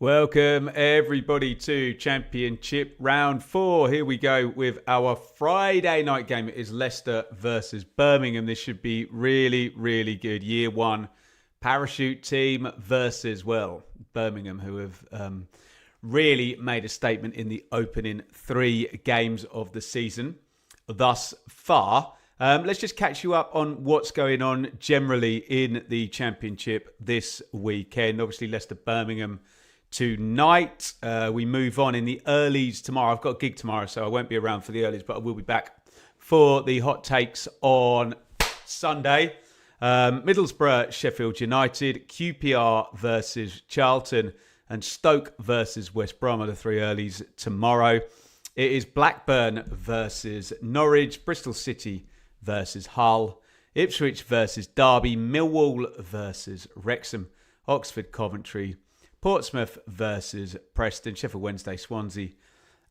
Welcome everybody to Championship Round 4. Here we go with our Friday night game. It is Leicester versus Birmingham. This should be really, really good. Year one parachute team versus, Birmingham, who have really made a statement in the opening 3 games of the season thus far. Let's just catch you up on what's going on generally in the Championship this weekend. Obviously, Leicester-Birmingham tonight. We move on in the earlies tomorrow. I've got a gig tomorrow, so I won't be around for the earlies, but I will be back for the hot takes on Sunday. Middlesbrough, Sheffield United, QPR versus Charlton, and Stoke versus West Brom are the 3 earlies tomorrow. It is Blackburn versus Norwich, Bristol City versus Hull, Ipswich versus Derby, Millwall versus Wrexham, Oxford, Coventry, Portsmouth versus Preston, Sheffield Wednesday, Swansea,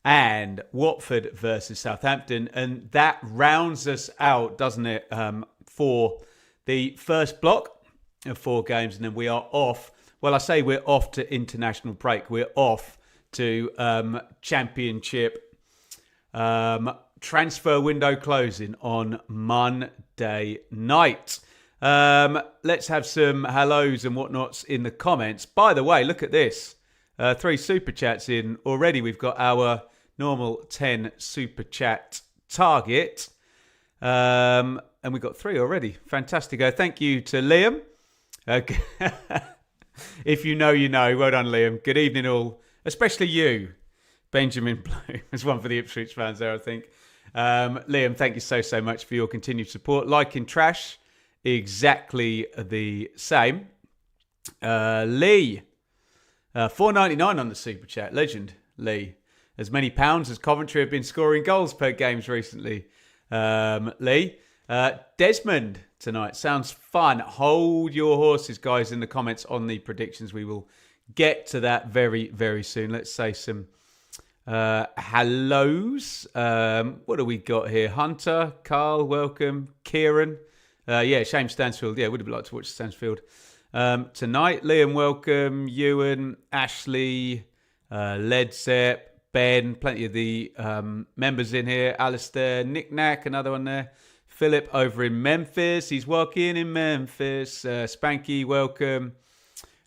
and Watford versus Southampton. And that rounds us out, doesn't it, for the first block of 4 games. And then we are off. Well, I say we're off to international break. We're off to Championship transfer window closing on Monday night. Let's have some hellos and whatnots in the comments. By the way, look at this. 3 super chats in already. We've got our normal 10 super chat target. And we've got 3 already. Fantastic. Thank you to Liam. If you know, you know. Well done, Liam. Good evening all. Especially you, Benjamin Bloom. There's one for the Ipswich fans there, I think. Liam, thank you so much for your continued support. Liking trash. Exactly the same. Lee, $4.99 on the super chat. Legend, Lee. As many pounds as Coventry have been scoring goals per games recently. Lee. Desmond tonight. Sounds fun. Hold your horses, guys, in the comments on the predictions. We will get to that very, very soon. Let's say some hellos. What do we got here? Hunter, Carl, welcome. Kieran. Shame Stansfield. Yeah, would have liked to watch Stansfield tonight. Liam, welcome. Ewan, Ashley, Ledzep, Ben, plenty of the members in here. Alistair, Nick Knack, another one there. Philip over in Memphis. He's working in Memphis. Spanky, welcome.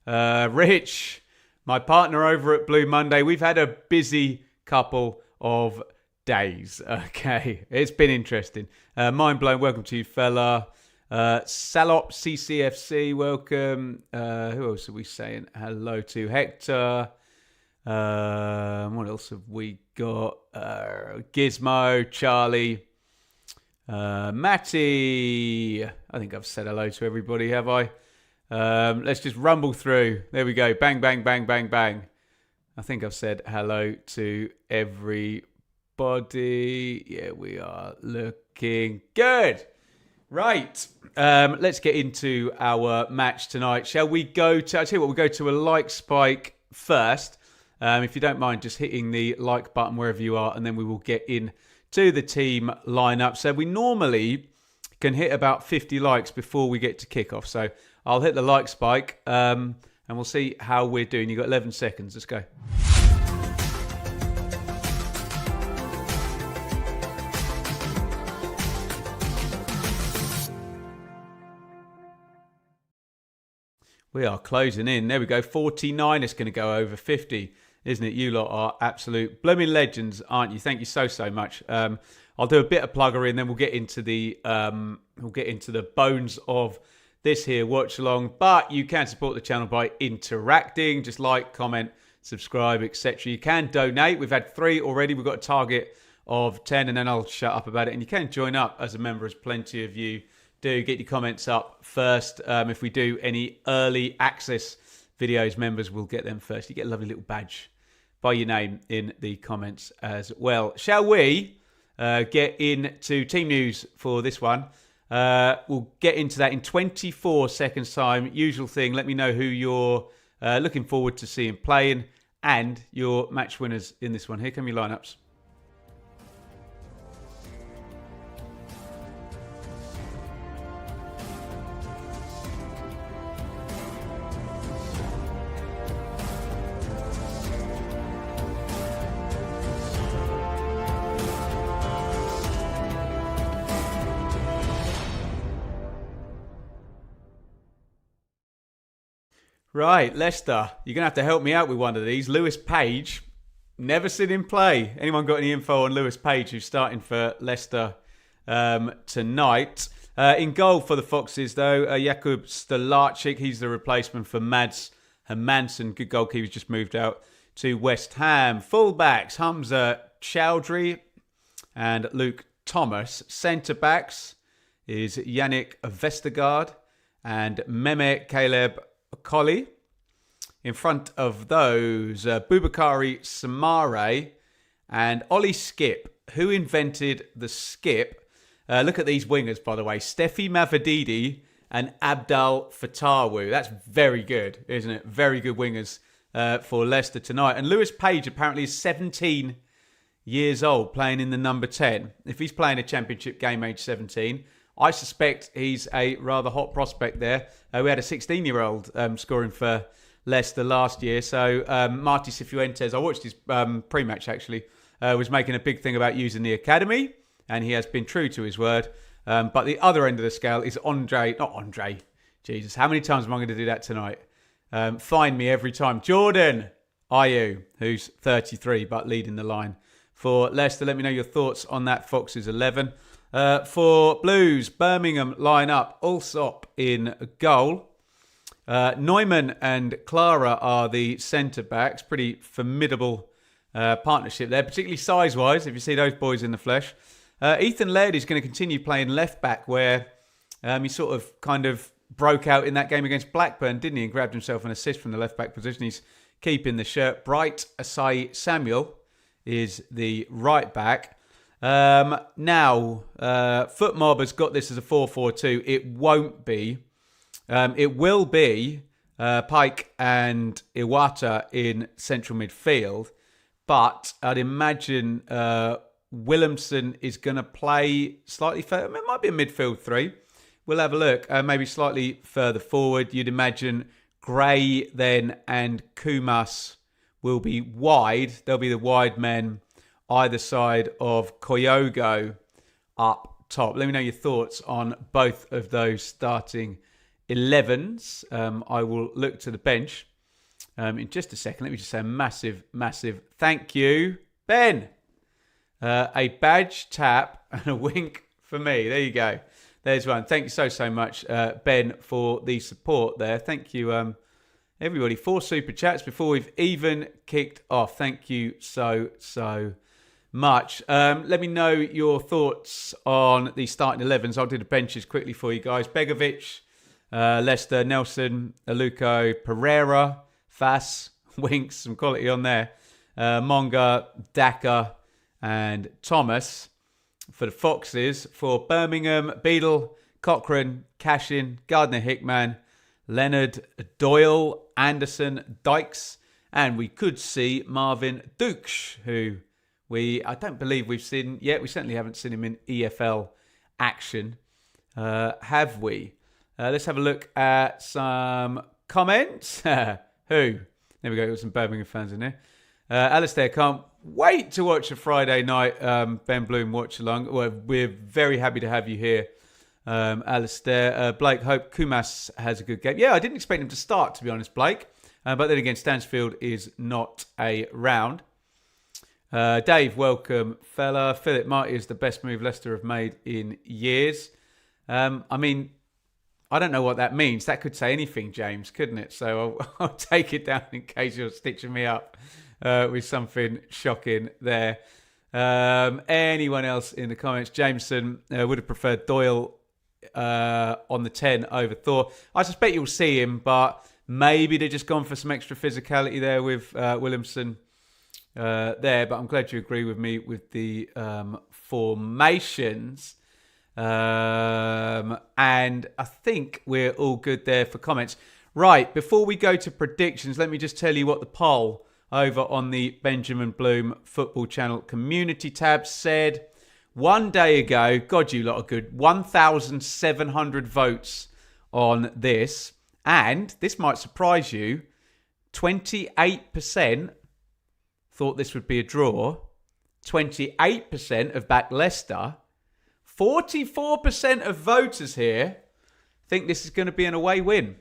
Rich, my partner over at Blue Monday. We've had a busy couple of days. Okay, it's been interesting. Mind blown. Welcome to you, fella. Salop CCFC, welcome. Who else are we saying hello to? Hector. What else have we got? Gizmo, Charlie, Matty. I think I've said hello to everybody, have I? Let's just rumble through. There we go. Bang, bang, bang, bang, bang. I think I've said hello to everybody. Yeah, we are looking good. Right, let's get into our match tonight. Shall we go to, I'll tell you what, we'll go to a like spike first. If you don't mind just hitting the like button wherever you are, and then we will get in to the team lineup. So we normally can hit about 50 likes before we get to kickoff. So I'll hit the like spike and we'll see how we're doing. You've got 11 seconds. Let's go. We are closing in. There we go. 49. It's going to go over 50, isn't it? You lot are absolute blooming legends, aren't you? Thank you so much. I'll do a bit of pluggery, and then we'll get into the bones of this here watch along. But you can support the channel by interacting. Just like, comment, subscribe, etc. You can donate. We've had 3 already. We've got a target of 10, and then I'll shut up about it. And you can join up as a member, as plenty of you do. Get your comments up first. If we do any early access videos, members will get them first. You get a lovely little badge by your name in the comments as well. Shall we get into team news for this one? We'll get into that in 24 seconds time. Usual thing, let me know who you're looking forward to seeing playing and your match winners in this one. Here come your lineups. Right, Leicester. You're going to have to help me out with one of these. Lewis Page, never seen him play. Anyone got any info on Lewis Page, who's starting for Leicester tonight? In goal for the Foxes, though, Jakub Stolarczyk. He's the replacement for Mads Hermansen. Good goalkeeper, just moved out to West Ham. Fullbacks, Hamza Chowdhury and Luke Thomas. Centre-backs is Yannick Vestergaard and Mehmet Caleb Colley. In front of those, Boubakary Samare and Ollie Skip. Who invented the skip? Look at these wingers, by the way. Steffi Mavrididi and Abdal Fatawu. That's very good, isn't it? Very good wingers for Leicester tonight. And Lewis Page apparently is 17 years old, playing in the number 10. If he's playing a championship game age 17, I suspect he's a rather hot prospect there. We had a 16-year-old scoring for Leicester last year. So Marty Cifuentes, I watched his pre-match actually, was making a big thing about using the academy, and he has been true to his word. But the other end of the scale is not Andre. Jesus, how many times am I going to do that tonight? Find me every time. Jordan Ayew, who's 33 but leading the line for Leicester. Let me know your thoughts on that Foxes 11. For Blues, Birmingham line up. Allsop in goal. Neumann and Clara are the centre-backs. Pretty formidable partnership there, particularly size-wise, if you see those boys in the flesh. Ethan Laird is going to continue playing left-back, where he sort of kind of broke out in that game against Blackburn, didn't he? And grabbed himself an assist from the left-back position. He's keeping the shirt. Bright Asai Samuel is the right-back. Now, Footmob has got this as a 4-4-2. It won't be. It will be Pike and Iwata in central midfield. But I'd imagine Williamson is going to play slightly further. It might be a midfield three. We'll have a look. Maybe slightly further forward. You'd imagine Gray then and Kumas will be wide. They'll be the wide men either side of Koyogo up top. Let me know your thoughts on both of those starting 11s. I will look to the bench in just a second. Let me just say a massive, massive thank you, Ben. A badge tap and a wink for me. There you go. There's one. Thank you so much, Ben, for the support there. Thank you, everybody. 4 super chats before we've even kicked off. Thank you so much. Let me know your thoughts on the starting 11s. I'll do the benches quickly for you guys. Begovic, Leicester, Nelson, Aluko, Pereira, Fass, Winks, some quality on there. Monga, Daka, and Thomas. For the Foxes, for Birmingham, Beadle, Cochrane, Cashin, Gardner-Hickman, Leonard, Doyle, Anderson, Dykes, and we could see Marvin Dukes, who I don't believe we've seen yet. We certainly haven't seen him in EFL action, have we? Let's have a look at some comments. There we go, got some Birmingham fans in there. Alistair, can't wait to watch a Friday night Ben Bloom watch along. Well, we're very happy to have you here, Alistair. Blake, hope Kumas has a good game. Yeah, I didn't expect him to start, to be honest, Blake. But then again, Stansfield is not a round. Dave, welcome, fella. Philip Marty is the best move Leicester have made in years. I mean, I don't know what that means. That could say anything, James, couldn't it? So I'll take it down in case you're stitching me up with something shocking there. Anyone else in the comments? Jameson would have preferred Doyle on the 10 over Thor. I suspect you'll see him, but maybe they're just gone for some extra physicality there with Williamson there. But I'm glad you agree with me with the formations. And I think we're all good there for comments. Right, before we go to predictions, let me just tell you what the poll over on the Benjamin Bloom Football Channel community tab said. One day ago, God, you lot are good, 1,700 votes on this. And this might surprise you, 28% thought this would be a draw. 28% have backed Leicester. 44% of voters here think this is going to be an away win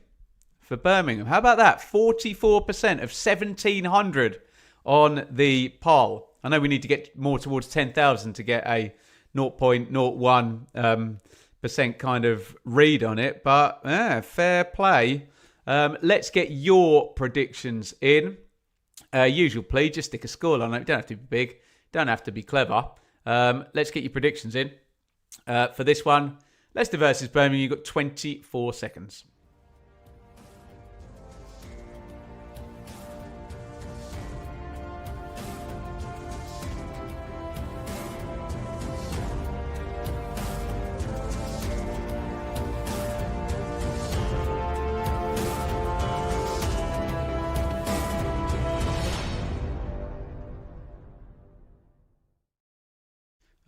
for Birmingham. How about that? 44% of 1,700 on the poll. I know we need to get more towards 10,000 to get a 0.01% kind of read on it, but fair play. Let's get your predictions in. Usual plea, just stick a score on it. Don't have to be big, don't have to be clever. Let's get your predictions in. For this one, Leicester versus Birmingham, you've got 24 seconds.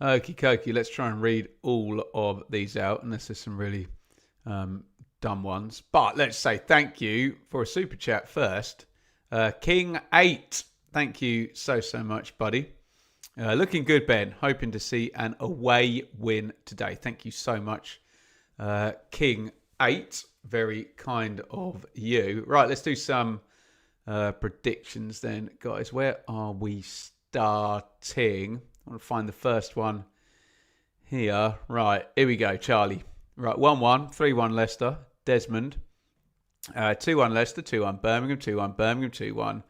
Okie dokie, let's try and read all of these out, unless there's some really dumb ones. But let's say thank you for a super chat first. King 8, thank you so much, buddy. Looking good, Ben. Hoping to see an away win today. Thank you so much, King 8. Very kind of you. Right, let's do some predictions then, guys. Where are we starting? I want to find the first one here. Right, here we go, Charlie. Right, 1-1, 3-1 Leicester, Desmond. 2-1 Leicester, 2-1 Birmingham, 2-1 Birmingham, 2-1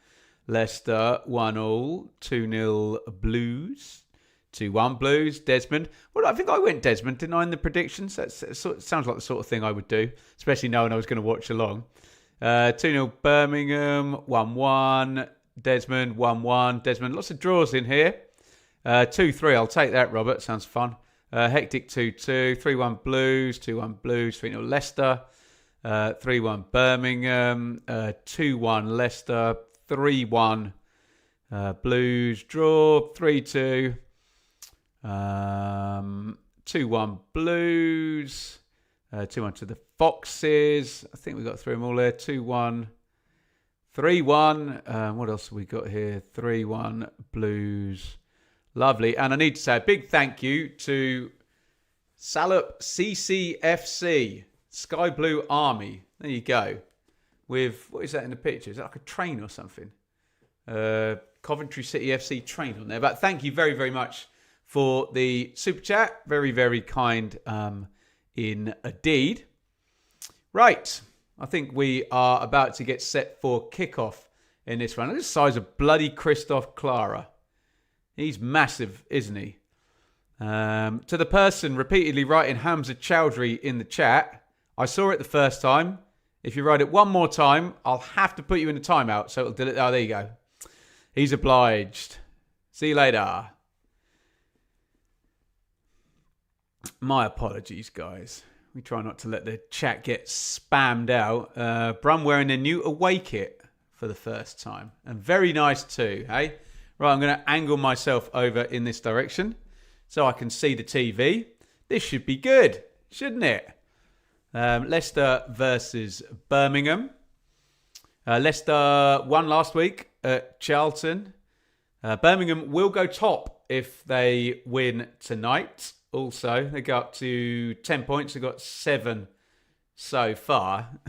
Leicester, 1-1, 2-0 Blues, 2-1 Blues, Desmond. Well, I think I went Desmond, didn't I, in the predictions? That sounds like the sort of thing I would do, especially knowing I was going to watch along. 2-0 Birmingham, 1-1 Desmond, 1-1 Desmond. Lots of draws in here. 2-3, I'll take that, Robert. Sounds fun. Hectic 2-2, 3-1 Blues, 2-1 Blues, 3-0 Leicester, 3-1 Birmingham, 2-1 Leicester, 3-1 Blues, draw, 3-2, 2-1 Blues, 2-1 to the Foxes. I think we got through them all there. 2-1, 3-1. What else have we got here? 3-1 Blues. Lovely. And I need to say a big thank you to Salop CCFC, Sky Blue Army. There you go. With, what is that in the picture? Is that like a train or something? Coventry City FC train on there. But thank you very, very much for the super chat. Very, very kind indeed. Right. I think we are about to get set for kickoff in this one. Look at the size of bloody Christoph Clara. He's massive, isn't he? To the person repeatedly writing Hamza Chowdhury in the chat, I saw it the first time. If you write it one more time, I'll have to put you in a timeout. So it'll delete. Oh, there you go. He's obliged. See you later. My apologies, guys. We try not to let the chat get spammed out. Brum wearing a new away kit for the first time. And very nice too, hey? Right, I'm going to angle myself over in this direction so I can see the TV. This should be good, shouldn't it? Leicester versus Birmingham. Leicester won last week at Charlton. Birmingham will go top if they win tonight. Also, they go up to 10 points. They've got 7 so far.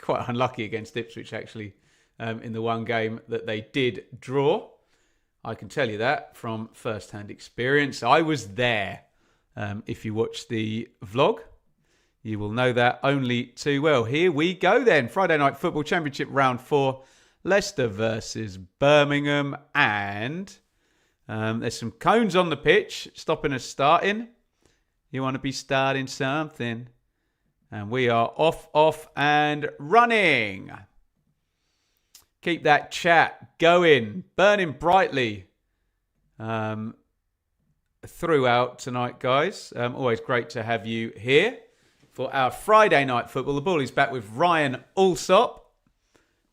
Quite unlucky against Ipswich, actually, in the one game that they did draw. I can tell you that from first-hand experience. I was there. If you watch the vlog, you will know that only too well. Here we go then. Friday Night Football Championship Round 4. Leicester versus Birmingham. And there's some cones on the pitch stopping us starting. You want to be starting something. And we are off, and running. Keep that chat going, burning brightly throughout tonight, guys. Always great to have you here for our Friday Night Football. The ball is back with Ryan Alsop,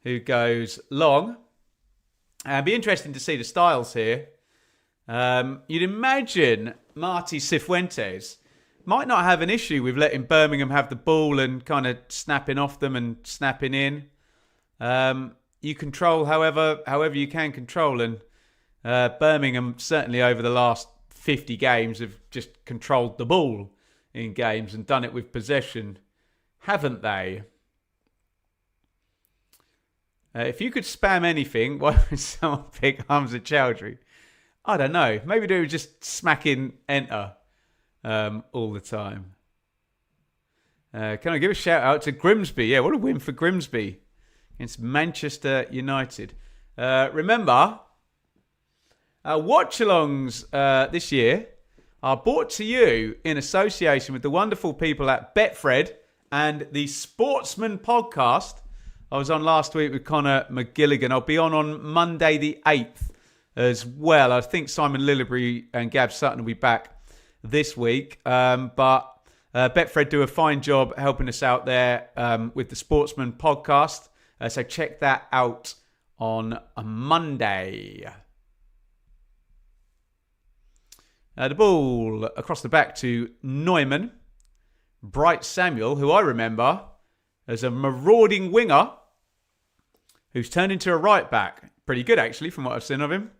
who goes long. It'd be interesting to see the styles here. You'd imagine Marty Cifuentes might not have an issue with letting Birmingham have the ball and kind of snapping off them and snapping in. You control however you can control, and Birmingham certainly over the last 50 games have just controlled the ball in games and done it with possession, haven't they? If you could spam anything, why would someone pick Hamza Chowdhury? I don't know. Maybe they were just smacking enter all the time. Can I give a shout out to Grimsby? Yeah, what a win for Grimsby against Manchester United. Remember, our watch-alongs this year are brought to you in association with the wonderful people at Betfred and the Sportsman podcast. I was on last week with Connor McGilligan. I'll be on Monday the 8th as well. I think Simon Lillibury and Gab Sutton will be back this week. But Betfred do a fine job helping us out there with the Sportsman podcast. So check that out on a Monday. The ball across the back to Neumann. Bright Samuel, who I remember as a marauding winger who's turned into a right back. Pretty good, actually, from what I've seen of him.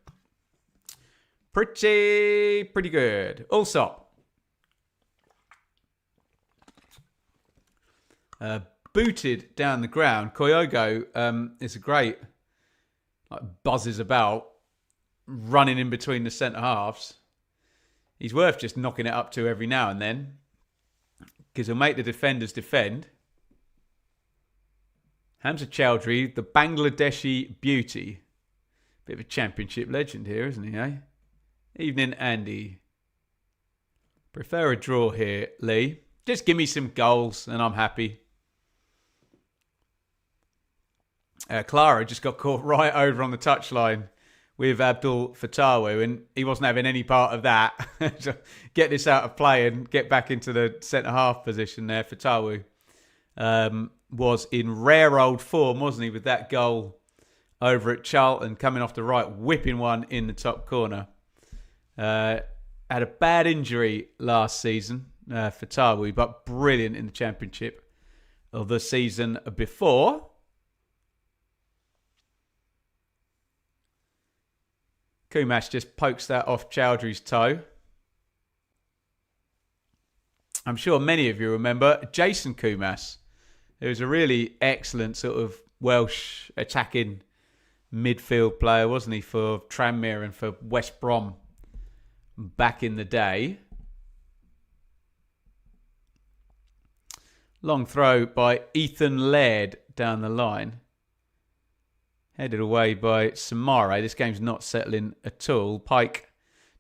Pretty good. Allsop. Booted down the ground. Koyogo is a great, buzzes about, running in between the centre halves. He's worth just knocking it up to every now and then, because he'll make the defenders defend. Hamza Chowdhury, the Bangladeshi beauty. Bit of a championship legend here, isn't he, eh? Evening, Andy. Prefer a draw here, Lee. Just give me some goals and I'm happy. Clara just got caught right over on the touchline with Abdul Fatawu, and he wasn't having any part of that. So get this out of play and get back into the centre-half position there. Fatawu was in rare old form, wasn't he, with that goal over at Charlton, coming off the right, whipping one in the top corner. Had a bad injury last season, Fatawu, but brilliant in the Championship of the season before. Kumash just pokes that off Chowdhury's toe. I'm sure many of you remember Jason Kumas, who was a really excellent sort of Welsh attacking midfield player, wasn't he, for Tranmere and for West Brom back in the day. Long throw by Ethan Laird down the line. Headed away by Samare. This game's not settling at all. Pike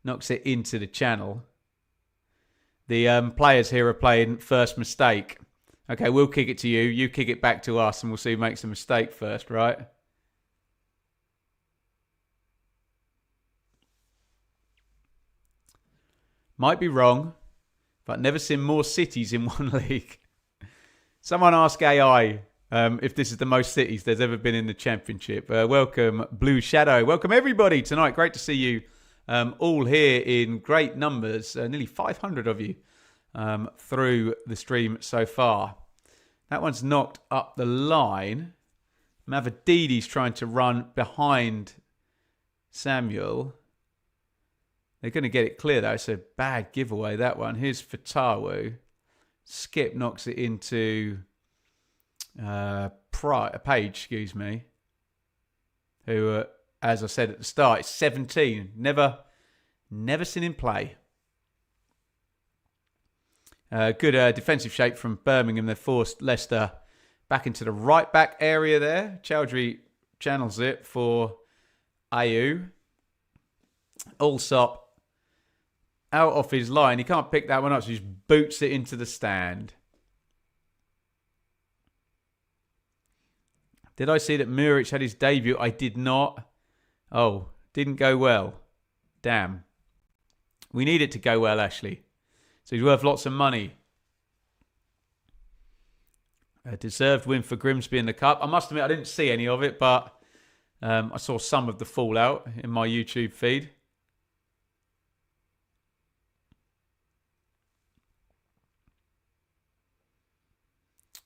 knocks it into the channel. The players here are playing first mistake. Okay, we'll kick it to you. You kick it back to us and we'll see who makes a mistake first, right? Might be wrong, but never seen more cities in one league. Someone ask AI if this is the most cities there's ever been in the Championship. Welcome, Blue Shadow. Welcome, everybody, tonight. Great to see you all here in great numbers. Nearly 500 of you through the stream so far. That one's knocked up the line. Mavadidi's trying to run behind Samuel. They're going to get it clear, though. It's a bad giveaway, that one. Here's Fatawu. Skip knocks it into Page, who, as I said at the start, is 17. Never seen him play. Good defensive shape from Birmingham. They forced Leicester back into the right back area there. Chowdhury channels it for Ayew. Allsop out off his line. He can't pick that one up, so he just boots it into the stand. Did I see that Muric had his debut? I did not. Oh, didn't go well. Damn. We need it to go well, Ashley. So he's worth lots of money. A deserved win for Grimsby in the Cup. I must admit, I didn't see any of it, but I saw some of the fallout in my YouTube feed.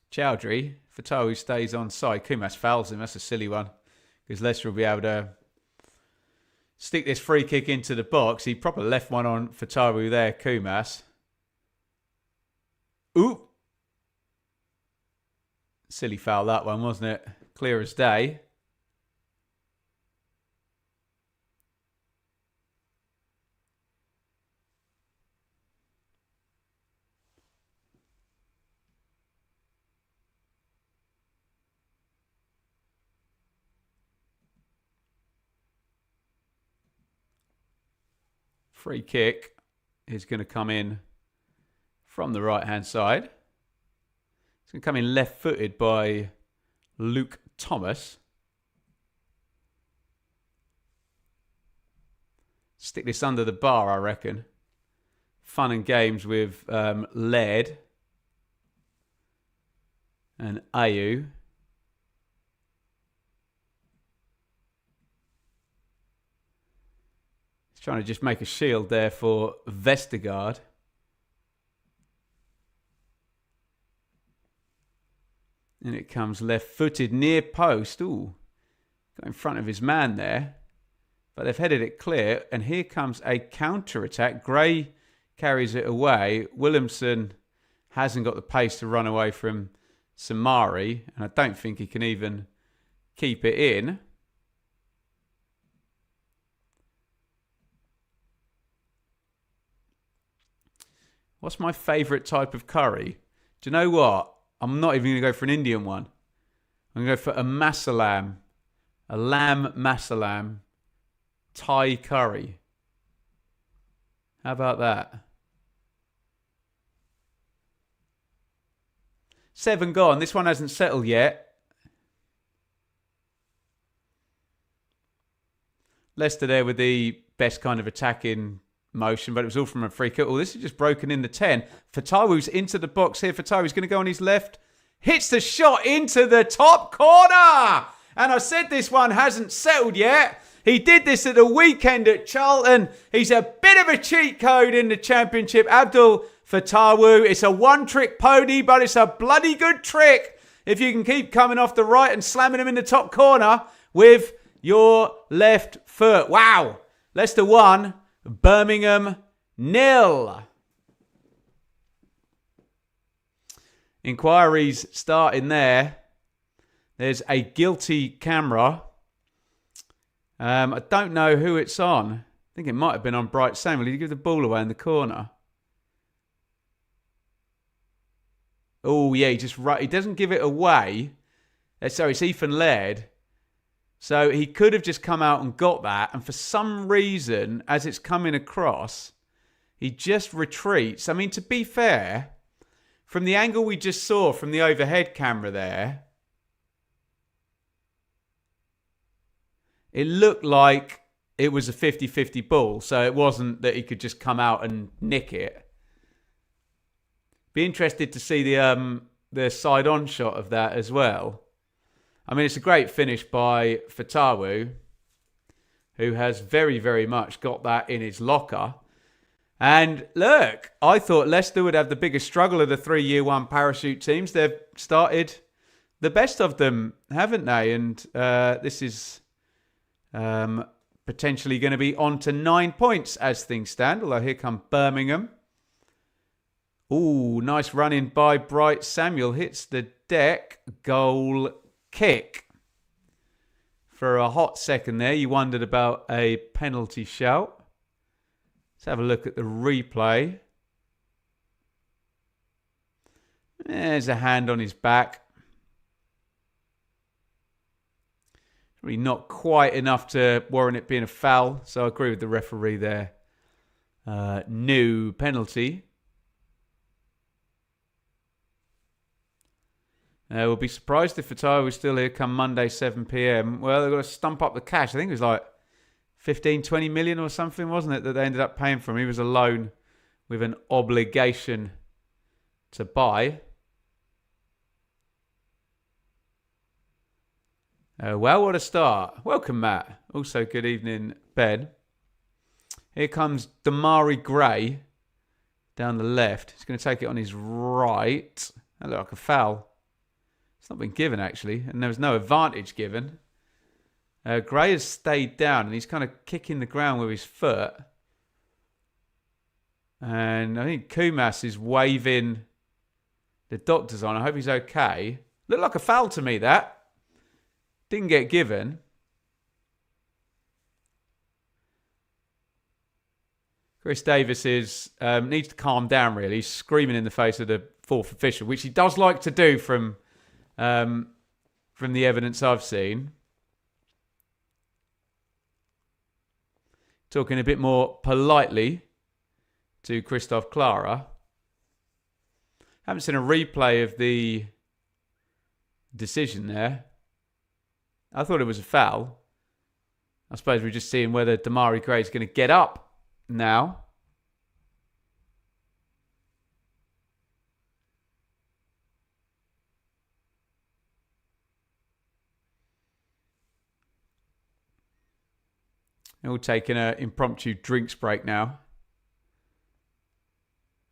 Chowdhury. Fatawu stays on side. Kumas fouls him. That's a silly one. Because Leicester will be able to stick this free kick into the box. He probably left one on Fatawu there, Kumas. Ooh. Silly foul, that one, wasn't it? Clear as day. Free kick is going to come in from the right-hand side. It's going to come in left-footed by Luke Thomas. Stick this under the bar, I reckon. Fun and games with Laird and Ayew. He's trying to just make a shield there for Vestergaard. And it comes left-footed near post. Ooh, got in front of his man there. But they've headed it clear. And here comes a counter-attack. Gray carries it away. Williamson hasn't got the pace to run away from Samari. And I don't think he can even keep it in. What's my favourite type of curry? Do you know what? I'm not even going to go for an Indian one. I'm going to go for a masalam. A lamb masalam Thai curry. How about that? 7 gone. This one hasn't settled yet. Leicester there with the best kind of attacking motion, but it was all from a free kick. Oh, this is just broken in the 10. Fatawu's into the box here. Fatawu's going to go on his left. Hits the shot into the top corner. And I said this one hasn't settled yet. He did this at the weekend at Charlton. He's a bit of a cheat code in the Championship. Abdul Fatawu. It's a one-trick pony, but it's a bloody good trick if you can keep coming off the right and slamming him in the top corner with your left foot. Wow. Leicester 1, Birmingham 0. Inquiries starting there. There's a guilty camera. I don't know who it's on. I think it might have been on Bright Samuel. Did he give the ball away in the corner? Oh, yeah, he doesn't give it away. Sorry, it's Ethan Laird. So he could have just come out and got that. And for some reason, as it's coming across, he just retreats. I mean, to be fair, from the angle we just saw from the overhead camera there, it looked like it was a 50-50 ball. So it wasn't that he could just come out and nick it. Be interested to see the side-on shot of that as well. I mean, it's a great finish by Fatawu, who has very, very much got that in his locker. And look, I thought Leicester would have the biggest struggle of the 3 Year 1 parachute teams. They've started the best of them, haven't they? And this is potentially going to be on to 9 points as things stand. Although here come Birmingham. Ooh, nice run in by Bright Samuel. Hits the deck. Goal kick. For a hot second there, you wondered about a penalty shout. Let's have a look at the replay. There's a hand on his back. Really not quite enough to warrant it being a foul. So I agree with the referee there. No penalty. We'll be surprised if Fatawu was still here come Monday, 7 p.m. Well, they've got to stump up the cash. I think it was like 15, 20 million or something, wasn't it, that they ended up paying for him. He was a loan with an obligation to buy. Well, what a start. Welcome, Matt. Also, good evening, Ben. Here comes Damari Gray down the left. He's going to take it on his right. That looked like a foul. It's not been given, actually, and there was no advantage given. Gray has stayed down, and he's kind of kicking the ground with his foot. And I think Kumas is waving the doctors on. I hope he's okay. Looked like a foul to me, that. Didn't get given. Chris Davis needs to calm down, really. He's screaming in the face of the fourth official, which he does like to do from the evidence I've seen. talking a bit more politely to Christoph Clara. Haven't seen a replay of the decision there. I thought it was a foul. I suppose we're just seeing whether Damari Gray's going to get up now. They're all taking an impromptu drinks break now.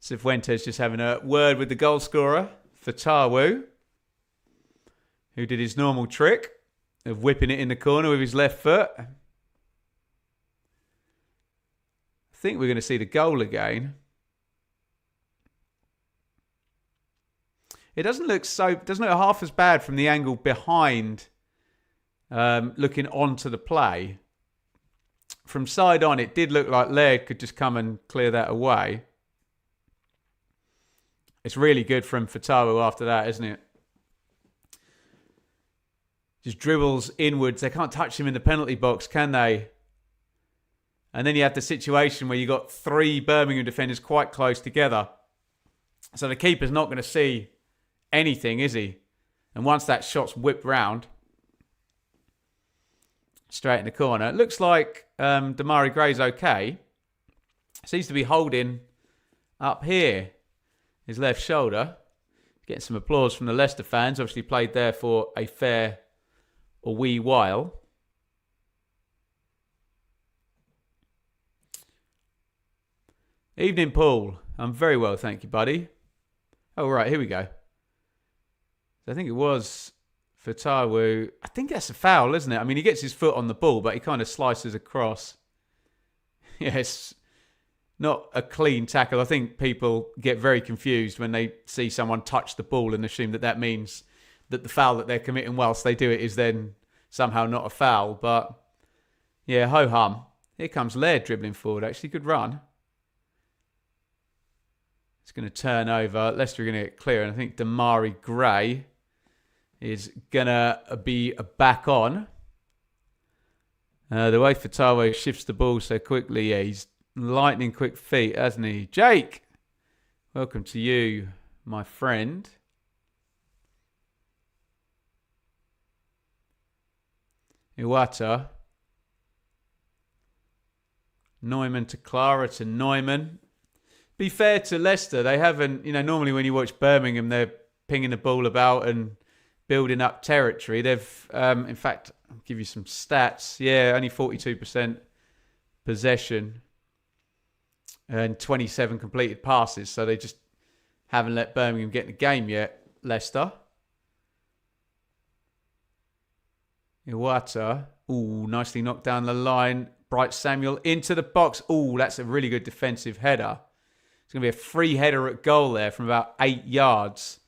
Cifuentes just having a word with the goal scorer, Fatawu, who did his normal trick of whipping it in the corner with his left foot. I think we're going to see the goal again. It doesn't look half as bad from the angle behind, looking onto the play. From side on, it did look like Laird could just come and clear that away. It's really good from Fatawu after that, isn't it? Just dribbles inwards. They can't touch him in the penalty box, can they? And then you have the situation where you got 3 Birmingham defenders quite close together. So the keeper's not going to see anything, is he? And once that shot's whipped round, straight in the corner. It looks like Damari Gray's okay. Seems to be holding up here. His left shoulder. Getting some applause from the Leicester fans. Obviously played there for a wee while. Evening, Paul. I'm very well, thank you, buddy. Oh, right, here we go. I think it was Fatawu. I think that's a foul, isn't it? I mean, he gets his foot on the ball, but he kind of slices across. Yes. Not a clean tackle. I think people get very confused when they see someone touch the ball and assume that that means that the foul that they're committing whilst they do it is then somehow not a foul. But yeah, ho-hum. Here comes Laird dribbling forward, actually. Good run. It's going to turn over. Leicester are going to get clear. And I think Damari Gray is going to be back on. The way Fatawu shifts the ball so quickly, yeah, he's lightning quick feet, hasn't he? Jake, welcome to you, my friend. Iwata. Neumann to Clara to Neumann. Be fair to Leicester, they haven't, normally when you watch Birmingham, they're pinging the ball about and building up territory. They've, in fact, I'll give you some stats. Yeah, only 42% possession. And 27 completed passes. So they just haven't let Birmingham get in the game yet, Leicester. Iwata. Ooh, nicely knocked down the line. Bright Samuel into the box. Ooh, that's a really good defensive header. It's going to be a free header at goal there from about 8 yards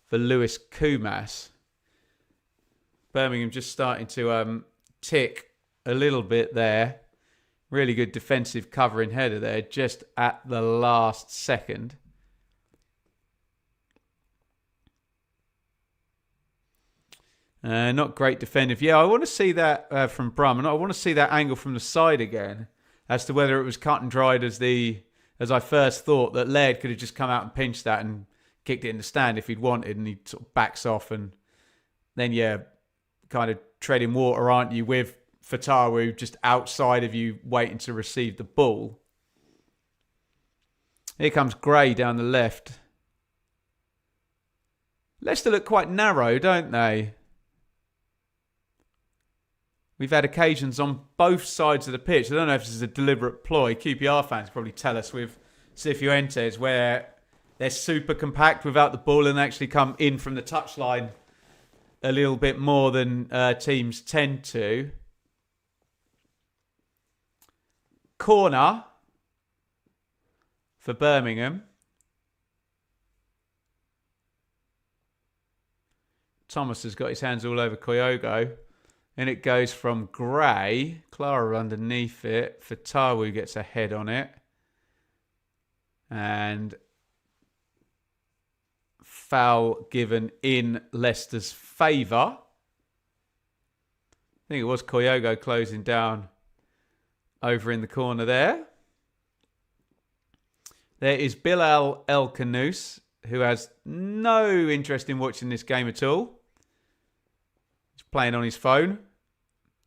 for Lewis Kumas. Birmingham just starting to tick a little bit there. Really good defensive covering header there, just at the last second. Not great defensive. Yeah, I want to see that from Brum. And I want to see that angle from the side again as to whether it was cut and dried as I first thought, that Laird could have just come out and pinched that and kicked it in the stand if he'd wanted, and he sort of backs off and then, yeah, kind of treading water, aren't you, with Fatawu just outside of you waiting to receive the ball. Here comes Gray down the left. Leicester look quite narrow, don't they? We've had occasions on both sides of the pitch. I don't know if this is a deliberate ploy. QPR fans probably tell us with Cifuentes where they're super compact without the ball and actually come in from the touchline a little bit more than teams tend to. Corner for Birmingham. Thomas has got his hands all over Kyogo. And it goes from Gray. Clara underneath it. Fatawu gets a head on it. And foul given in Leicester's favour. I think it was Kyogo closing down over in the corner there. There is Bilal El Kanous, who has no interest in watching this game at all. He's playing on his phone.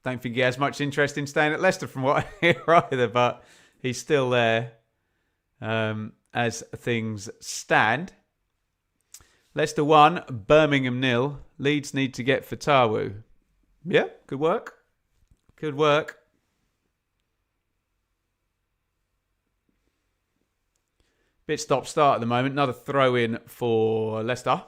Don't think he has much interest in staying at Leicester from what I hear either, but he's still there as things stand. Leicester 1, Birmingham 0. Leeds need to get Fatawu. Yeah, good work. Good work. Bit stop-start at the moment. Another throw-in for Leicester.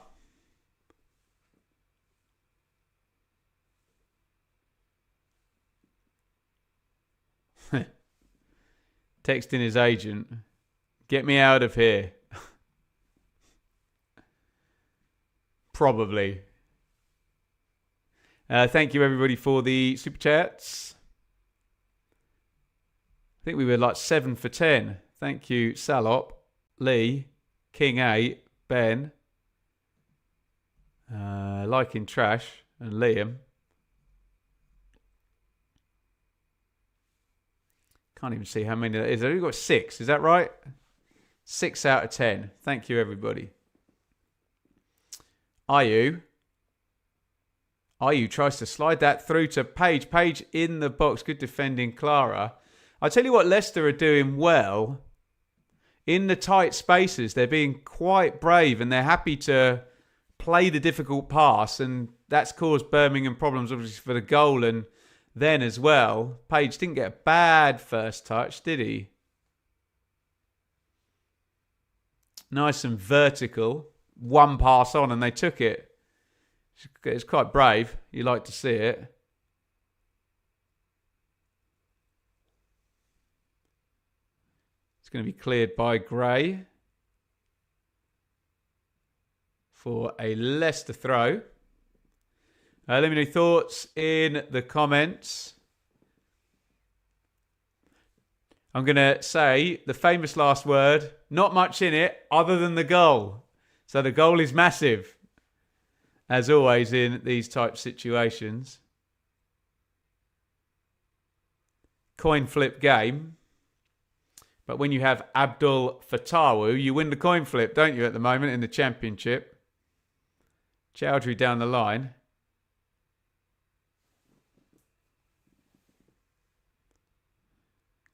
Texting his agent. Get me out of here. Probably. Thank you, everybody, for the super chats. I think we were like 7 for 10. Thank you, Salop, Lee, King 8, Ben, Liking Trash, and Liam. Can't even see how many that is. We've got 6. Is that right? 6 out of 10. Thank you, everybody. Ayu tries to slide that through to Page. Page in the box. Good defending, Clara. I tell you what, Leicester are doing well. In the tight spaces, they're being quite brave and they're happy to play the difficult pass. And that's caused Birmingham problems, obviously, for the goal and then as well. Page didn't get a bad first touch, did he? Nice and vertical. One pass on and they took it. It's quite brave. You like to see it. It's going to be cleared by Gray for a Leicester throw. Let me know your thoughts in the comments. I'm going to say the famous last word. Not much in it other than the goal. So the goal is massive. As always in these type situations. Coin flip game. But when you have Abdul Fatawu, you win the coin flip, don't you, at the moment in the Championship? Chowdhury down the line.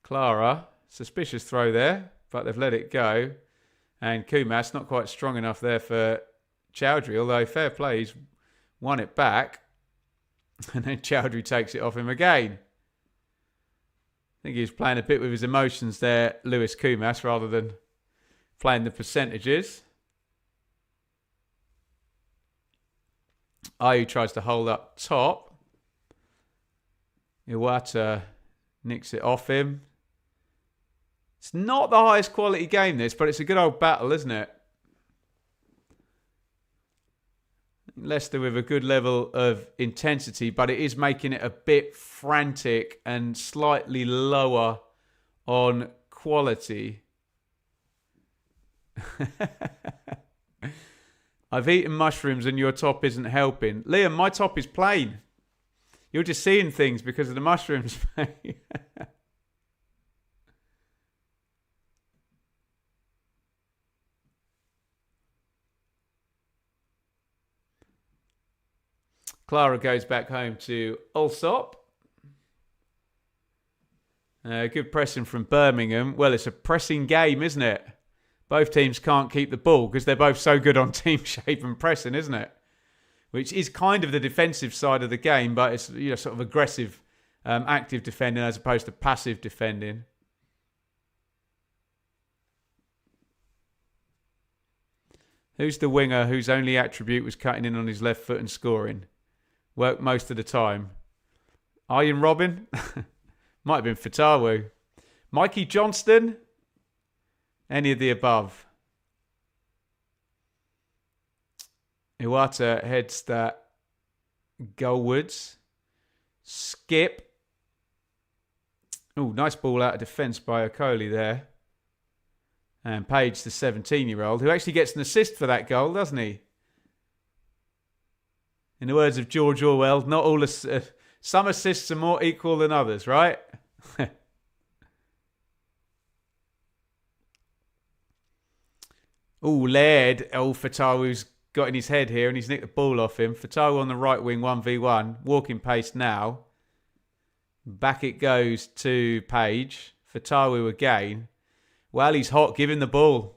Clara, suspicious throw there, but they've let it go. And Kumas, not quite strong enough there for Chowdhury, although fair play, he's won it back. And then Chowdhury takes it off him again. I think he was playing a bit with his emotions there, Lewis Kumas, rather than playing the percentages. Ayu tries to hold up top. Iwata nicks it off him. It's not the highest quality game, this, but it's a good old battle, isn't it? Leicester with a good level of intensity, but it is making it a bit frantic and slightly lower on quality. I've eaten mushrooms and your top isn't helping. Liam, my top is plain. You're just seeing things because of the mushrooms. Clara goes back home to Allsop. Good pressing from Birmingham. Well, it's a pressing game, isn't it? Both teams can't keep the ball because they're both so good on team shape and pressing, isn't it? Which is kind of the defensive side of the game, but it's sort of aggressive, active defending as opposed to passive defending. Who's the winger whose only attribute was cutting in on his left foot and scoring? Worked most of the time. Ian Robin? Might have been Fatawu. Mikey Johnston? Any of the above. Iwata heads that goalwards. Skip. Oh, nice ball out of defence by Okoli there. And Page, the 17-year-old, who actually gets an assist for that goal, doesn't he? In the words of George Orwell, not all some assists are more equal than others, right? Oh, Laird. Oh, Fatawu's got in his head here and he's nicked the ball off him. Fatawu on the right wing, 1v1. Walking pace now. Back it goes to Page. Fatawu again. Well, he's hot. Give him the ball.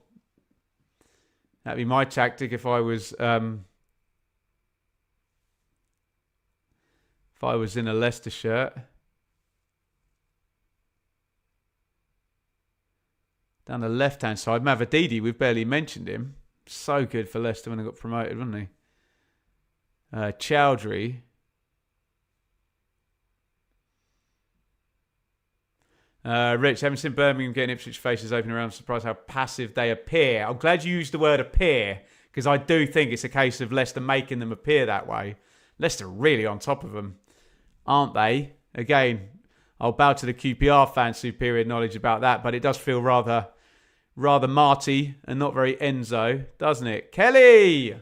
That'd be my tactic if I was in a Leicester shirt. Down the left-hand side, Mavididi, we've barely mentioned him. So good for Leicester when they got promoted, wasn't he? Chowdhury. Rich, haven't seen Birmingham getting Ipswich faces open around. I'm surprised how passive they appear. I'm glad you used the word appear, because I do think it's a case of Leicester making them appear that way. Leicester really on top of them, aren't they? Again, I'll bow to the QPR fans' superior knowledge about that, but it does feel rather Marty and not very Enzo, doesn't it? Kelly!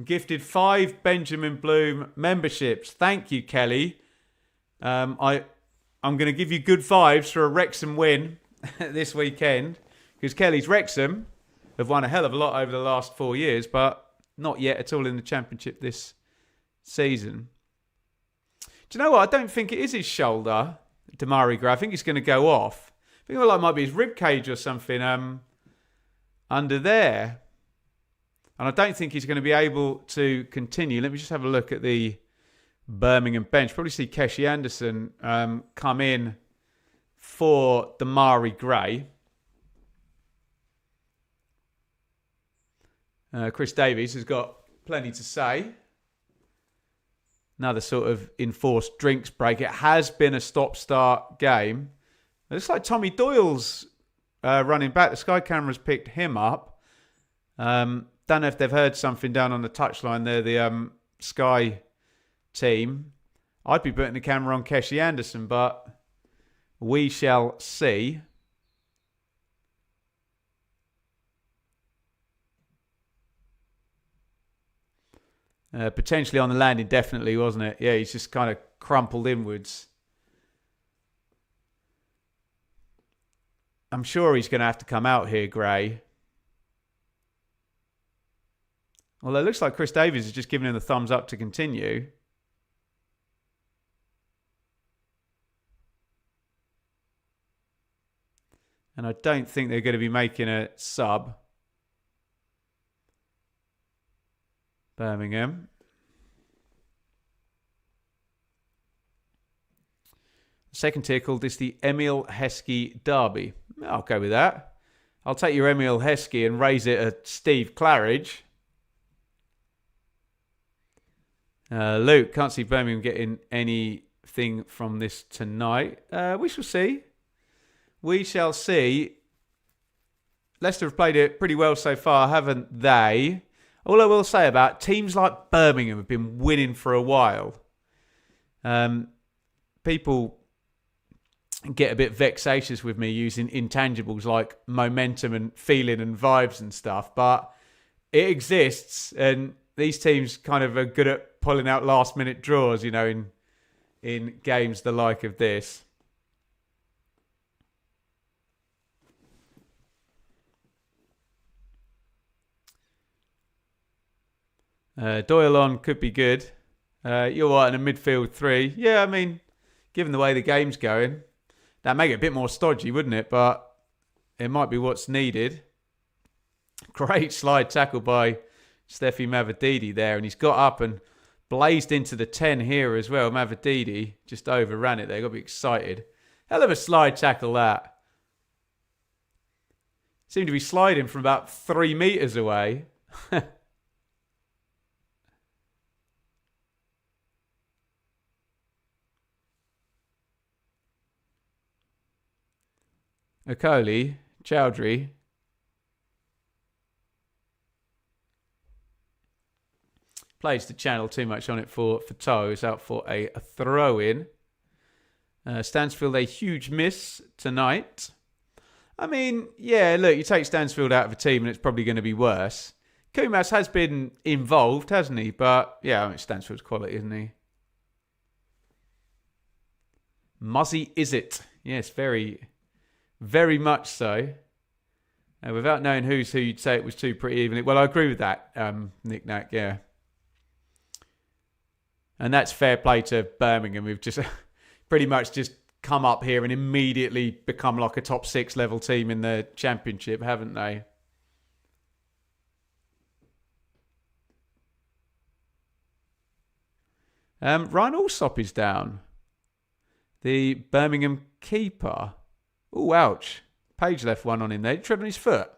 Gifted 5 Benjamin Bloom memberships. Thank you, Kelly. I'm going to give you good vibes for a Wrexham win this weekend, because Kelly's Wrexham have won a hell of a lot over the last 4 years, but not yet at all in the Championship this season. Do you know what? I don't think it is his shoulder, Damari Gray. I think he's going to go off. I think it might be his rib cage or something under there. And I don't think he's going to be able to continue. Let me just have a look at the Birmingham bench. Probably see Keshi Anderson come in for Damari Gray. Chris Davies has got plenty to say. Another sort of enforced drinks break. It has been a stop-start game. It looks like Tommy Doyle's running back. The Sky cameras picked him up. Don't know if they've heard something down on the touchline there, the Sky team. I'd be putting the camera on Keshi Anderson, but we shall see. Potentially on the landing, definitely, wasn't it? Yeah, he's just kind of crumpled inwards. I'm sure he's going to have to come out here, Gray. Although it looks like Chris Davies is just giving him the thumbs up to continue. And I don't think they're going to be making a sub. Birmingham. Second tier called this the Emil Heskey Derby. I'll go with that. I'll take your Emil Heskey and raise it at Steve Claridge. Luke, can't see Birmingham getting anything from this tonight. We shall see. We shall see. Leicester have played it pretty well so far, haven't they? All I will say about teams like Birmingham have been winning for a while. People get a bit vexatious with me using intangibles like momentum and feeling and vibes and stuff, but it exists, and these teams kind of are good at pulling out last-minute draws, you know, in games the like of this. Doyle on could be good. You're right in a midfield 3. Yeah, I mean, given the way the game's going, that'd make it a bit more stodgy, wouldn't it? But it might be what's needed. Great slide tackle by Steffi Mavididi there. And he's got up and blazed into the 10 here as well. Mavididi just overran it there. Got to be excited. Hell of a slide tackle, that. Seemed to be sliding from about 3 metres away. Okoli, Chowdhury. Plays the channel too much on it for Toe. Is out for a throw-in. Stansfield, a huge miss tonight. I mean, yeah, look, you take Stansfield out of a team and it's probably going to be worse. Kumas has been involved, hasn't he? But, yeah, I mean, Stansfield's quality, isn't he? Muzzy is it? Yes, very... very much so. Without knowing who's who, you'd say it was two pretty evenly. Well, I agree with that, Nick Nack, yeah. And that's fair play to Birmingham. We've just pretty much just come up here and immediately become like a top 6 level team in the Championship, haven't they? Ryan Alsop is down. The Birmingham keeper. Oh, ouch. Page left one on him there. He tripped on his foot.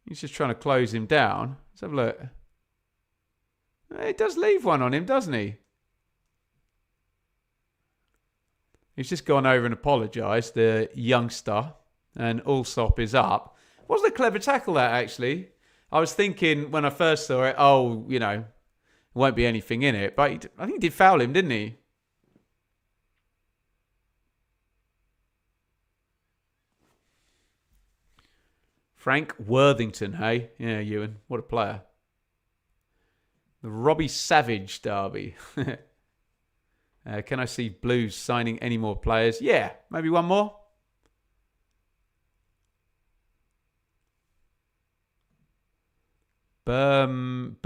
He's just trying to close him down. Let's have a look. He does leave one on him, doesn't he? He's just gone over and apologised, the youngster. And Alsop is up. Wasn't a clever tackle, that, actually. I was thinking when I first saw it, oh, you know, won't be anything in it. But I think he did foul him, didn't he? Frank Worthington, hey? Yeah, Ewan. What a player. The Robbie Savage derby. Can I see Blues signing any more players? Yeah, maybe one more. Birmingham.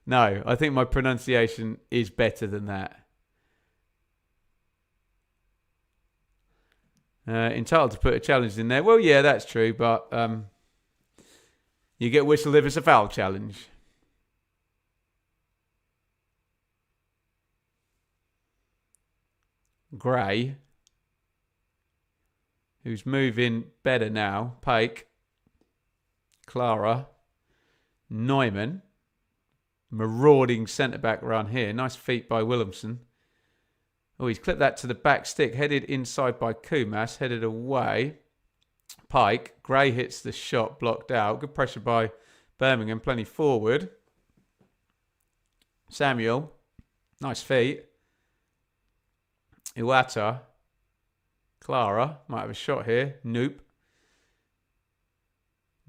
No, I think my pronunciation is better than that. Entitled to put a challenge in there. Well, yeah, that's true, but you get whistled if it's a foul challenge. Gray, who's moving better now. Pake, Clara, Neumann, marauding centre-back run here. Nice feet by Williamson. Oh, he's clipped that to the back stick. Headed inside by Kumas. Headed away. Pike. Gray hits the shot. Blocked out. Good pressure by Birmingham. Plenty forward. Samuel. Nice feet. Iwata. Clara. Might have a shot here. Nope.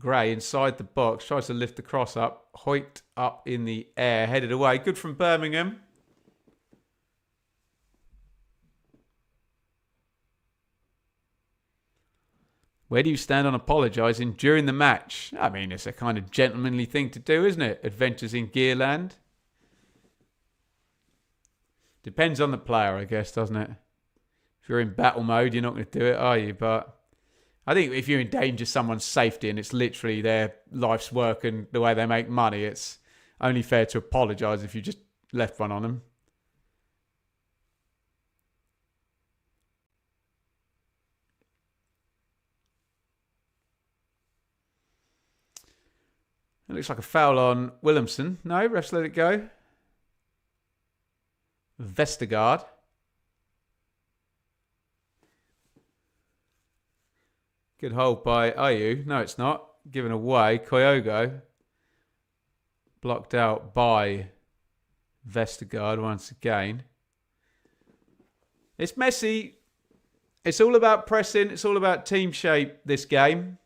Gray inside the box. Tries to lift the cross up. Hoiked up in the air. Headed away. Good from Birmingham. Where do you stand on apologising during the match? I mean, it's a kind of gentlemanly thing to do, isn't it? Adventures in Gearland. Depends on the player, I guess, doesn't it? If you're in battle mode, you're not going to do it, are you? But I think if you endanger someone's safety and it's literally their life's work and the way they make money, it's only fair to apologise if you just left one on them. It looks like a foul on Williamson. No, refs let it go. Vestergaard. Good hold by Ayu. No, it's not. Given away. Kyogo. Blocked out by Vestergaard once again. It's messy. It's all about pressing. It's all about team shape, this game.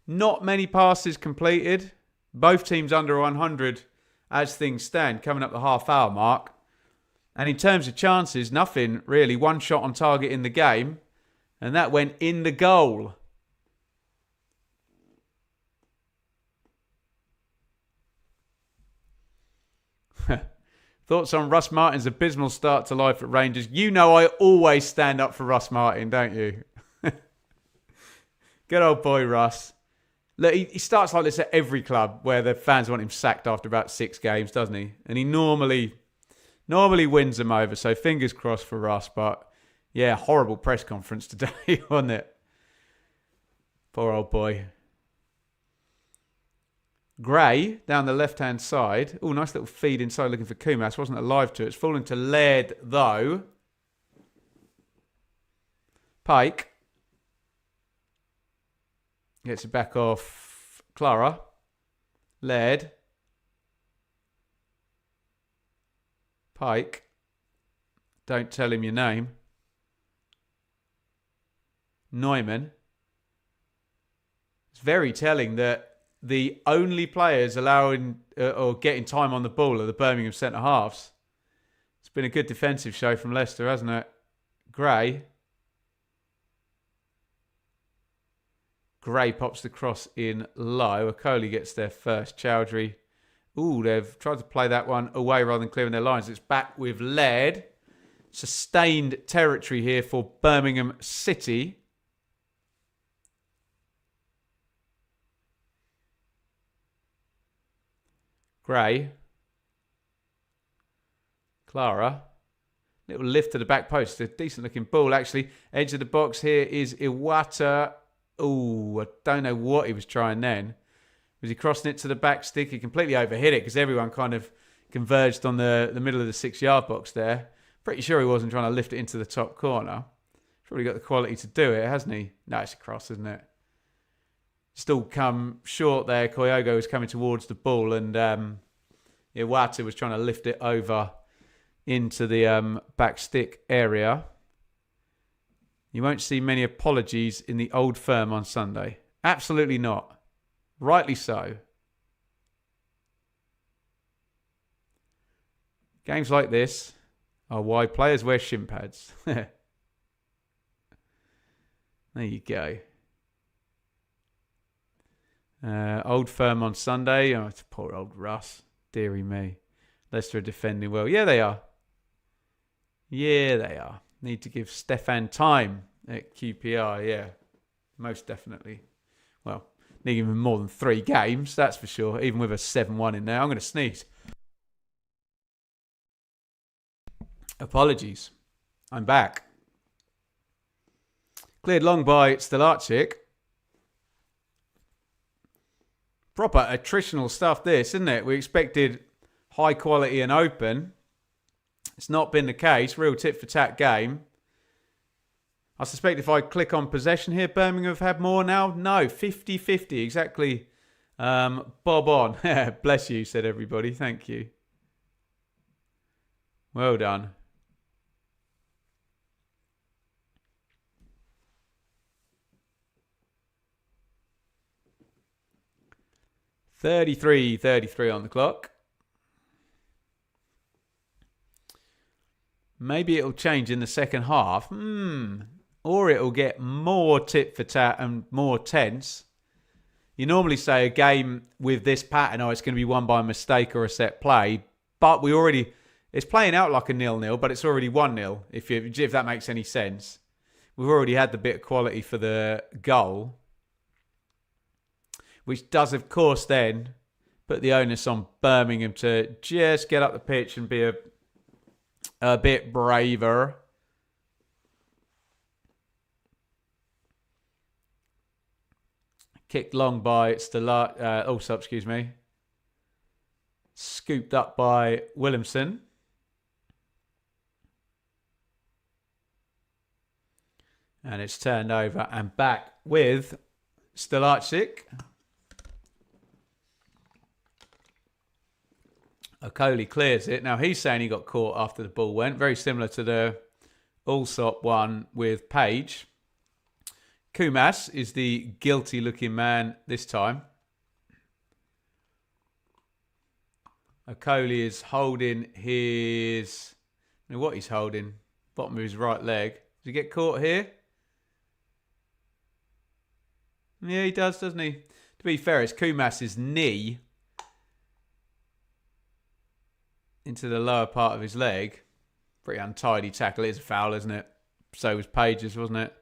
Not many passes completed. Both teams under 100 as things stand, coming up the half-hour mark. And in terms of chances, nothing really. One shot on target in the game. And that went in the goal. Thoughts on Russ Martin's abysmal start to life at Rangers? You know I always stand up for Russ Martin, don't you? Good old boy, Russ. Look, he starts like this at every club where the fans want him sacked after about 6 games, doesn't he? And he normally wins them over. So fingers crossed for Russ. But yeah, horrible press conference today, wasn't it? Poor old boy. Gray down the left-hand side. Oh, nice little feed inside looking for Kumas. Wasn't alive to it. It's fallen to Laird, though. Pike. Gets it back off Clara. Laird. Pike. Don't tell him your name. Neumann. It's very telling that the only players allowing or getting time on the ball are the Birmingham centre-halves. It's been a good defensive show from Leicester, hasn't it? Gray pops the cross in low. Okoli gets there first. Chowdhury. Ooh, they've tried to play that one away rather than clearing their lines. It's back with lead. Sustained territory here for Birmingham City. Gray. Clara. Little lift to the back post. A decent looking ball, actually. Edge of the box here is Iwata. Ooh, I don't know what he was trying then. Was he crossing it to the back stick? He completely overhit it because everyone kind of converged on the middle of the 6-yard box there. Pretty sure he wasn't trying to lift it into the top corner. He's probably got the quality to do it, hasn't he? No, it's a cross, isn't it? Still come short there. Koyogo was coming towards the ball and Iwata was trying to lift it over into the back stick area. You won't see many apologies in the Old Firm on Sunday. Absolutely not. Rightly so. Games like this are why players wear shin pads. There you go. Old Firm on Sunday. Oh, it's poor old Russ. Deary me. Leicester are defending well. Yeah, they are. Yeah, they are. Need to give Stefan time at QPR, yeah. Most definitely. Well, need him more than 3 games, that's for sure. Even with a 7-1 in there. I'm going to sneeze. Apologies. I'm back. Cleared long by Stelarczyk. Proper attritional stuff this, isn't it? We expected high quality and open. It's not been the case. Real tit-for-tat game. I suspect if I click on possession here, Birmingham have had more now. No, 50-50. Exactly. Bob on. Bless you, said everybody. Thank you. Well done. .33 on the clock. Maybe it'll change in the second half. Or it'll get more tit for tat and more tense. You normally say a game with this pattern, it's going to be won by a mistake or a set play. But it's playing out like a 0-0, but it's already 1-0, if that makes any sense. We've already had the bit of quality for the goal. Which does, of course, then put the onus on Birmingham to just get up the pitch and be a bit braver. Kicked long by excuse me. Scooped up by Williamson. And it's turned over and back with Stelarczyk. Okoli clears it. Now he's saying he got caught after the ball went. Very similar to the Allsop one with Page. Kumas is the guilty looking man this time. Okoli is holding his... I don't know what he's holding. Bottom of his right leg. Does he get caught here? Yeah, he does, doesn't he? To be fair, it's Kumas's knee into the lower part of his leg. Pretty untidy tackle. It is a foul, isn't it? So was Page's, wasn't it?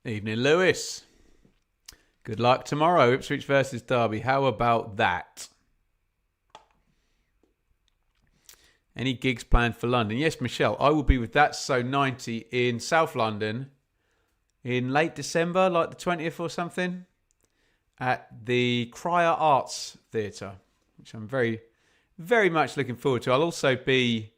Evening, Lewis. Good luck tomorrow. Ipswich versus Derby. How about that? Any gigs planned for London? Yes, Michelle. I will be with That's So 90 in South London in late December, like the 20th or something, at the Cryer Arts Theatre, which I'm very, very much looking forward to. I'll also be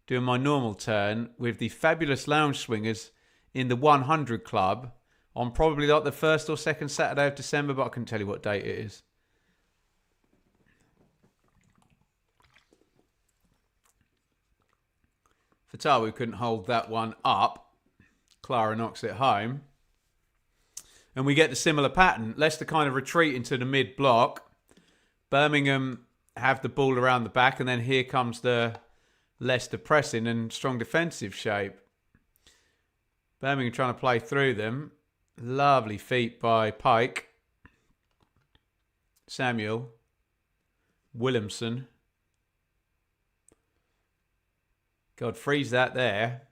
doing my normal turn with the Fabulous Lounge Swingers in the 100 Club on probably like the first or second Saturday of December, but I couldn't tell you what date it is. Fatawu couldn't hold that one up. Clara knocks it home. And we get the similar pattern. Leicester kind of retreat into the mid-block. Birmingham have the ball around the back. And then here comes the Leicester pressing and strong defensive shape. Birmingham trying to play through them. Lovely feet by Pike. Samuel. Williamson. God, freeze that there.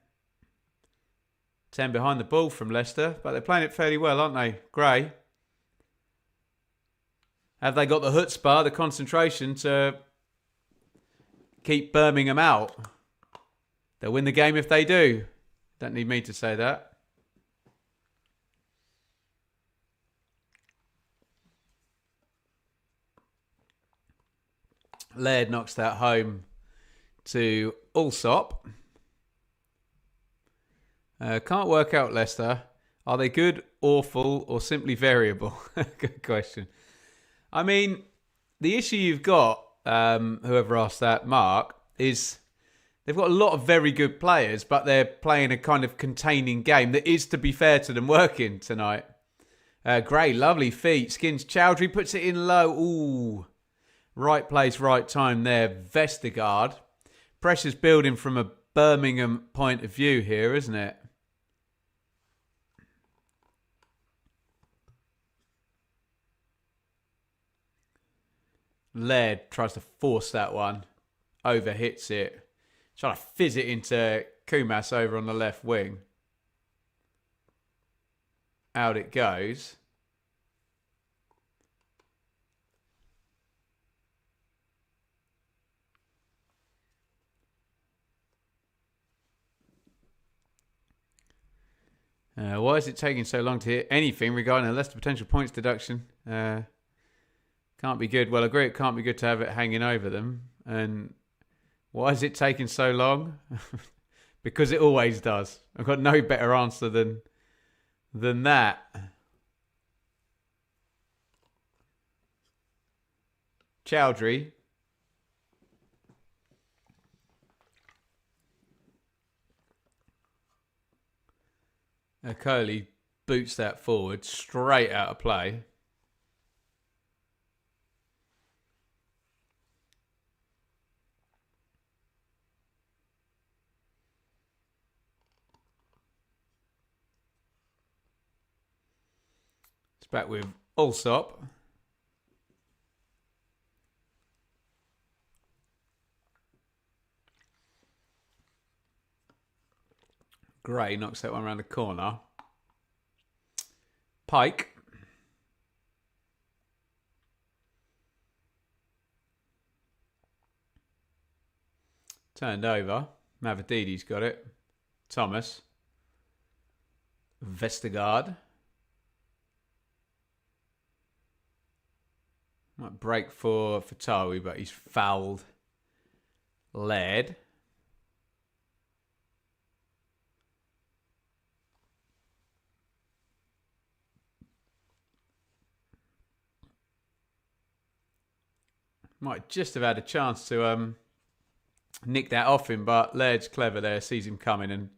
10 behind the ball from Leicester, but they're playing it fairly well, aren't they? Gray. Have they got the chutzpah, the concentration to keep Birmingham out? They'll win the game if they do. Don't need me to say that. Laird knocks that home to Allsop. Can't work out Leicester. Are they good, awful, or simply variable? Good question. I mean, the issue you've got, whoever asked that, Mark, is they've got a lot of very good players, but they're playing a kind of containing game that is, to be fair to them, working tonight. Gray, lovely feet. Skins Chowdhury, puts it in low. Ooh. Right place, right time there. Vestergaard. Pressure's building from a Birmingham point of view here, isn't it? Laird tries to force that one. Overhits it. Trying to fizz it into Kumas over on the left wing. Out it goes. Why is it taking so long to hit anything regarding a Leicester potential points deduction? Can't be good. Well, I agree it can't be good to have it hanging over them. And why is it taking so long? Because it always does. I've got no better answer than that. Chowdhury. Coley boots that forward straight out of play. It's back with Allsop. Gray knocks that one around the corner. Pike. Turned over. Mavadidi's got it. Thomas. Vestergaard. Might break for Fatawu, but he's fouled. Laird. Might just have had a chance to nick that off him, but Laird's clever there, sees him coming and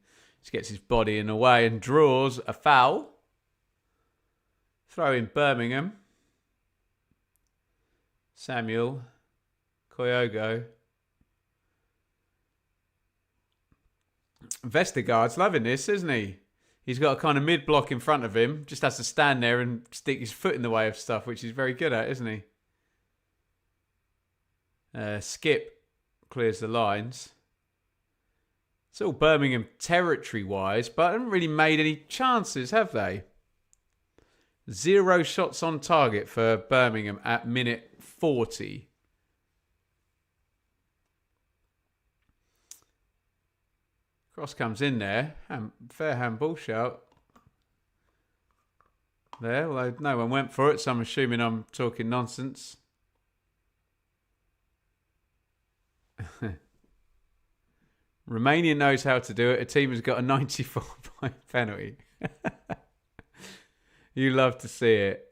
just gets his body in the way and draws a foul. Throw in Birmingham. Samuel. Koyogo. Vestergaard's loving this, isn't he? He's got a kind of mid-block in front of him. Just has to stand there and stick his foot in the way of stuff, which he's very good at, isn't he? Skip clears the lines. It's all Birmingham territory-wise, but haven't really made any chances, have they? 0 shots on target for Birmingham at minute 40. Cross comes in there. Fair handball shout. There, although no one went for it, so I'm assuming I'm talking nonsense. Romania knows how to do it. A team has got a 94-point penalty. You love to see it.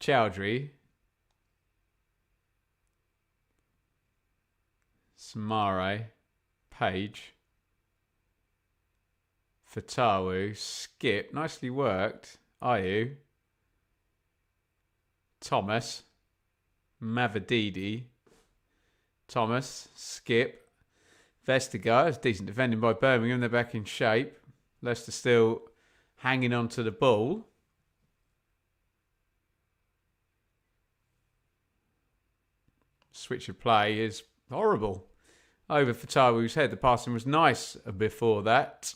Chowdhury. Samare. Page. Fatawu. Skip. Nicely worked. Ayu. Thomas. Mavadidi. Thomas. Skip. Vestergaard. It's decent defending by Birmingham. They're back in shape. Leicester still hanging on to the ball. Switch of play is horrible. Over Fatawu's head. The passing was nice before that.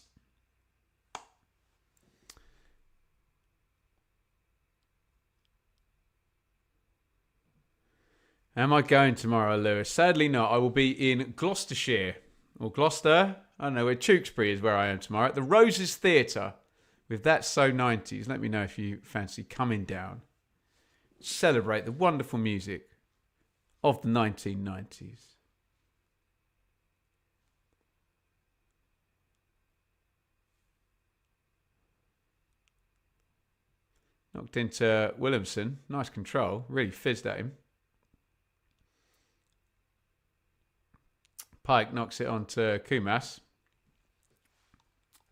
Am I going tomorrow, Lewis? Sadly not. I will be in Gloucestershire. Or Gloucester. I don't know where Tewkesbury is where I am tomorrow. At the Roses Theatre. With That's So 90s. Let me know if you fancy coming down. Celebrate the wonderful music of the 1990s. Knocked into Williamson. Nice control. Really fizzed at him. Pike knocks it on to Kumas.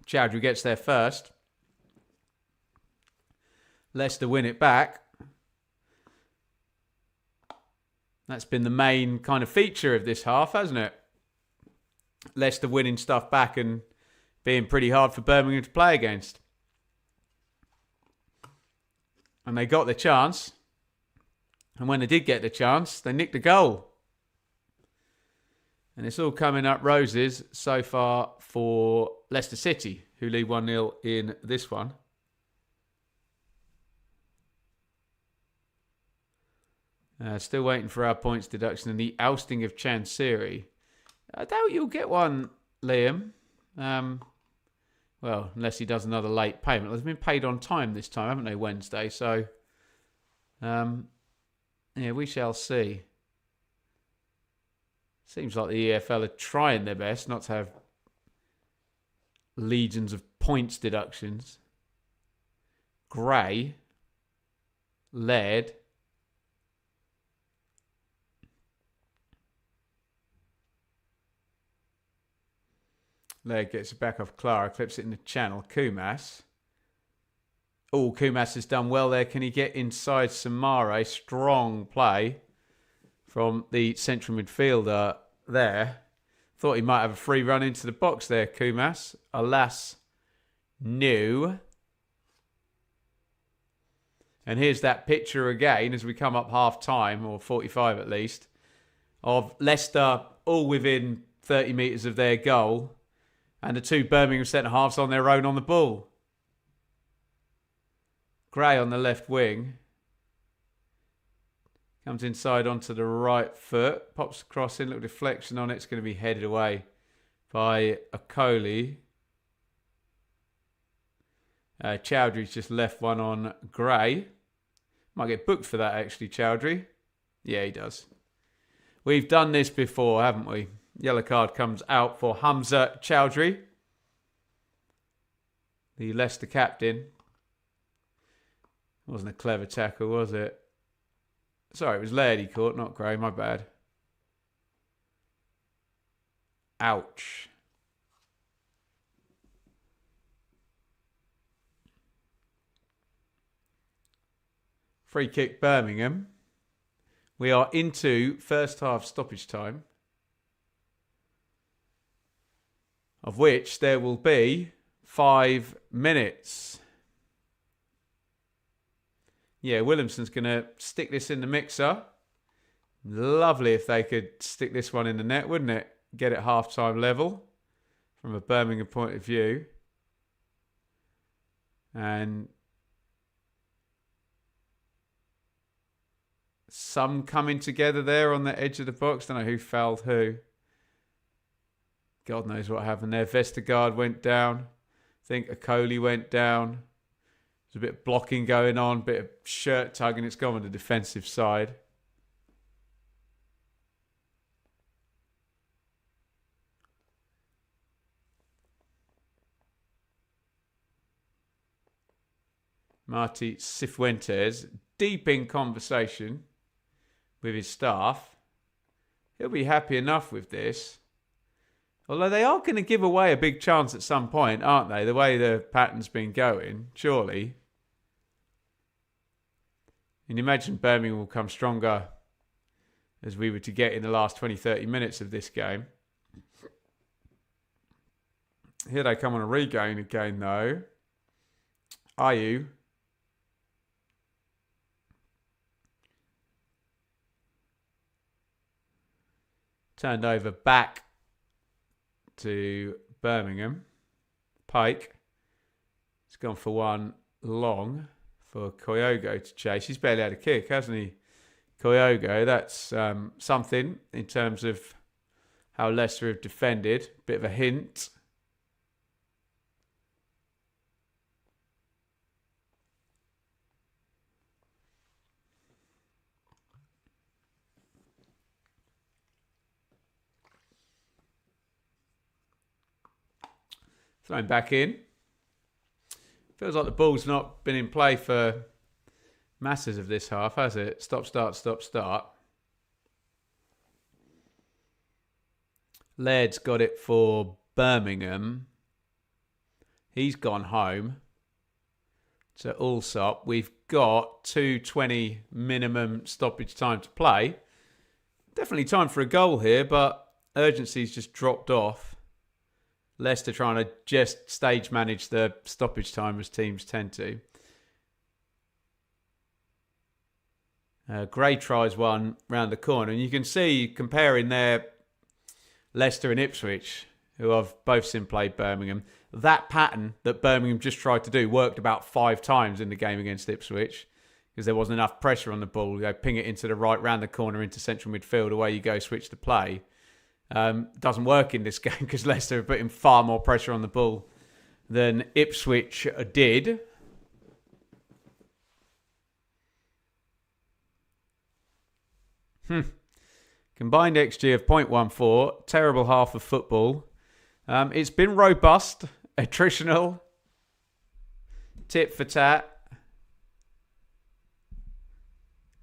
Chowdhury gets there first. Leicester win it back. That's been the main kind of feature of this half, hasn't it? Leicester winning stuff back and being pretty hard for Birmingham to play against. And they got the chance. And when they did get the chance, they nicked a goal. And it's all coming up roses so far for Leicester City, who lead 1-0 in this one. Still waiting for our points deduction and the ousting of Chansiri. I doubt you'll get one, Liam. Well, unless he does another late payment. They've been paid on time this time, haven't they, Wednesday? So, yeah, we shall see. Seems like the EFL are trying their best not to have legions of points deductions. Gray. Laird. Laird gets it back off Clara, clips it in the channel. Kumas. Oh, Kumas has done well there. Can he get inside Samare? Strong play from the central midfielder there. Thought he might have a free run into the box there, Kumas. Alas, no. And here's that picture again as we come up half-time, or 45 at least, of Leicester all within 30 metres of their goal and the two Birmingham centre-halves on their own on the ball. Gray on the left wing. Comes inside onto the right foot. Pops across in. Little deflection on it. It's going to be headed away by Okoli. Chowdhury's just left one on Gray. Might get booked for that, actually, Chowdhury. Yeah, he does. We've done this before, haven't we? Yellow card comes out for Hamza Chowdhury, the Leicester captain. Wasn't a clever tackle, was it? Sorry, it was Laird he caught, not Gray. My bad. Ouch. Free kick, Birmingham. We are into first half stoppage time, of which there will be 5 minutes. Yeah, Williamson's going to stick this in the mixer. Lovely if they could stick this one in the net, wouldn't it? Get it half-time level from a Birmingham point of view. And some coming together there on the edge of the box. Don't know who fouled who. God knows what happened there. Vestergaard went down. I think Okoli went down. There's a bit of blocking going on, bit of shirt tugging. It's gone on the defensive side. Marti Cifuentes deep in conversation with his staff. He'll be happy enough with this. Although they are going to give away a big chance at some point, aren't they? The way the pattern's been going, surely. And imagine Birmingham will come stronger as we were to get in the last 20, 30 minutes of this game. Here they come on a regain again, though. Ayew. Turned over back to Birmingham. Pike. It's gone for one long for Kyogo to chase. He's barely had a kick, hasn't he? Kyogo, that's something in terms of how Leicester have defended. Bit of a hint. Thrown back in. Feels like the ball's not been in play for masses of this half, has it? Stop, start, stop, start. Laird's got it for Birmingham. He's gone home to Allsop. We've got 2:20 minimum stoppage time to play. Definitely time for a goal here, but urgency's just dropped off. Leicester trying to just stage manage the stoppage time as teams tend to. Gray tries one round the corner, and you can see comparing there Leicester and Ipswich, who I've both seen play Birmingham. That pattern that Birmingham just tried to do worked about 5 times in the game against Ipswich because there wasn't enough pressure on the ball. They ping it into the right, round the corner into central midfield. Away you go, switch to play. Doesn't work in this game because Leicester are putting far more pressure on the ball than Ipswich did. Combined XG of 0.14. Terrible half of football. It's been robust, attritional, tit for tat.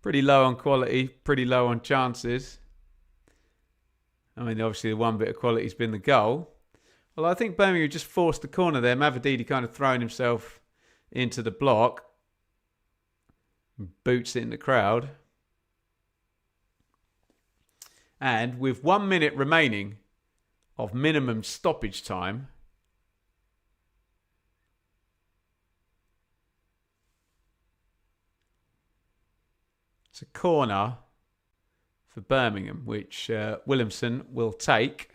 Pretty low on quality, pretty low on chances. I mean, obviously the one bit of quality has been the goal. Well, I think Birmingham just forced the corner there. Mavididi kind of throwing himself into the block. Boots it in the crowd. And with 1 minute remaining of minimum stoppage time, it's a corner for Birmingham, which Williamson will take.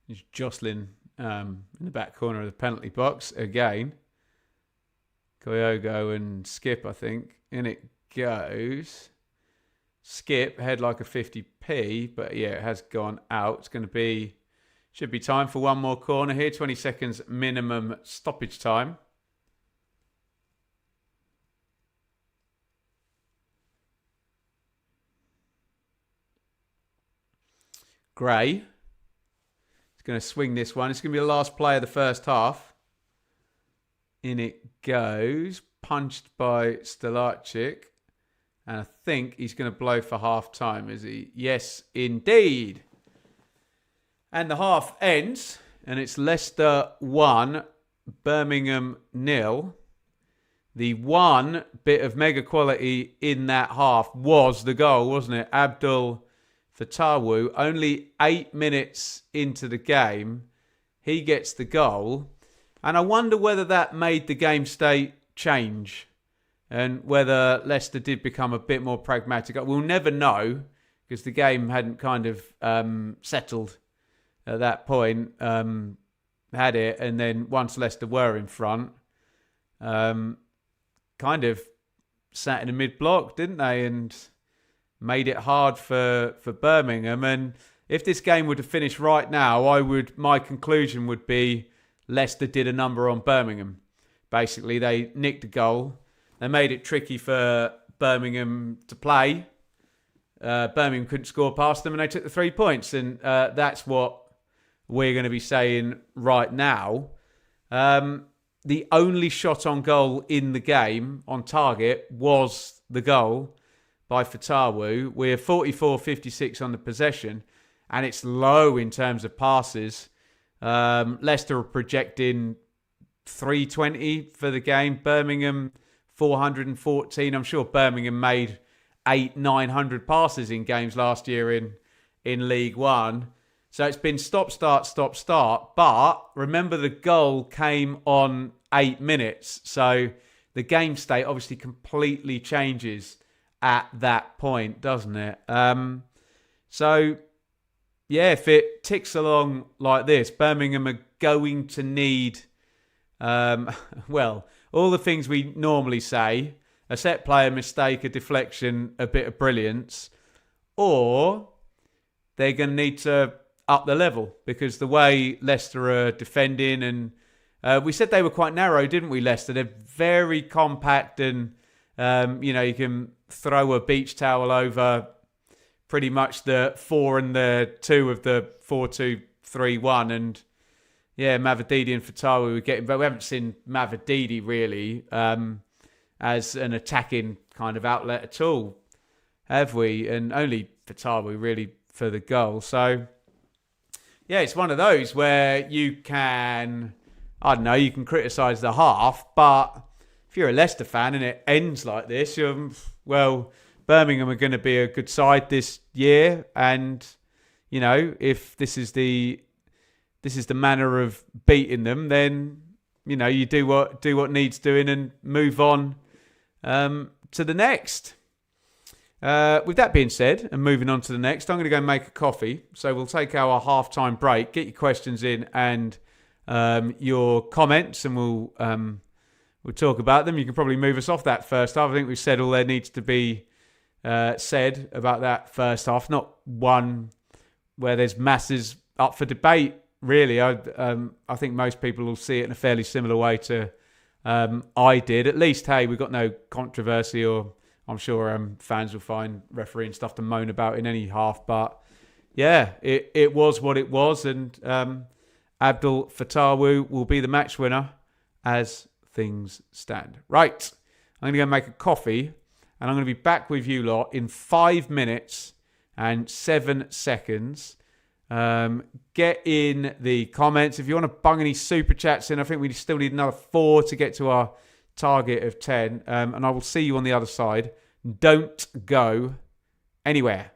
He's jostling in the back corner of the penalty box again. Kyogo and Skip, I think. In it goes. Skip, head like a 50p, but yeah, it has gone out. It's going to be... Should be time for one more corner here. 20 seconds minimum stoppage time. Gray. He's going to swing this one. It's going to be the last play of the first half. In it goes. Punched by Stelarczyk. And I think he's going to blow for half time, is he? Yes, indeed. And the half ends, and it's Leicester 1, Birmingham 0. The one bit of mega quality in that half was the goal, wasn't it? Abdul Fatawu, only 8 minutes into the game, he gets the goal. And I wonder whether that made the game state change and whether Leicester did become a bit more pragmatic. We'll never know because the game hadn't kind of settled at that point, had it, and then once Leicester were in front, kind of sat in the mid-block, didn't they, and made it hard for Birmingham. And if this game were to finish right now, my conclusion would be Leicester did a number on Birmingham. Basically, they nicked a goal, they made it tricky for Birmingham to play. Birmingham couldn't score past them, and they took the 3 points, and that's what we're going to be saying right now. The only shot on goal in the game on target was the goal by Fatawu. We're 44-56 on the possession, and it's low in terms of passes. Leicester are projecting 320 for the game. Birmingham 414. I'm sure Birmingham made 800-900 passes in games last year in League One. So it's been stop, start, stop, start. But remember, the goal came on 8 minutes. So the game state obviously completely changes at that point, doesn't it? So, yeah, if it ticks along like this, Birmingham are going to need, well, all the things we normally say: a set play, a mistake, a deflection, a bit of brilliance, or they're going to need to up the level, because the way Leicester are defending, and we said they were quite narrow, didn't we, Leicester? They're very compact, and you can throw a beach towel over pretty much the 4 and the 2 of the 4-2-3-1, and yeah, Mavididi and Fatawu were getting, but we haven't seen Mavididi really as an attacking kind of outlet at all, have we? And only Fatawu really for the goal. So yeah, it's one of those where you can, I don't know, you can criticise the half, but if you're a Leicester fan and it ends like this, well, Birmingham are going to be a good side this year, and if this is the manner of beating them, then you do what needs doing and move on to the next. With that being said, and moving on to the next, I'm going to go and make a coffee. So we'll take our half-time break, get your questions in and your comments, and we'll talk about them. You can probably move us off that first half. I think we've said all there needs to be said about that first half. Not one where there's masses up for debate, really. I think most people will see it in a fairly similar way to I did. At least, hey, we've got no controversy, or I'm sure fans will find refereeing stuff to moan about in any half. But yeah, it was what it was, and Abdul Fatawu will be the match winner as things stand. Right, I'm going to go make a coffee, and I'm going to be back with you lot in 5 minutes and 7 seconds. Get in the comments if you want to bung any super chats in. I think we still need another 4 to get to our target of 10, and I will see you on the other side. Don't go anywhere.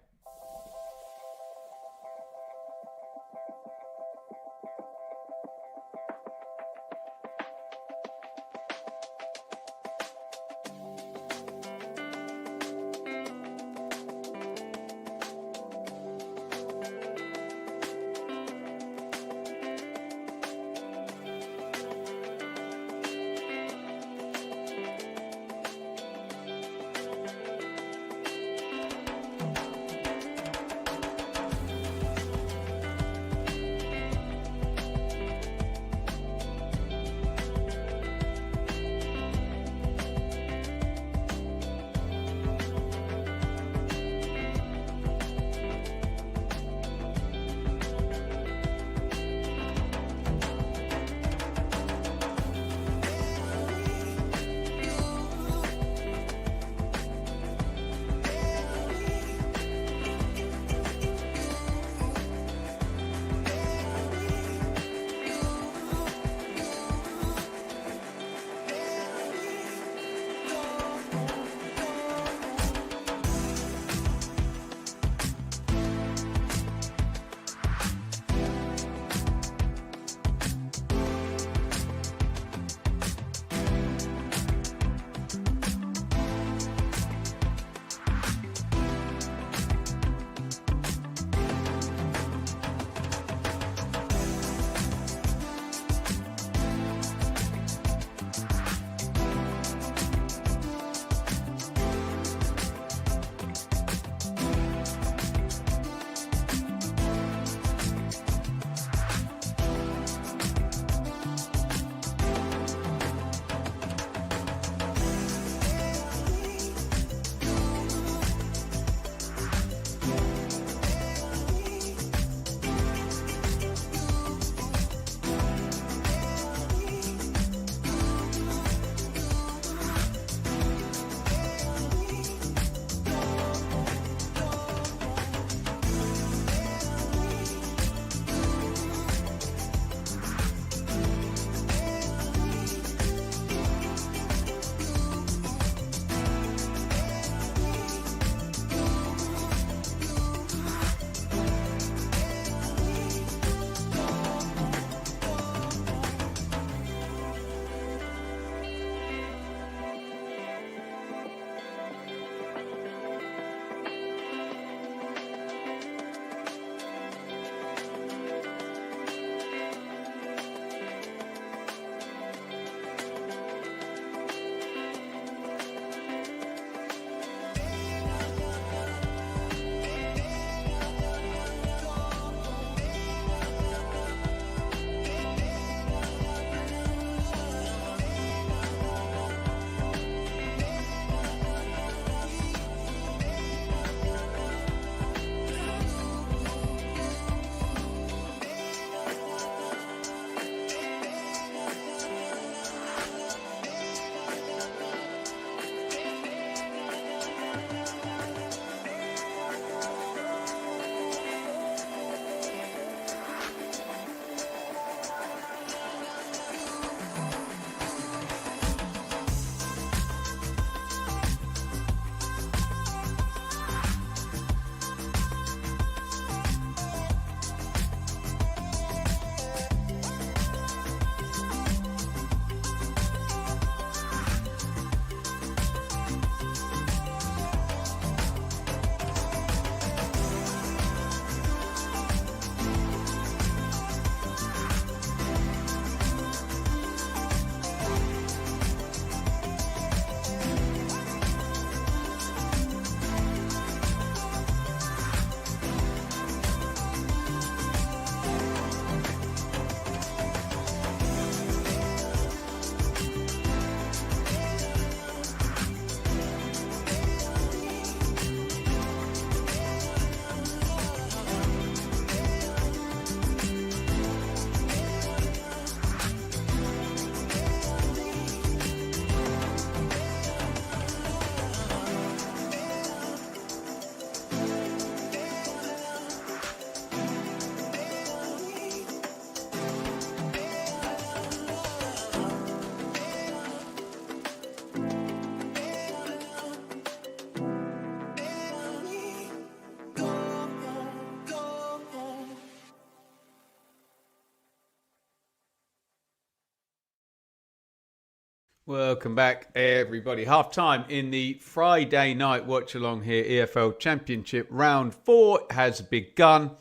Welcome back, everybody. Half time in the Friday night watch along here. EFL Championship round 4 has begun,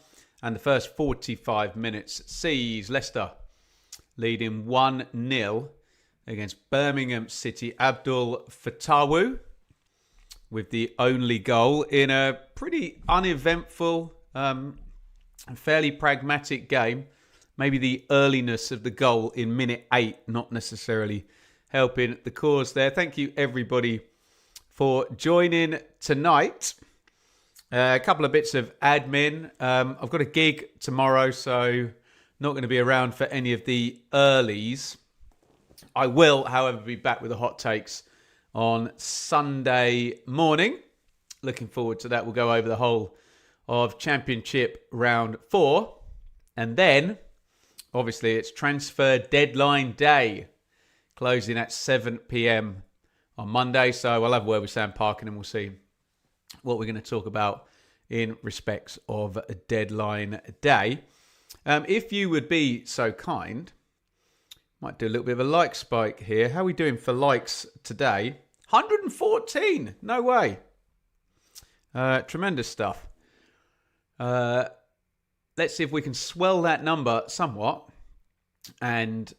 and the first 45 minutes sees Leicester leading 1-0 against Birmingham City. Abdul Fatawu with the only goal in a pretty uneventful, fairly pragmatic game. Maybe the earliness of the goal in minute 8 not necessarily helping the cause there. Thank you, everybody, for joining tonight. A couple of bits of admin. I've got a gig tomorrow, so not going to be around for any of the earlies. I will, however, be back with the hot takes on Sunday morning. Looking forward to that. We'll go over the whole of Championship round 4. And then, obviously, it's transfer deadline day, closing at 7 p.m. on Monday. So I'll have a word with Sam Parkin and we'll see what we're going to talk about in respects of a deadline day. If you would be so kind, might do a little bit of a like spike here. How are we doing for likes today? 114. No way. Tremendous stuff. Let's see if we can swell that number somewhat. And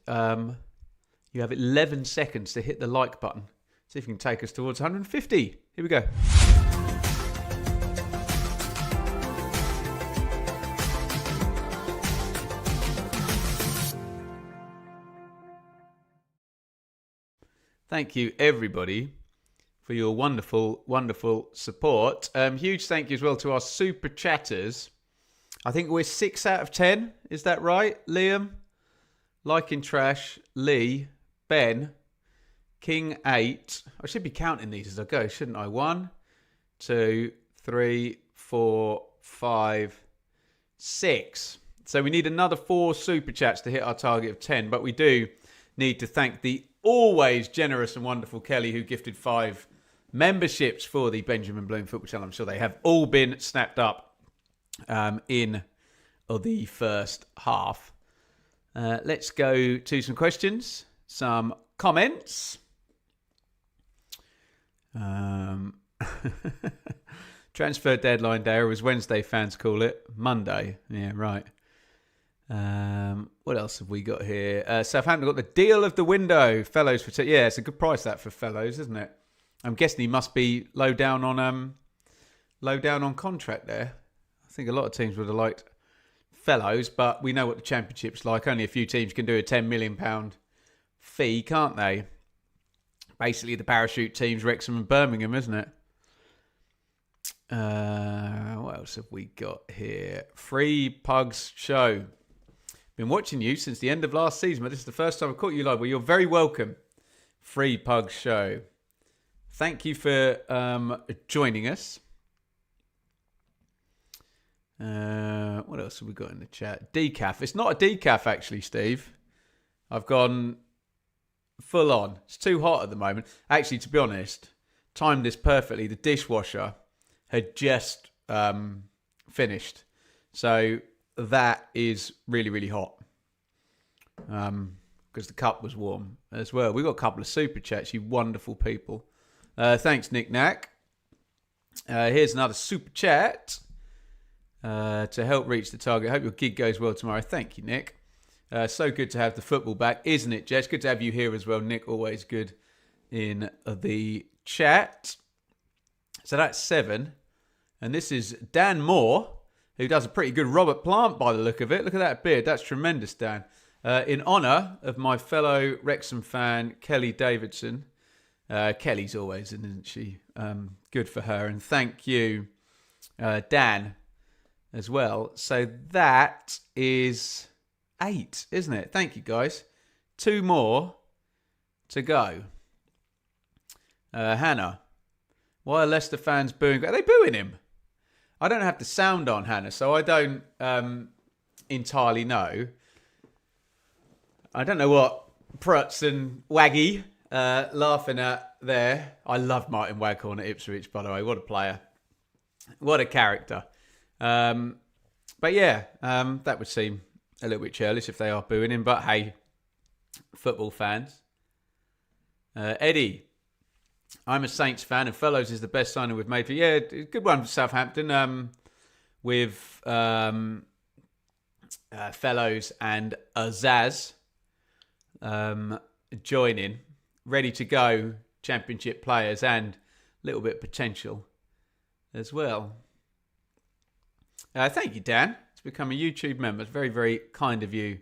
you have 11 seconds to hit the like button. See if you can take us towards 150. Here we go. Thank you, everybody, for your wonderful, wonderful support. Huge thank you as well to our super chatters. I think we're 6 out of 10. Is that right? Liam, Liking Trash, Lee, Ben, King 8. I should be counting these as I go, shouldn't I? 1, 2, 3, 4, 5, 6. So we need another 4 super chats to hit our target of 10. But we do need to thank the always generous and wonderful Kelly, who gifted 5 memberships for the Benjamin Bloom Football Channel. I'm sure they have all been snapped up in the first half. Let's go to some questions, some comments. Transfer deadline day, or as Wednesday fans call it, Monday. Yeah, right. What else have we got here? Southampton got the deal of the window. Fellows for yeah, it's a good price that for Fellows, isn't it? I'm guessing he must be low down on contract there. I think a lot of teams would have liked Fellows, but we know what the Championship's like. Only a few teams can do a £10 million fee, can't they? Basically, the parachute teams, Wrexham and Birmingham, isn't it? What else have we got here? Free Pugs Show. Been watching you since the end of last season, but this is the first time I've caught you live. Well, you're very welcome. Free Pugs Show. Thank you for joining us. What else have we got in the chat? Decaf. It's not a decaf, actually, Steve. I've gone full on. It's too hot at the moment. Actually, to be honest, timed this perfectly. The dishwasher had just finished. So that is really, really hot. Because the cup was warm as well. We've got a couple of super chats, you wonderful people. Thanks, Nick Knack. Here's another super chat to help reach the target. Hope your gig goes well tomorrow. Thank you, Nick. So good to have the football back, isn't it, Jess? Good to have you here as well, Nick. Always good in the chat. So that's 7. And this is Dan Moore, who does a pretty good Robert Plant by the look of it. Look at that beard. That's tremendous, Dan. In honour of my fellow Wrexham fan, Kelly Davidson. Kelly's always, isn't she? Good for her. And thank you, Dan, as well. So that is 8, isn't it? Thank you, guys. 2 more to go. Hannah, why are Leicester fans booing? Are they booing him? I don't have the sound on, Hannah, so I don't entirely know. I don't know what Prutz and Waggy laughing at there. I love Martin Waghorn at Ipswich, by the way. What a player. What a character. But yeah, that would seem a little bit churlish if they are booing him. But hey, football fans. Eddie, I'm a Saints fan and Fellows is the best signing we've made for. Yeah, good one for Southampton. With Fellows and Azaz joining, ready to go Championship players and a little bit of potential as well. Thank you, Dan. It's become a YouTube member. It's very, very kind of you,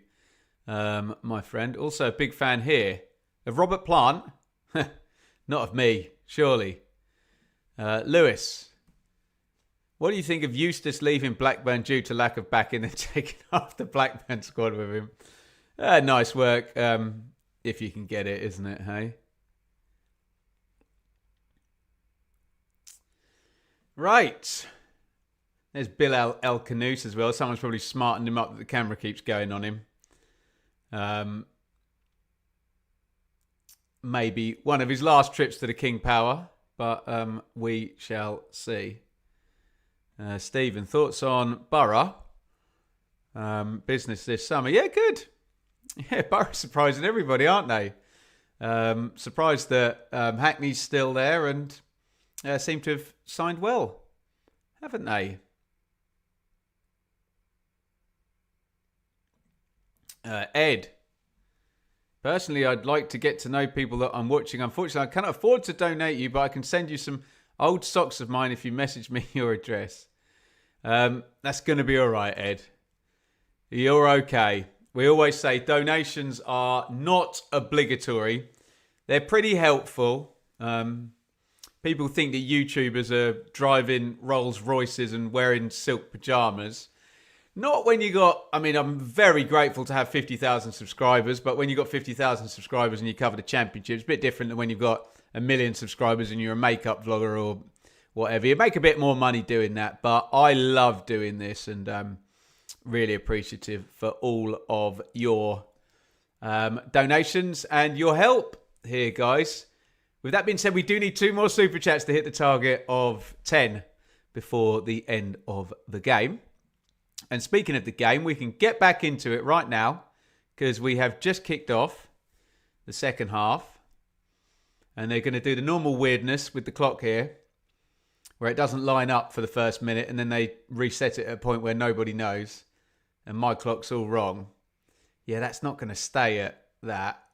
my friend. Also a big fan here of Robert Plant. Not of me, surely. Lewis, what do you think of Eustace leaving Blackburn due to lack of backing and taking off the Blackburn squad with him? Nice work, if you can get it, isn't it, hey? Right. There's Bill El Canoose as well. Someone's probably smartened him up that the camera keeps going on him. Maybe one of his last trips to the King Power, but we shall see. Stephen, thoughts on Borough? Business this summer. Yeah, good. Yeah, Borough's surprising everybody, aren't they? Surprised that Hackney's still there and seem to have signed well, haven't they? Ed. Personally, I'd like to get to know people that I'm watching. Unfortunately, I cannot afford to donate you, but I can send you some old socks of mine if you message me your address. That's going to be all right, Ed. You're okay. We always say donations are not obligatory. They're pretty helpful. People think that YouTubers are driving Rolls Royces and wearing silk pajamas. Not when you got, I'm very grateful to have 50,000 subscribers, but when you've got 50,000 subscribers and you cover the Championship, it's a bit different than when you've got 1 million subscribers and you're a makeup vlogger or whatever. You make a bit more money doing that, but I love doing this and really appreciative for all of your donations and your help here, guys. With that being said, we do need 2 more Super Chats to hit the target of 10 before the end of the game. And speaking of the game, we can get back into it right now because we have just kicked off the second half. And they're going to do the normal weirdness with the clock here where it doesn't line up for the first minute and then they reset it at a point where nobody knows. And my clock's all wrong. Yeah, that's not going to stay at that.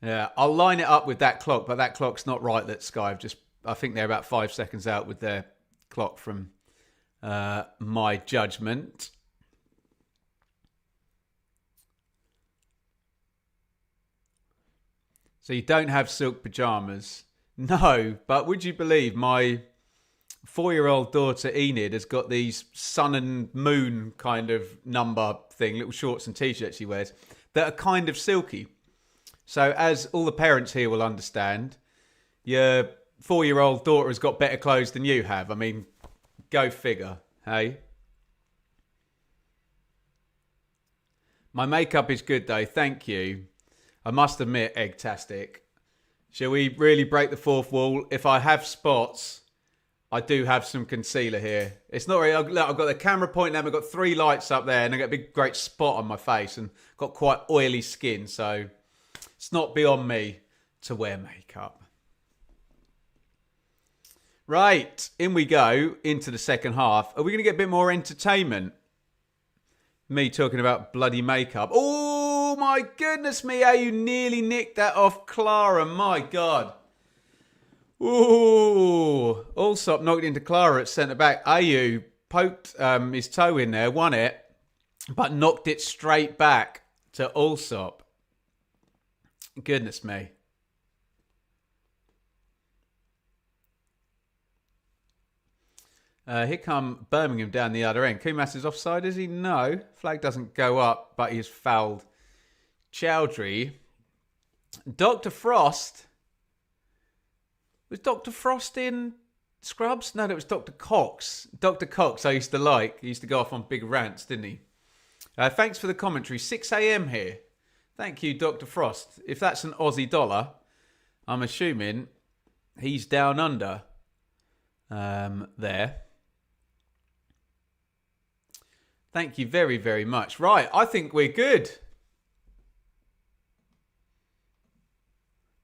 Yeah, I'll line it up with that clock, but that clock's not right that Sky have I think they're about 5 seconds out with their clock from my judgment. So you don't have silk pajamas? No, but would you believe my 4-year-old daughter Enid has got these sun and moon kind of number thing, little shorts and t-shirts she wears, that are kind of silky. So as all the parents here will understand, your 4-year-old daughter has got better clothes than you have. Go figure, hey? My makeup is good though, thank you. I must admit, Eggtastic. Shall we really break the fourth wall? If I have spots, I do have some concealer here. It's not really, look, I've got the camera pointing at me, I've got 3 lights up there and I've got a big great spot on my face and got quite oily skin, so it's not beyond me to wear makeup. Right, in we go into the second half. Are we going to get a bit more entertainment? Me talking about bloody makeup. Oh my goodness me, how you nearly nicked that off Clara, my God. Ooh, Allsop knocked into Clara at centre-back. Ayew poked his toe in there, won it, but knocked it straight back to Allsop. Goodness me. Here come Birmingham down the other end. Kumas is offside, is he? No. Flag doesn't go up, but he's fouled Chowdhury. Dr. Frost. Was Dr. Frost in Scrubs? No, that was Dr. Cox. Dr. Cox I used to like. He used to go off on big rants, didn't he? Thanks for the commentary. 6 a.m. here. Thank you, Dr. Frost. If that's an Aussie dollar, I'm assuming he's down under there. Thank you very, very much. Right, I think we're good.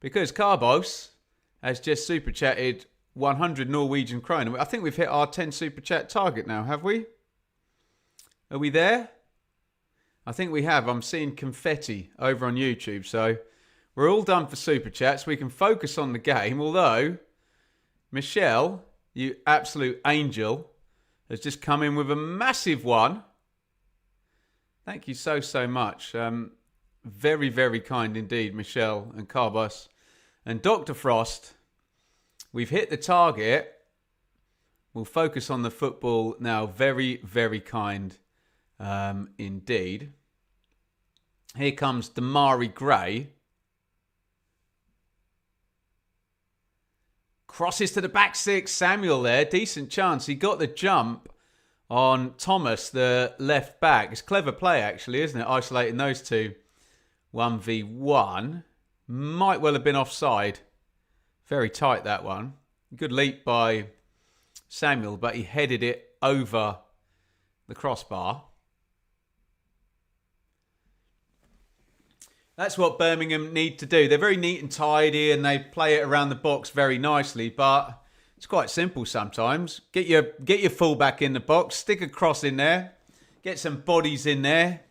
Because Carbos has just super chatted 100 Norwegian krone. I think we've hit our 10 super chat target now, have we? Are we there? I think we have. I'm seeing confetti over on YouTube. So we're all done for super chats. We can focus on the game. Although, Michelle, you absolute angel, has just come in with a massive one. Thank you so, so much. Very, very kind indeed, Michelle and Carbos. And Dr. Frost, we've hit the target. We'll focus on the football now. Very, very kind indeed. Here comes Damari Gray. Crosses to the back six. Samuel there. Decent chance. He got the jump on Thomas, the left back. It's clever play, actually, isn't it? Isolating those two 1v1. Might well have been offside. Very tight, that one. Good leap by Samuel, but he headed it over the crossbar. That's what Birmingham need to do. They're very neat and tidy and they play it around the box very nicely, but it's quite simple sometimes. Get your fullback in the box, stick a cross in there, get some bodies in there,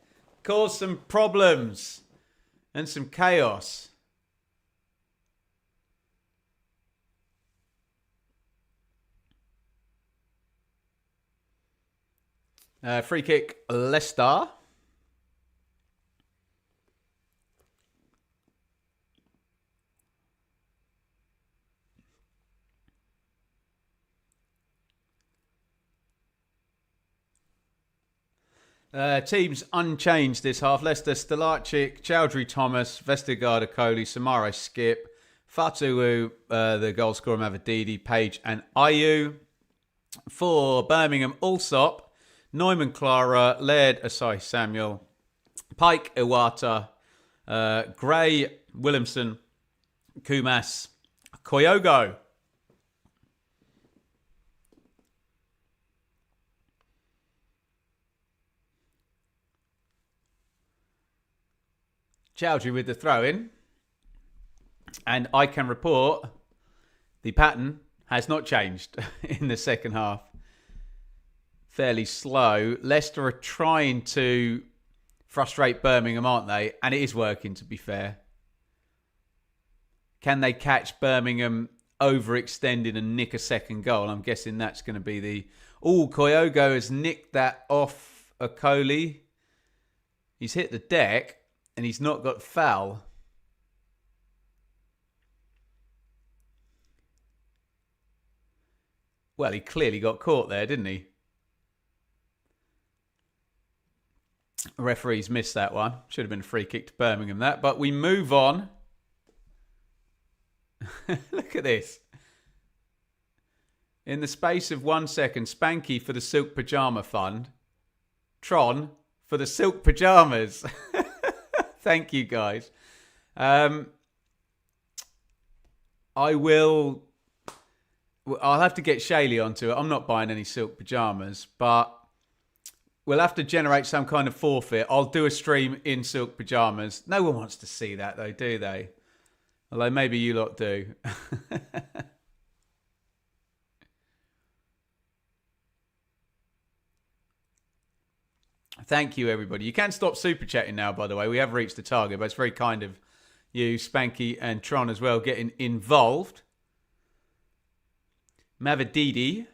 cause some problems and some chaos. Free kick, Leicester. Teams unchanged this half. Leicester, Stalacic, Chowdhury Thomas, Vestergaard, Akoli, Samara Skip, Fatawu, the goal scorer, Mavadidi, Page and Ayew. For Birmingham, Allsop, Neumann Clara, Laird, Asai Samuel, Pike, Iwata, Gray, Williamson, Kumas, Koyogo. Chowdhury with the throw-in. And I can report the pattern has not changed in the second half. Fairly slow. Leicester are trying to frustrate Birmingham, aren't they? And it is working, to be fair. Can they catch Birmingham overextending and nick a second goal? I'm guessing that's going to be the... Oh, Koyogo has nicked that off Akoli. He's hit the deck and he's not got foul. Well, he clearly got caught there, didn't he? Referees missed that one. Should have been a free kick to Birmingham, that. But we move on. Look at this. In the space of 1 second, Spanky for the Silk Pyjama Fund. Tron for the Silk Pyjamas. Thank you, guys. I'll have to get Shaylee onto it. I'm not buying any silk pyjamas, but we'll have to generate some kind of forfeit. I'll do a stream in silk pyjamas. No one wants to see that, though, do they? Although maybe you lot do. Thank you, everybody. You can stop super chatting now, by the way. We have reached the target, but it's very kind of you, Spanky and Tron as well, getting involved. Mavadidi.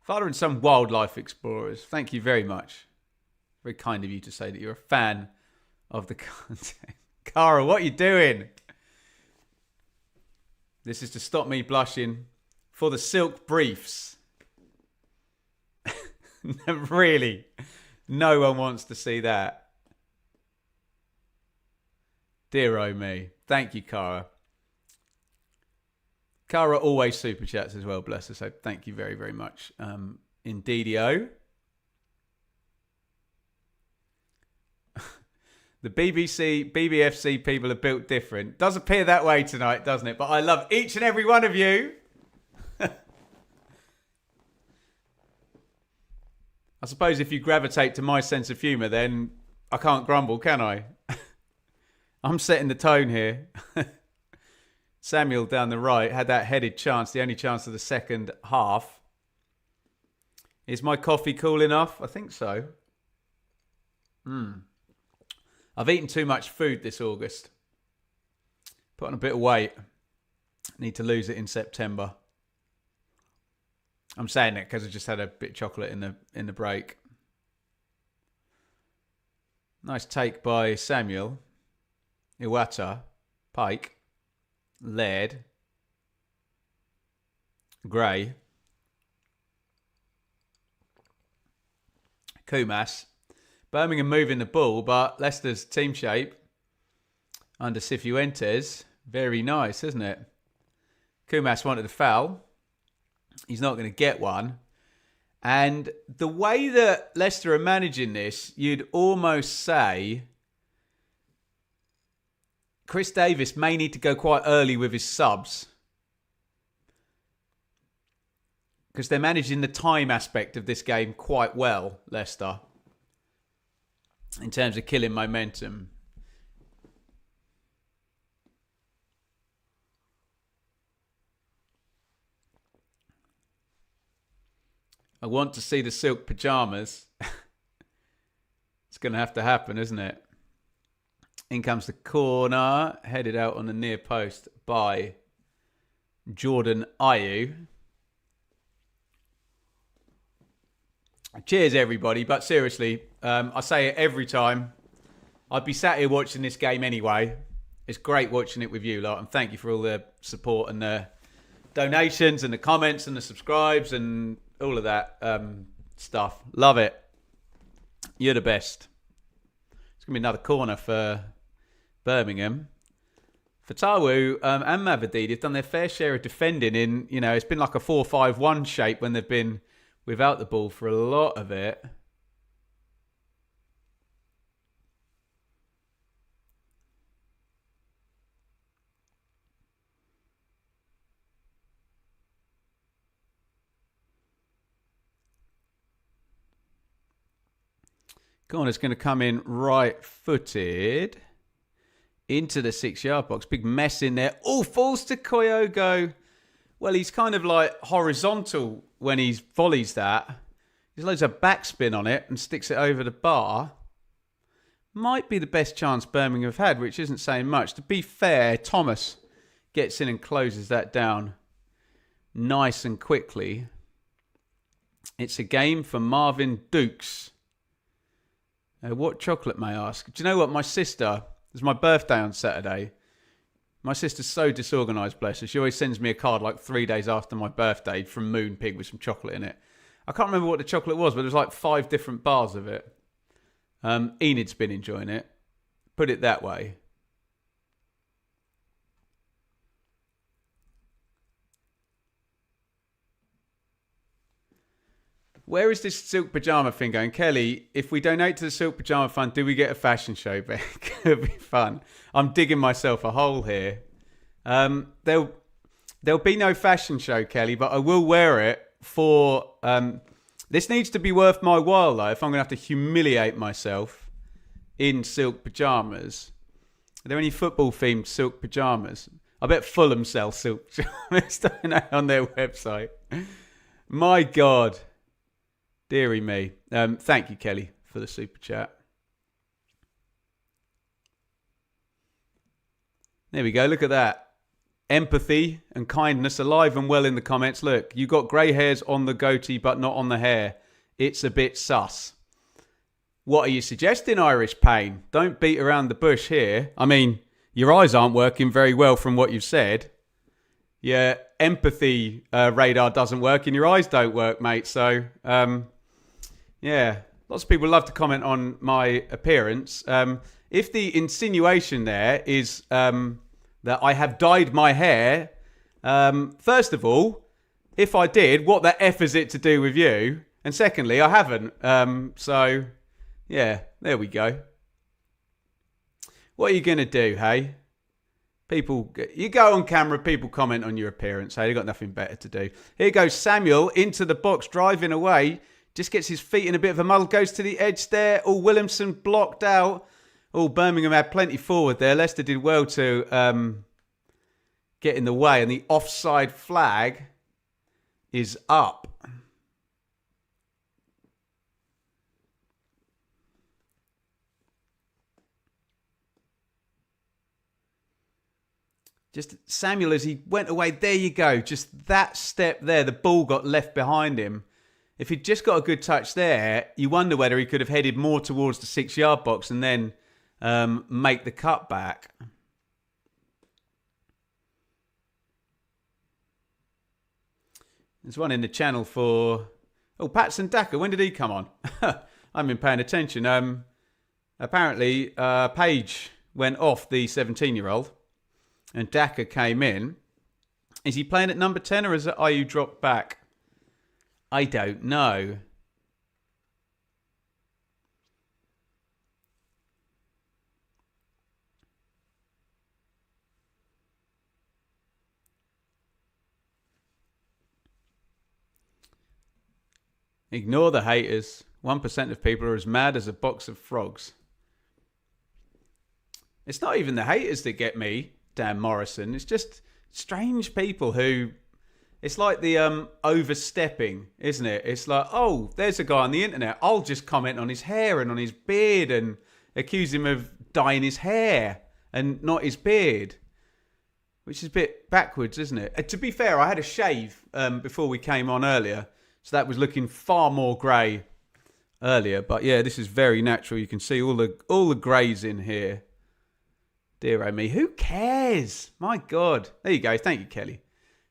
Father and son wildlife explorers. Thank you very much. Very kind of you to say that you're a fan of the content. Cara, what are you doing? This is to stop me blushing for the silk briefs. Really, no one wants to see that. Dear oh me. Thank you, Cara. Cara always super chats as well, bless her. So thank you very, very much. Indeedio. The BBFC people are built different. Does appear that way tonight, doesn't it? But I love each and every one of you. I suppose if you gravitate to my sense of humour, then I can't grumble, can I? I'm setting the tone here. Samuel down the right had that headed chance, the only chance of the second half. Is my coffee cool enough? I think so. I've eaten too much food this August. Put on a bit of weight. Need to lose it in September. I'm saying it because I just had a bit of chocolate in the break. Nice take by Samuel. Iwata. Pike. Laird. Gray. Kumas. Birmingham moving the ball, but Leicester's team shape under Cifuentes. Very nice, isn't it? Kumas wanted a foul. He's not going to get one. And the way that Leicester are managing this, you'd almost say Chris Davis may need to go quite early with his subs. Because they're managing the time aspect of this game quite well, Leicester. In terms of killing momentum. I want to see the silk pyjamas. It's going to have to happen, isn't it? In comes the corner. Headed out on the near post by Jordan Ayew. Cheers, everybody. But seriously, I say it every time. I'd be sat here watching this game anyway. It's great watching it with you lot. And thank you for all the support and the donations and the comments and the subscribes and all of that stuff. Love it. You're the best. It's going to be another corner for Birmingham. Fatawu and Mavadid have done their fair share of defending in, it's been like a 4-5-1 shape when they've been without the ball for a lot of it. Corner's going to come in right-footed into the 6-yard box. Big mess in there. Oh, falls to Kyogo. Well, he's kind of like horizontal when he volleys that. There's loads of backspin on it and sticks it over the bar. Might be the best chance Birmingham have had, which isn't saying much. To be fair, Thomas gets in and closes that down nice and quickly. It's a game for Marvin Dukes. What chocolate, may I ask? Do you know what? My sister, it's my birthday on Saturday. My sister's so disorganised, bless her. She always sends me a card like 3 days after my birthday from Moonpig with some chocolate in it. I can't remember what the chocolate was, but there was like 5 different bars of it. Enid's been enjoying it. Put it that way. Where is this silk pyjama thing going? Kelly, if we donate to the Silk Pyjama Fund, do we get a fashion show back? It'll be fun. I'm digging myself a hole here. There'll be no fashion show, Kelly, but I will wear it for... this needs to be worth my while, though, if I'm going to have to humiliate myself in silk pyjamas. Are there any football-themed silk pyjamas? I bet Fulham sell silk pyjamas, don't they, on their website? My God. Deary me. Thank you, Kelly, for the super chat. There we go. Look at that. Empathy and kindness alive and well in the comments. Look, you got grey hairs on the goatee, but not on the hair. It's a bit sus. What are you suggesting, Irish Pain? Don't beat around the bush here. I mean, your eyes aren't working very well from what you've said. Your empathy radar doesn't work and your eyes don't work, mate. So, yeah, lots of people love to comment on my appearance. If the insinuation there is that I have dyed my hair, first of all, if I did, what the F is it to do with you? And secondly, I haven't. So, yeah, there we go. What are you going to do, hey? People, you go on camera, people comment on your appearance. Hey, they've got nothing better to do. Here goes Samuel into the box, driving away. Just gets his feet in a bit of a muddle, goes to the edge there. Oh, Williamson blocked out. Oh, Birmingham had plenty forward there. Leicester did well to get in the way, and the offside flag is up. Just Samuel, as he went away, there you go. Just that step there, the ball got left behind him. If he'd just got a good touch there, you wonder whether he could have headed more towards the 6-yard box and then make the cutback. There's one in the channel for... Oh, Patson Daka, when did he come on? I haven't been paying attention. Apparently, Page went off, the 17-year-old. And Daka came in. Is he playing at number 10 or is it IU dropped back? I don't know. Ignore the haters. 1% of people are as mad as a box of frogs. It's not even the haters that get me, Dan Morrison. It's just strange people who... It's like the overstepping, isn't it? It's like, oh, there's a guy on the internet. I'll just comment on his hair and on his beard and accuse him of dyeing his hair and not his beard. Which is a bit backwards, isn't it? To be fair, I had a shave before we came on earlier. So that was looking far more grey earlier. But yeah, this is very natural. You can see all the greys in here. Dear oh me, who cares? My God. There you go. Thank you, Kelly.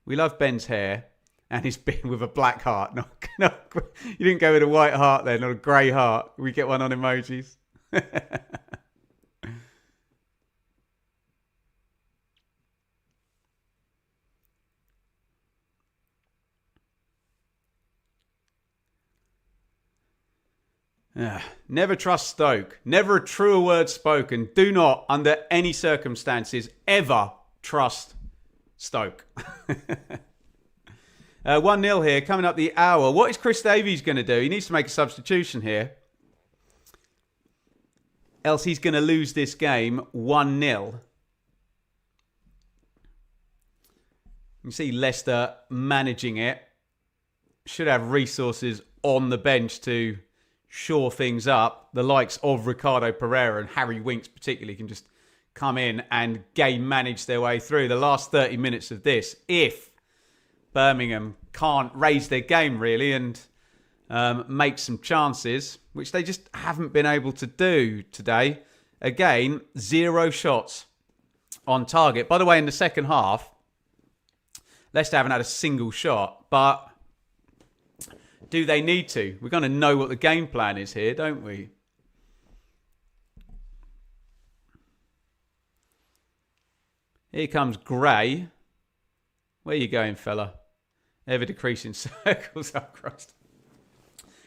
We love Ben's hair and his beard with a black heart. No, you didn't go with a white heart there, not a grey heart. We get one on emojis. Never trust Stoke. Never a truer word spoken. Do not, under any circumstances, ever trust Stoke. 1-0 here, coming up the hour. What is Chris Davies going to do? He needs to make a substitution here. Else he's going to lose this game 1-0. You can see Leicester managing it. Should have resources on the bench to shore things up. The likes of Ricardo Pereira and Harry Winks particularly can just come in and game manage their way through the last 30 minutes of this. If Birmingham can't raise their game really and make some chances, which they just haven't been able to do today. Again, 0 shots on target. By the way, in the second half, Leicester haven't had a single shot, but do they need to? We're going to know what the game plan is here, don't we? Here comes Gray. Where are you going, fella? Ever decreasing circles across.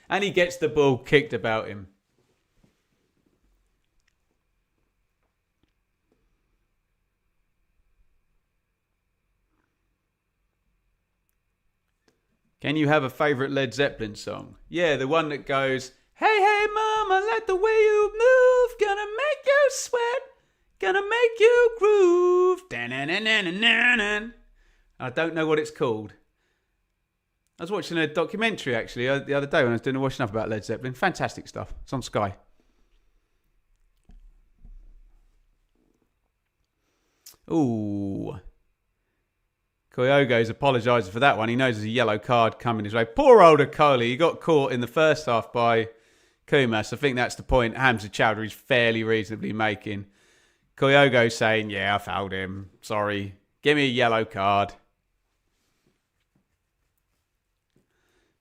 And he gets the ball kicked about him. Can you have a favourite Led Zeppelin song? Yeah, the one that goes, hey, hey, mama, like the way you move, gonna make you sweat. Gonna make you groove. I don't know what it's called. I was watching a documentary, actually, the other day when I was doing a washing up about Led Zeppelin. Fantastic stuff. It's on Sky. Ooh. Koyogo's apologising for that one. He knows there's a yellow card coming his way. Poor old Okoli. He got caught in the first half by Kumas. I think that's the point Hamza Chowdhury's fairly reasonably making. Koyogo saying, yeah, I fouled him. Sorry. Give me a yellow card.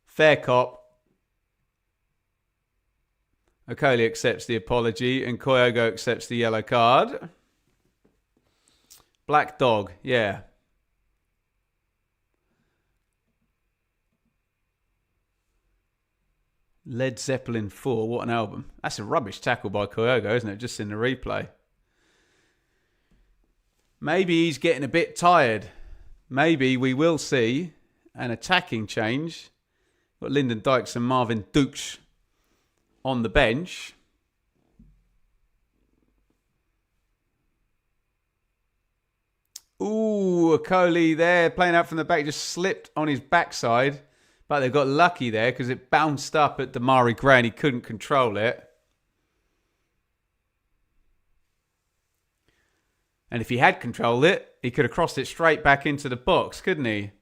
Fair cop. Okoli accepts the apology and Koyogo accepts the yellow card. Black dog, yeah. Led Zeppelin 4, what an album. That's a rubbish tackle by Koyogo, isn't it? Just in the replay. Maybe he's getting a bit tired. Maybe we will see an attacking change. Got Lyndon Dykes and Marvin Dukes on the bench. Ooh, Coley there playing out from the back, just slipped on his backside. But they got lucky there because it bounced up at Damari Gray and he couldn't control it. And if he had controlled it, he could have crossed it straight back into the box, couldn't he?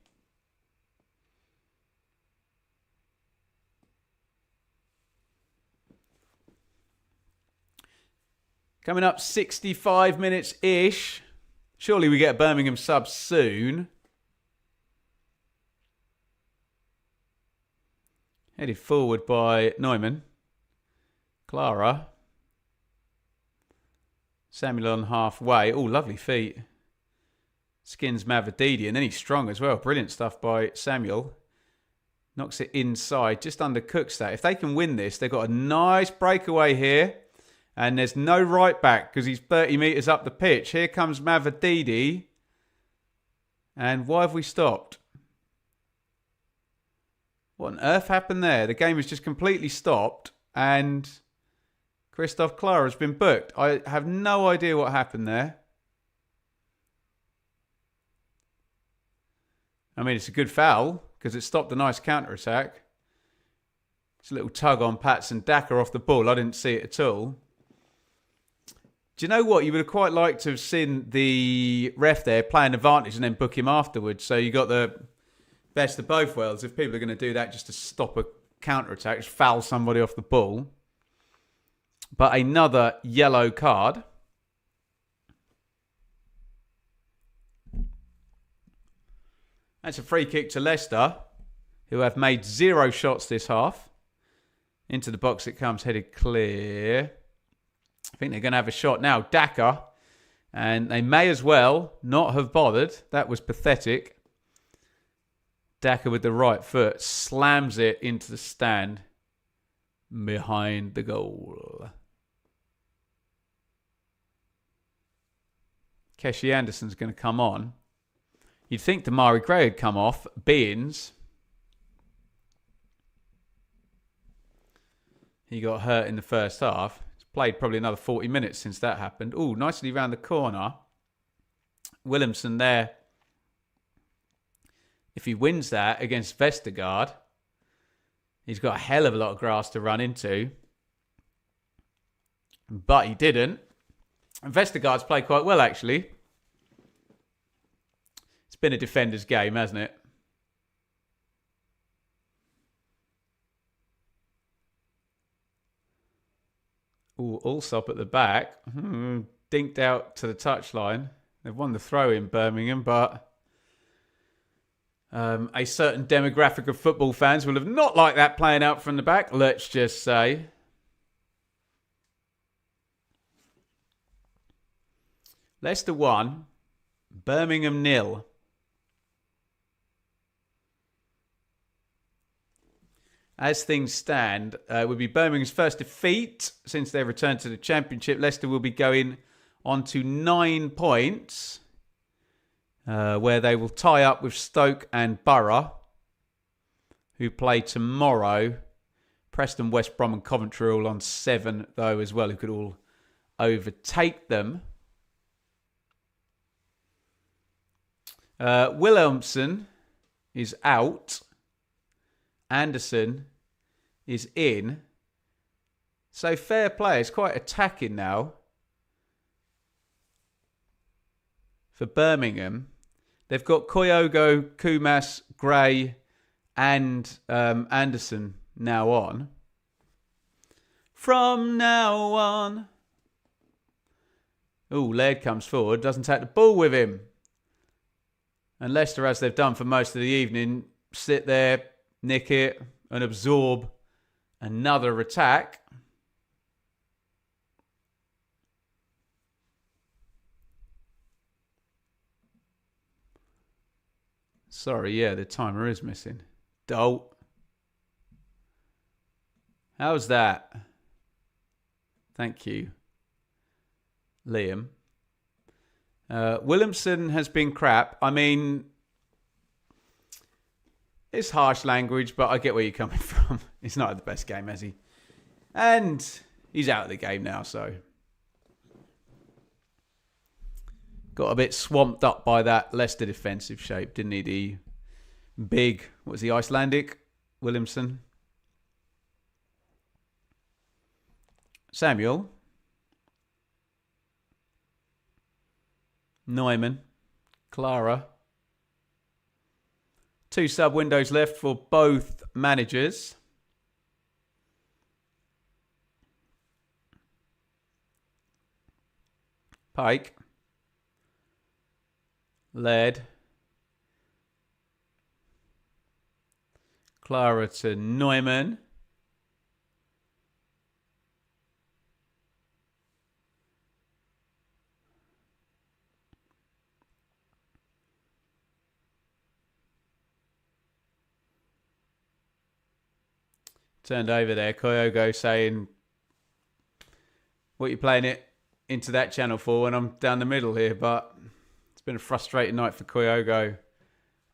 Coming up 65 minutes-ish. Surely we get a Birmingham sub soon. Headed forward by Neumann. Clara. Samuel on halfway. Oh, lovely feet. Skins Mavadidi, and then he's strong as well. Brilliant stuff by Samuel. Knocks it inside, just undercooks that. If they can win this, they've got a nice breakaway here. And there's no right back because he's 30 metres up the pitch. Here comes Mavadidi. And why have we stopped? What on earth happened there? The game has just completely stopped. And Christoph Clara has been booked. I have no idea what happened there. I mean, it's a good foul because it stopped a nice counter-attack. It's a little tug on Patson Daka off the ball. I didn't see it at all. Do you know what? You would have quite liked to have seen the ref there play an advantage and then book him afterwards. So you got the best of both worlds. If people are going to do that just to stop a counter-attack, just foul somebody off the ball. But another yellow card. That's a free kick to Leicester, who have made 0 shots this half. Into the box it comes, headed clear. I think they're going to have a shot now. Daka. And they may as well not have bothered. That was pathetic. Daka with the right foot slams it into the stand behind the goal. Keshi Anderson's going to come on. You'd think Damari Gray had come off. Beans. He got hurt in the first half. Played probably another 40 minutes since that happened. Oh, nicely round the corner. Williamson there. If he wins that against Vestergaard, he's got a hell of a lot of grass to run into. But he didn't. And Vestergaard's played quite well, actually. It's been a defender's game, hasn't it? Ooh, Allsop at the back. Dinked out to the touchline. They've won the throw in Birmingham, but a certain demographic of football fans will have not liked that playing out from the back, let's just say. Leicester 1, Birmingham 0. As things stand, it would be Birmingham's first defeat since their return to the Championship. Leicester will be going on to 9 points, where they will tie up with Stoke and Borough, who play tomorrow. Preston, West Brom and Coventry are all on 7, though, as well, who could all overtake them. Williamson is out. Anderson is in. So fair play. It's quite attacking now for Birmingham. They've got Koyogo, Kumas, Gray and Anderson now on. From now on. Oh, Laird comes forward. Doesn't take the ball with him. And Leicester, as they've done for most of the evening, sit there, nick it and absorb another attack. Sorry, yeah, the timer is missing. Dolt. How's that? Thank you, Liam. Williamson has been crap. I mean, it's harsh language, but I get where you're coming from. He's not had the best game, has he? And he's out of the game now, so. got a bit swamped up by that Leicester defensive shape, didn't he? The big, what was he, Icelandic? Williamson. Samuel. Neumann. Clara. 2 sub windows left for both managers. Pike. Laird. Clara to Neumann. Turned over there. Kyogo saying, what are you playing it into that channel for when I'm down the middle here? But it's been a frustrating night for Kyogo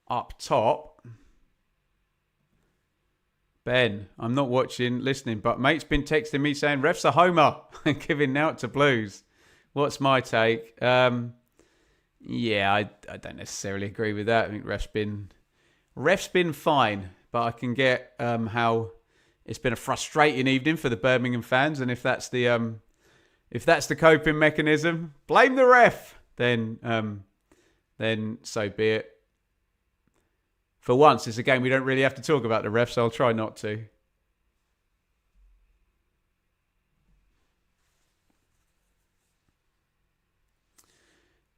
up top. Ben, I'm not watching, listening, but mate's been texting me saying, ref's a homer and giving out to Blues. What's my take? Yeah, I don't necessarily agree with that. I think ref's been fine, but I can get how it's been a frustrating evening for the Birmingham fans, and if that's the coping mechanism, blame the ref. Then so be it. For once, it's a game we don't really have to talk about the refs, so I'll try not to.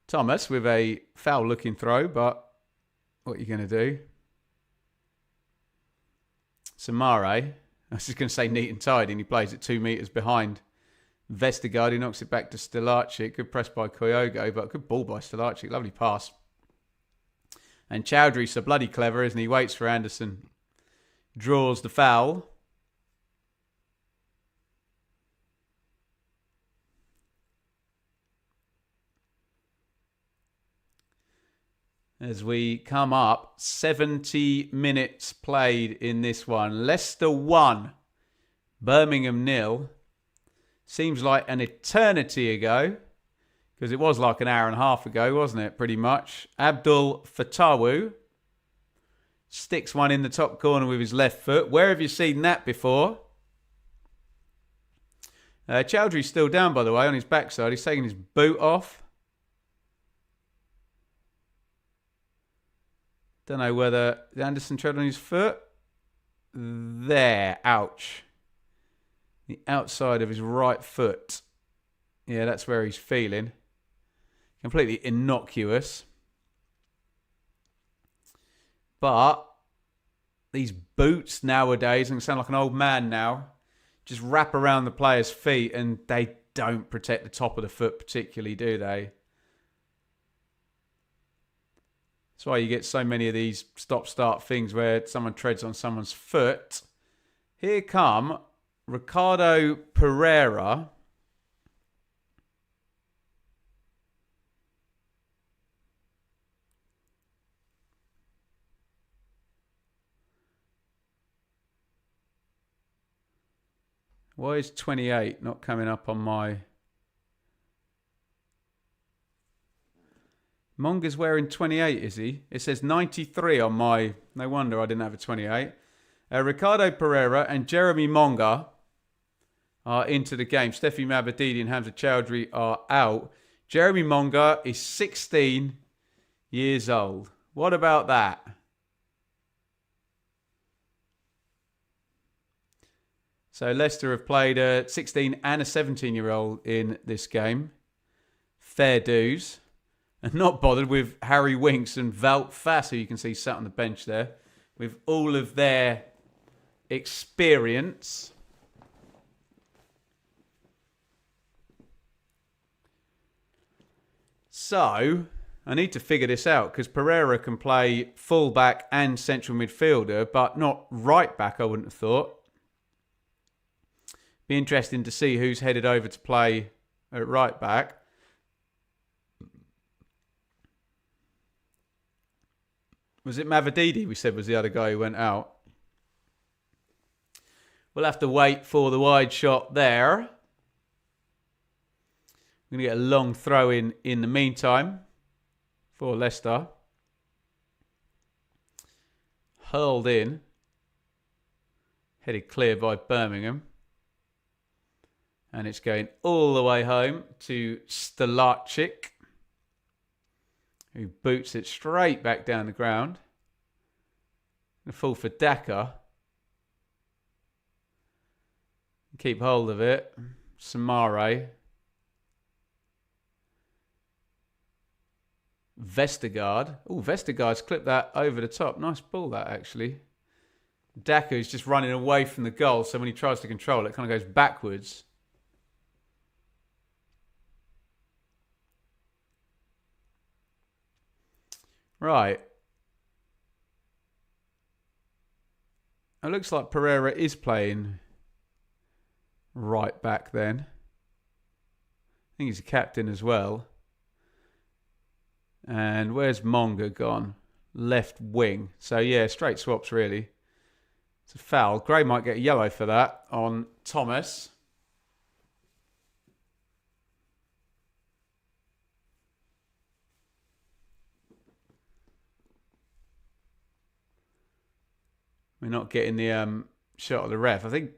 Thomas with a foul-looking throw, but what are you going to do? Samare, I was just going to say neat and tidy, and he plays it 2 metres behind Vestergaard. He knocks it back to Stelacic. Good press by Kyogo, but good ball by Stelacic. Lovely pass. And Chowdhury's so bloody clever, isn't he? Waits for Anderson. Draws the foul. As we come up, 70 minutes played in this one. Leicester 1, Birmingham 0. Seems like an eternity ago, because it was like an hour and a half ago, wasn't it? Pretty much. Abdul Fatawu sticks one in the top corner with his left foot. Where have you seen that before? Chowdhury's still down, by the way, on his backside. He's taking his boot off. Don't know whether Anderson tread on his foot. There. Ouch. The outside of his right foot. Yeah, that's where he's feeling. Completely innocuous. But these boots nowadays, I'm going to sound like an old man now, just wrap around the player's feet and they don't protect the top of the foot particularly, do they? That's why you get so many of these stop-start things where someone treads on someone's foot. Here come Ricardo Pereira. Why is 28 not coming up on my... Monga's wearing 28, is he? It says 93 on my... No wonder I didn't have a 28. Ricardo Pereira and Jeremy Monga are into the game. Steffi Mabadidi and Hamza Chowdhury are out. Jeremy Monga is 16 years old. What about that? So Leicester have played a 16 and a 17-year-old in this game. Fair dues. And not bothered with Harry Winks and Wout Faes, who you can see sat on the bench there, with all of their experience. So, I need to figure this out, because Pereira can play full-back and central midfielder, but not right-back, I wouldn't have thought. Be interesting to see who's headed over to play at right-back. Was it Mavadidi we said was the other guy who went out? We'll have to wait for the wide shot there. We're going to get a long throw in the meantime. for Leicester. Hurled in. Headed clear by Birmingham. And it's going all the way home to Stelarczyk, who boots it straight back down the ground. A full for Daka. Keep hold of it. Samare. Vestergaard. Oh, Vestergaard's clipped that over the top. Nice ball, that, actually. Daka is just running away from the goal, so when he tries to control it, it kind of goes backwards. Right. It looks like Pereira is playing right back then. I think he's a captain as well. And where's Monga gone? Left wing. So, yeah, straight swaps, really. It's a foul. Gray might get a yellow for that on Thomas. We're not getting the shot of the ref. I think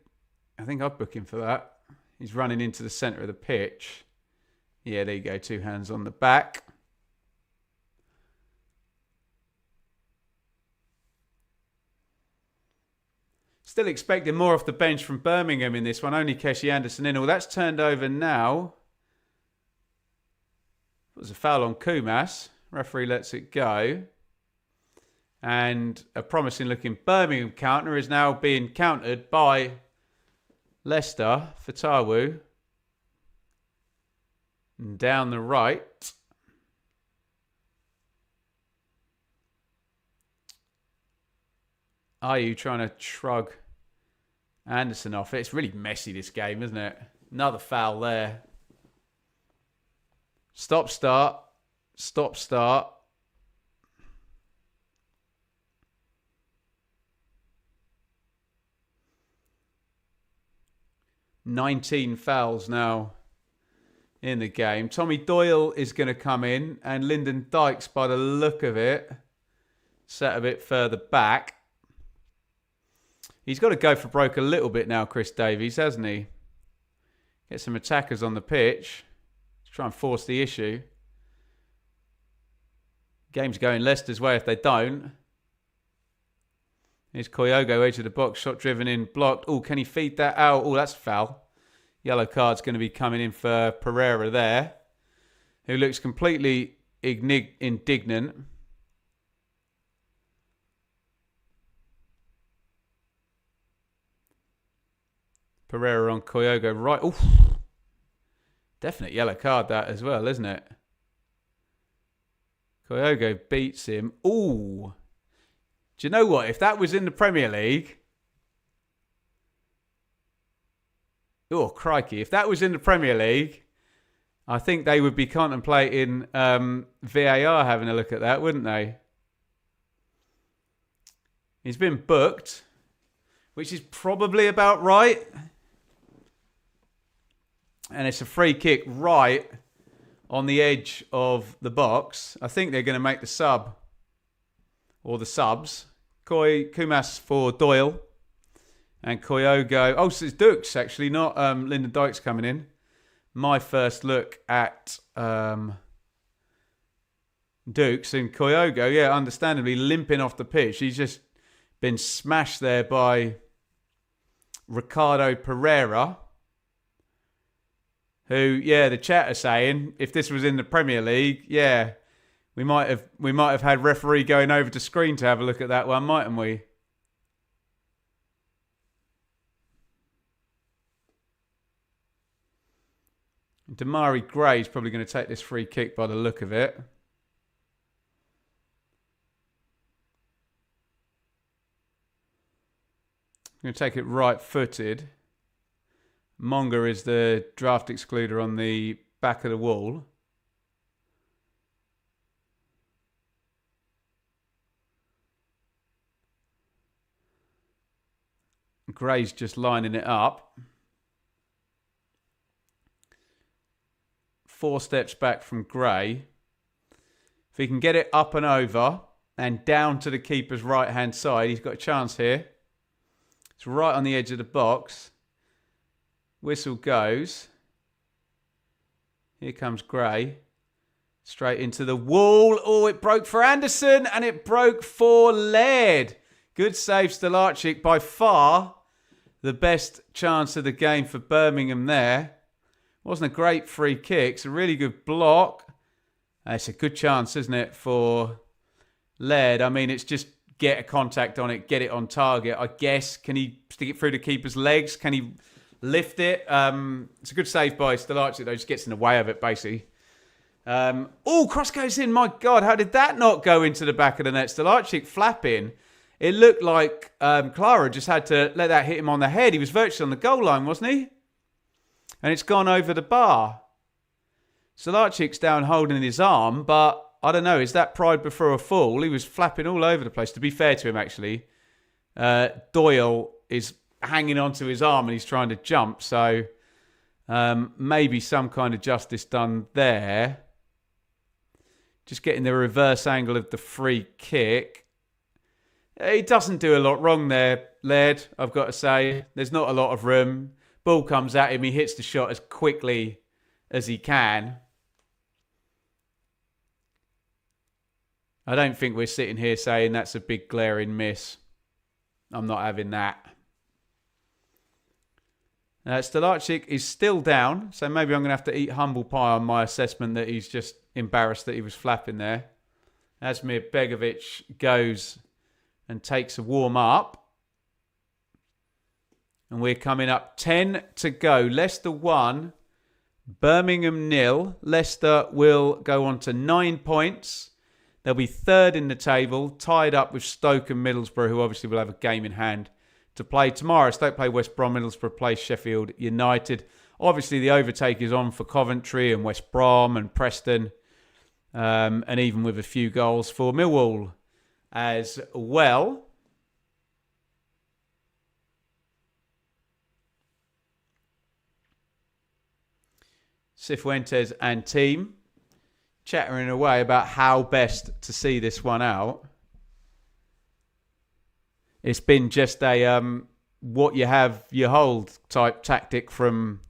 I'd book him for that. He's running into the centre of the pitch. Yeah, there you go. 2 hands on the back. Still expecting more off the bench from Birmingham in this one. Only Keshi Anderson in. Well, that's turned over now. It was a foul on Kumas. Referee lets it go. And a promising looking Birmingham counter is now being countered by Leicester. Fatawu. And down the right. Are you trying to shrug Anderson off it? It's really messy, this game, isn't it? Another foul there. Stop, start. Stop, start. $19 fouls now in the game. Tommy Doyle is going to come in, and Lyndon Dykes, by the look of it, set a bit further back. He's got to go for broke a little bit now, Chris Davies, hasn't he? Get some attackers on the pitch. Let's try and force the issue. Game's going Leicester's way if they don't. Here's Koyogo, edge of the box, shot driven in, blocked. Oh, can he feed that out? Oh, that's foul. Yellow card's going to be coming in for Pereira there, who looks completely indignant. Pereira on Koyogo right. Oof. Definite yellow card that as well, isn't it? Koyogo beats him. Ooh. Do you know what? If that was in the Premier League... Oh, crikey. If that was in the Premier League, I think they would be contemplating VAR having a look at that, wouldn't they? He's been booked, which is probably about right. And it's a free kick right on the edge of the box. I think they're going to make the sub. Or the subs. Kumas for Doyle. And Koyogo. Oh, so it's Dukes, actually, not Lyndon Dykes coming in. My first look at Dukes. And Koyogo, yeah, understandably limping off the pitch. He's just been smashed there by Ricardo Pereira. Who, yeah, the chat are saying, if this was in the Premier League, yeah, we might have had referee going over to screen to have a look at that one, mightn't we? Damari Gray's probably going to take this free kick by the look of it. Going to take it right-footed. Monga is the draft excluder on the back of the wall. Gray's just lining it up. 4 steps back from Gray. he can get it up and over and down to the keeper's right-hand side, he's got a chance here. It's right on the edge of the box. Whistle goes. Here comes Gray. Straight into the wall. Oh, it broke for Anderson and it broke for Laird. Good save, Stolarczyk. By far the best chance of the game for Birmingham there. Wasn't a great free kick. It's a really good block. It's a good chance, isn't it, for Laird? I mean, it's just get a contact on it, get it on target. I guess, can he stick it through the keeper's legs? Can he lift it? It's a good save by Stolarczyk, though. Just gets in the way of it, basically. Cross goes in. My God, how did that not go into the back of the net? Stolarczyk flapping. It looked like Clara just had to let that hit him on the head. He was virtually on the goal line, wasn't he? And it's gone over the bar. Stolarczyk's down holding his arm, but I don't know. Is that pride before a fall? He was flapping all over the place. To be fair to him, actually, Doyle is hanging onto his arm and he's trying to jump. So maybe some kind of justice done there. Just getting the reverse angle of the free kick. He doesn't do a lot wrong there, Laird, I've got to say. There's not a lot of room. Ball comes at him. He hits the shot as quickly as he can. I don't think we're sitting here saying that's a big glaring miss. I'm not having that. Stolarczyk is still down, so maybe I'm going to have to eat humble pie on my assessment that he's just embarrassed that he was flapping there. Asmir Begovic goes and takes a warm up. And we're coming up 10 to go. Leicester 1, Birmingham 0. Leicester will go on to 9 points. They'll be third in the table, tied up with Stoke and Middlesbrough, who obviously will have a game in hand to play tomorrow. Stoke play West Brom, Middlesbrough play Sheffield United. Obviously, the overtake is on for Coventry and West Brom and Preston, and even with a few goals for Millwall as well. Cifuentes and team chattering away about how best to see this one out. It's been just a what you have, you hold type tactic from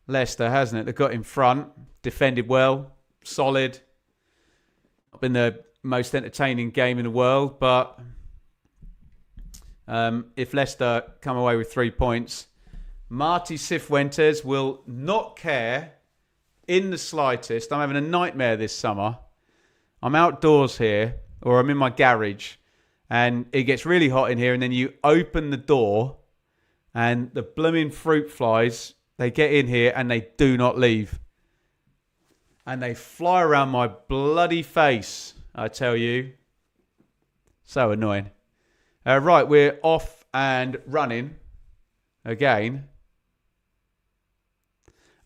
Leicester, hasn't it? They got in front, defended well, solid. Not been the most entertaining game in the world, but if Leicester come away with 3 points, Marty Cifuentes will not care in the slightest. I'm having a nightmare this summer. I'm outdoors here, or I'm in my garage, and it gets really hot in here, and then you open the door, and the blooming fruit flies, they get in here, and they do not leave. And they fly around my bloody face, I tell you. So annoying. Right, we're off and running again.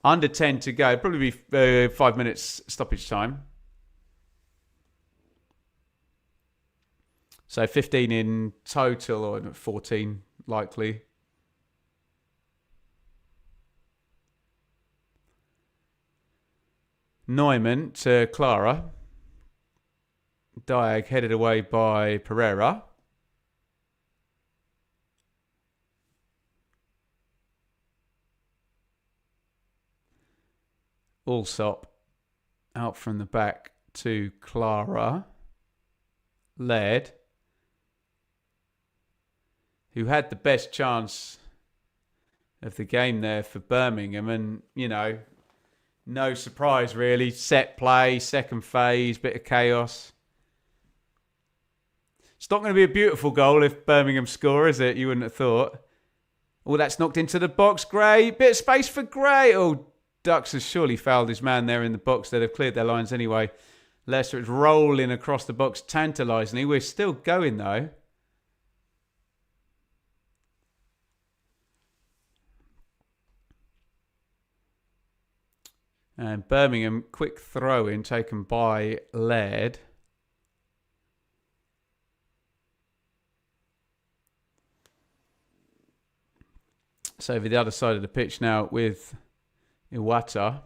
Under 10 to go. Probably be 5 minutes stoppage time. So 15 in total, or 14 likely. Neumann to Clara. Diag headed away by Pereira. Allsop out from the back to Clara. Laird, who had the best chance of the game there for Birmingham, and, you know, no surprise really. Set play, second phase, bit of chaos. It's not going to be a beautiful goal if Birmingham score, is it? You wouldn't have thought. Oh, that's knocked into the box. Gray, bit of space for Gray. Oh, Dux has surely fouled his man there in the box. They'd have cleared their lines anyway. Leicester is rolling across the box tantalisingly. We're still going though. And Birmingham, quick throw in taken by Laird. So over the other side of the pitch now with Iwata.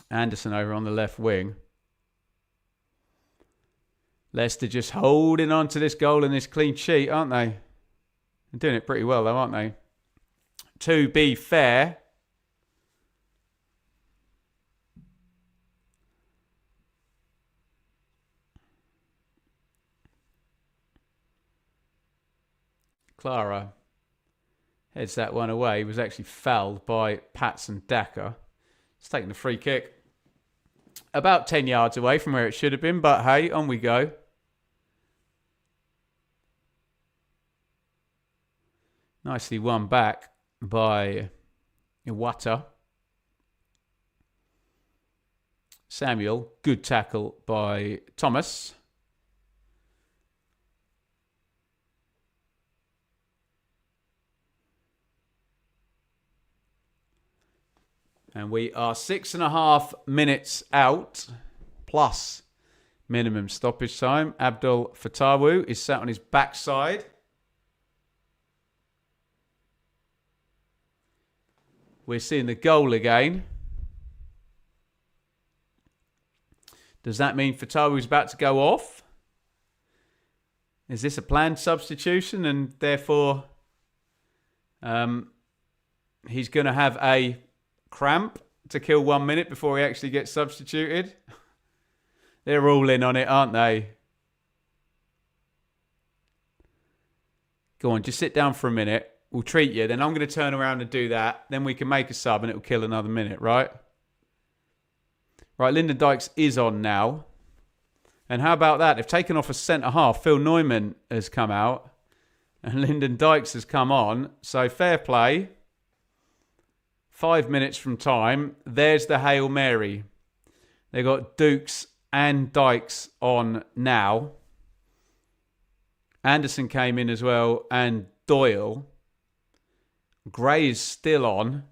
Anderson over on the left wing. Leicester just holding on to this goal and this clean sheet, aren't they? They're doing it pretty well, though, aren't they? To be fair, Clara heads that one away. He was actually fouled by Patson Daka. He's taking the free kick. About 10 yards away from where it should have been, but hey, on we go. Nicely won back by Iwata. Samuel, good tackle by Thomas. And we are 6.5 minutes out, plus minimum stoppage time. Abdul Fatawu is sat on his backside. We're seeing the goal again. Does that mean Fatawu is about to go off? Is this a planned substitution and therefore he's going to have a cramp to kill 1 minute before he actually gets substituted? They're all in on it, aren't they? Go on, just sit down for a minute. We'll treat you. Then I'm going to turn around and do that. Then we can make a sub and it'll kill another minute, right? Right, Lyndon Dykes is on now. And how about that? They've taken off a centre-half. Phil Neumann has come out. And Lyndon Dykes has come on. So fair play. 5 minutes from time. There's the Hail Mary. They've got Dukes and Dykes on now. Anderson came in as well. And Doyle. Gray is still on.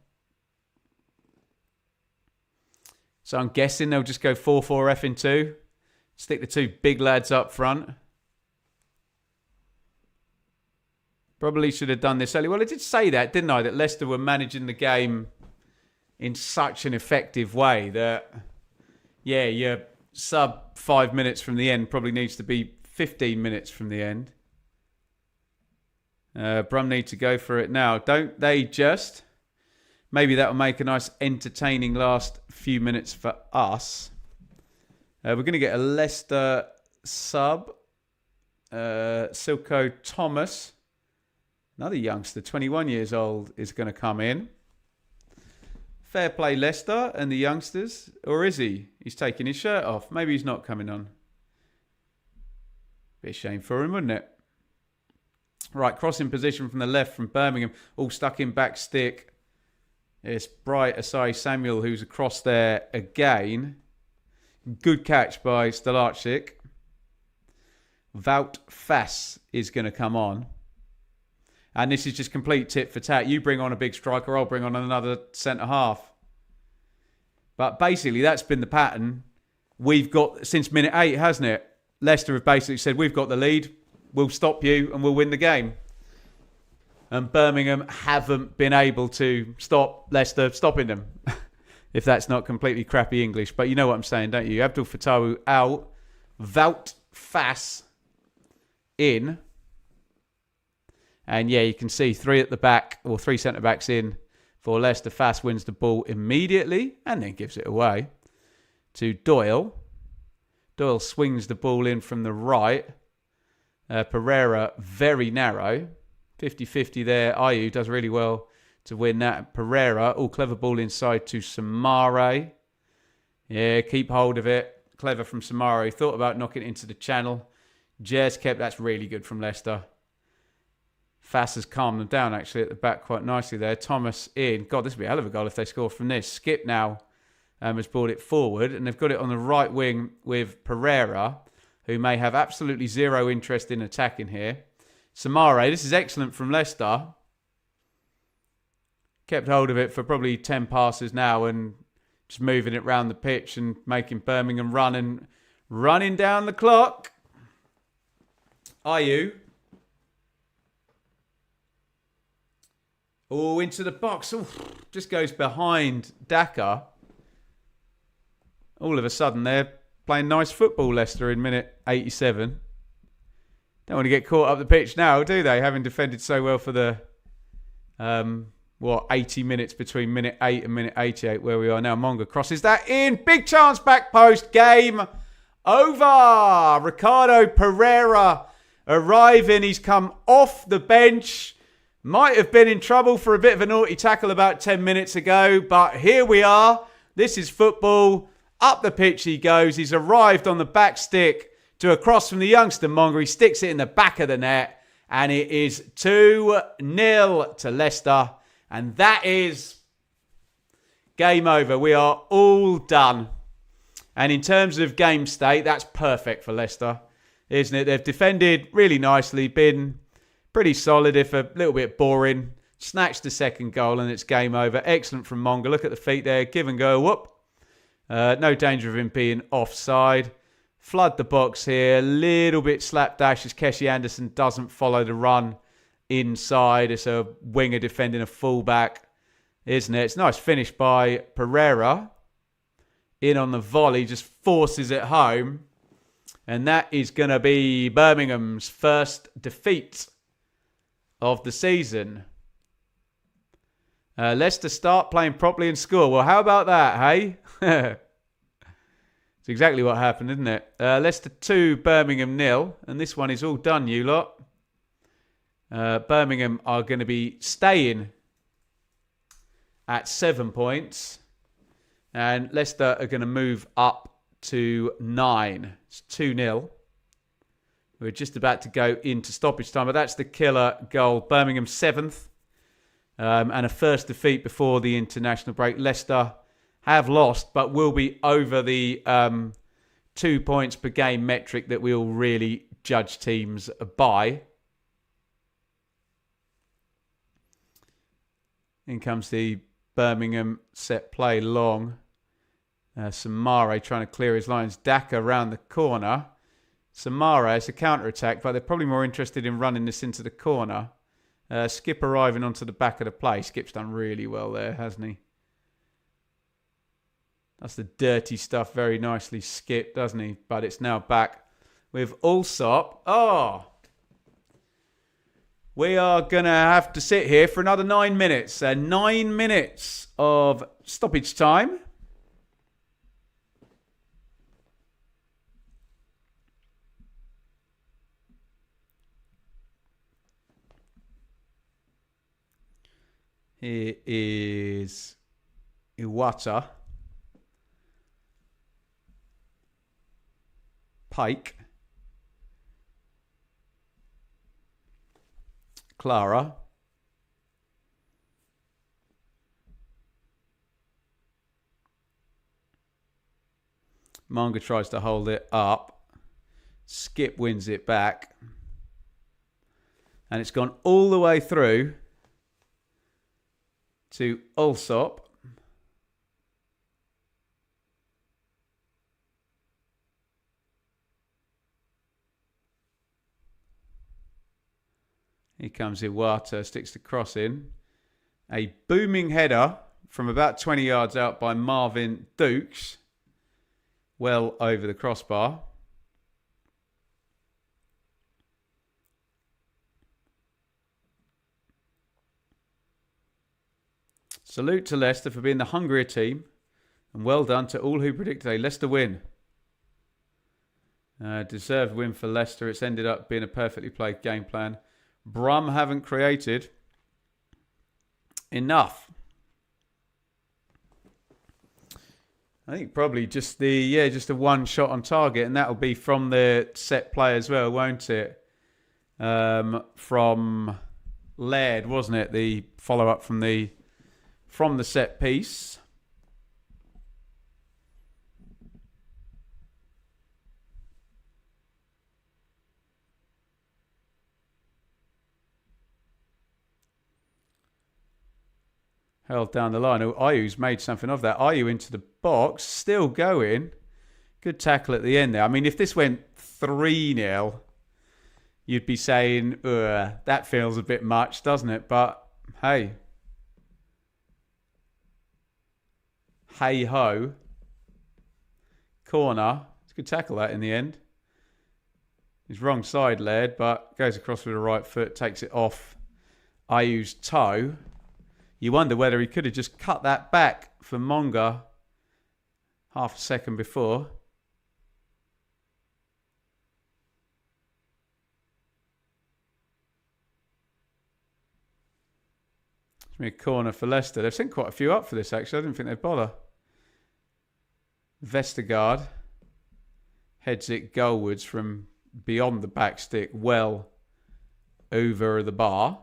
So I'm guessing they'll just go 4-4-F in 2. Stick the two big lads up front. Probably should have done this early. Well, I did say that, didn't I? That Leicester were managing the game in such an effective way that, yeah, your sub 5 minutes from the end probably needs to be 15 minutes from the end. Brum need to go for it now. Don't they just? Maybe that will make a nice entertaining last few minutes for us. We're going to get a Leicester sub. Silko Thomas, another youngster, 21 years old, is going to come in. Fair play Leicester and the youngsters. Or is he? He's taking his shirt off. Maybe he's not coming on. Bit of shame for him, wouldn't it? Right, crossing position from the left from Birmingham. All stuck in back stick. It's Bright Asai Samuel who's across there again. Good catch by Stolarczyk. Wout Fass is going to come on. And this is just complete tit for tat. You bring on a big striker, I'll bring on another centre-half. But basically, that's been the pattern we've got since minute 8, hasn't it? Leicester have basically said, we've got the lead, we'll stop you and we'll win the game. And Birmingham haven't been able to stop Leicester stopping them. If that's not completely crappy English. But you know what I'm saying, don't you? Abdul Fatawu out. Wout Fass in. And yeah, you can see 3 at the back, or 3 centre-backs in for Leicester. Fass wins the ball immediately and then gives it away to Doyle. Doyle swings the ball in from the right. Pereira, very narrow. 50-50 there. Ayew does really well to win that. Pereira, clever ball inside to Samare. Yeah, keep hold of it. Clever from Samare. Thought about knocking it into the channel. Jez kept, that's really good from Leicester. Fass has calmed them down actually at the back quite nicely there. Thomas in. God, this would be a hell of a goal if they score from this. Skip now has brought it forward and they've got it on the right wing with Pereira, who may have absolutely zero interest in attacking here. Samare, this is excellent from Leicester. Kept hold of it for probably 10 passes now and just moving it round the pitch and making Birmingham run and running down the clock. Ayew. Into the box. Just goes behind Daka. all of a sudden they're playing nice football, Leicester, in minute 87. Don't want to get caught up the pitch now, do they? Having defended so well for the 80 minutes between minute 8 and minute 88, where we are now. Monga crosses that in. Big chance, back post. Game over. Ricardo Pereira arriving. He's come off the bench. Might have been in trouble for a bit of a naughty tackle about 10 minutes ago, but here we are. This is football. Up the pitch he goes. He's arrived on the back stick to a cross from the youngster Monga. He sticks it in the back of the net, and it is 2-0 to Leicester. And that is game over. We are all done. And in terms of game state, that's perfect for Leicester, isn't it? They've defended really nicely, been pretty solid, if a little bit boring. Snatched the second goal, and it's game over. Excellent from Monga. Look at the feet there. Give and go. Whoop. No danger of him being offside. Flood the box here. Little bit slapdash as Keshi Anderson doesn't follow the run inside. It's a winger defending a fullback, isn't it? It's a nice finish by Pereira. In on the volley, just forces it home. And that is going to be Birmingham's first defeat of the season. Leicester start playing properly and score. Well, how about that, hey? It's exactly what happened, isn't it? Leicester 2, Birmingham 0. And this one is all done, you lot. Birmingham are going to be staying at 7 points. And Leicester are going to move up to 9. It's 2-0. We're just about to go into stoppage time. But that's the killer goal. Birmingham 7th. And a first defeat before the international break. Leicester have lost, but will be over the 2 points per game metric that we'll really judge teams by. In comes the Birmingham set play long. Samare trying to clear his lines. Daka round the corner. Samare, it's a counter-attack, but they're probably more interested in running this into the corner. Skip arriving onto the back of the play. Skip's done really well there, hasn't he? That's the dirty stuff. Very nicely Skip, doesn't he? But it's now back with Allsop. Oh! We are going to have to sit here for another 9 minutes. 9 minutes of stoppage time. Here is Iwata. Pike. Clara. Monga tries to hold it up. Skip wins it back. And it's gone all the way through to Allsop. Here comes Iwata, sticks the cross in. A booming header from about 20 yards out by Marvin Dukes. Well over the crossbar. Salute to Leicester for being the hungrier team. And well done to all who predicted a Leicester win. Deserved win for Leicester. It's ended up being a perfectly played game plan. Brum haven't created enough. I think probably just just a one shot on target, and that'll be from the set play as well, won't it? From Laird, wasn't it? The follow up from the set piece. Held down the line. Oh, Ayu's made something of that. Ayu into the box. Still going. Good tackle at the end there. I mean, if this went 3-0, you'd be saying, that feels a bit much, doesn't it? But, hey. Hey-ho. Corner. It's a good tackle that in the end. He's wrong side led, but goes across with the right foot, takes it off Ayew's toe. You wonder whether he could have just cut that back for Monga half a second before. It's me a corner for Leicester. They've sent quite a few up for this, actually. I didn't think they'd bother. Vestergaard heads it goalwards from beyond the back stick, well over the bar.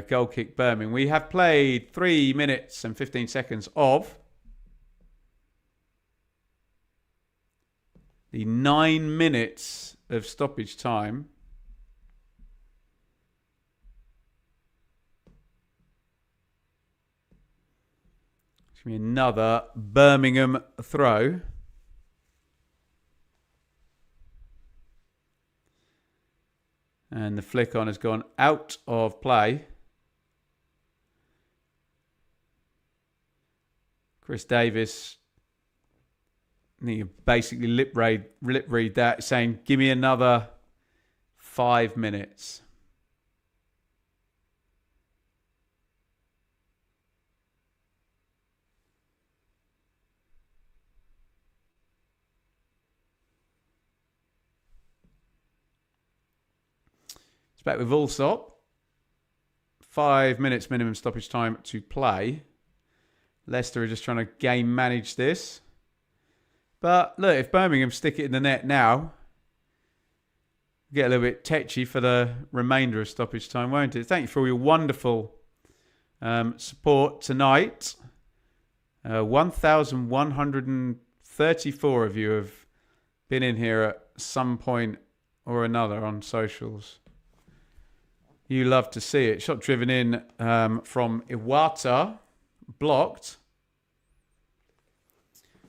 Goal kick Birmingham. We have played 3 minutes and 15 seconds of the 9 minutes of stoppage time. It's going to be another Birmingham throw. And the flick on has gone out of play. Chris Davis, I think you basically lip read that, saying, give me another 5 minutes. It's back with Allsop. 5 minutes minimum stoppage time to play. Leicester are just trying to game manage this. But look, if Birmingham stick it in the net now, get a little bit tetchy for the remainder of stoppage time, won't it? Thank you for all your wonderful support tonight. 1,134 of you have been in here at some point or another on socials. You love to see it. Shot driven in from Iwata. Blocked.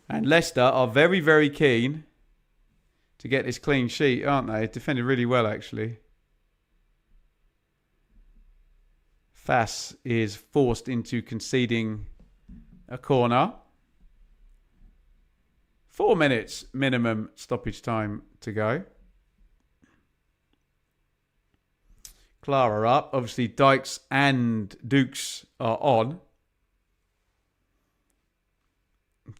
And Leicester are very, very keen to get this clean sheet, aren't they? Defended really well, actually. Fass is forced into conceding a corner. 4 minutes minimum stoppage time to go. Clara up. Obviously, Dykes and Dukes are on.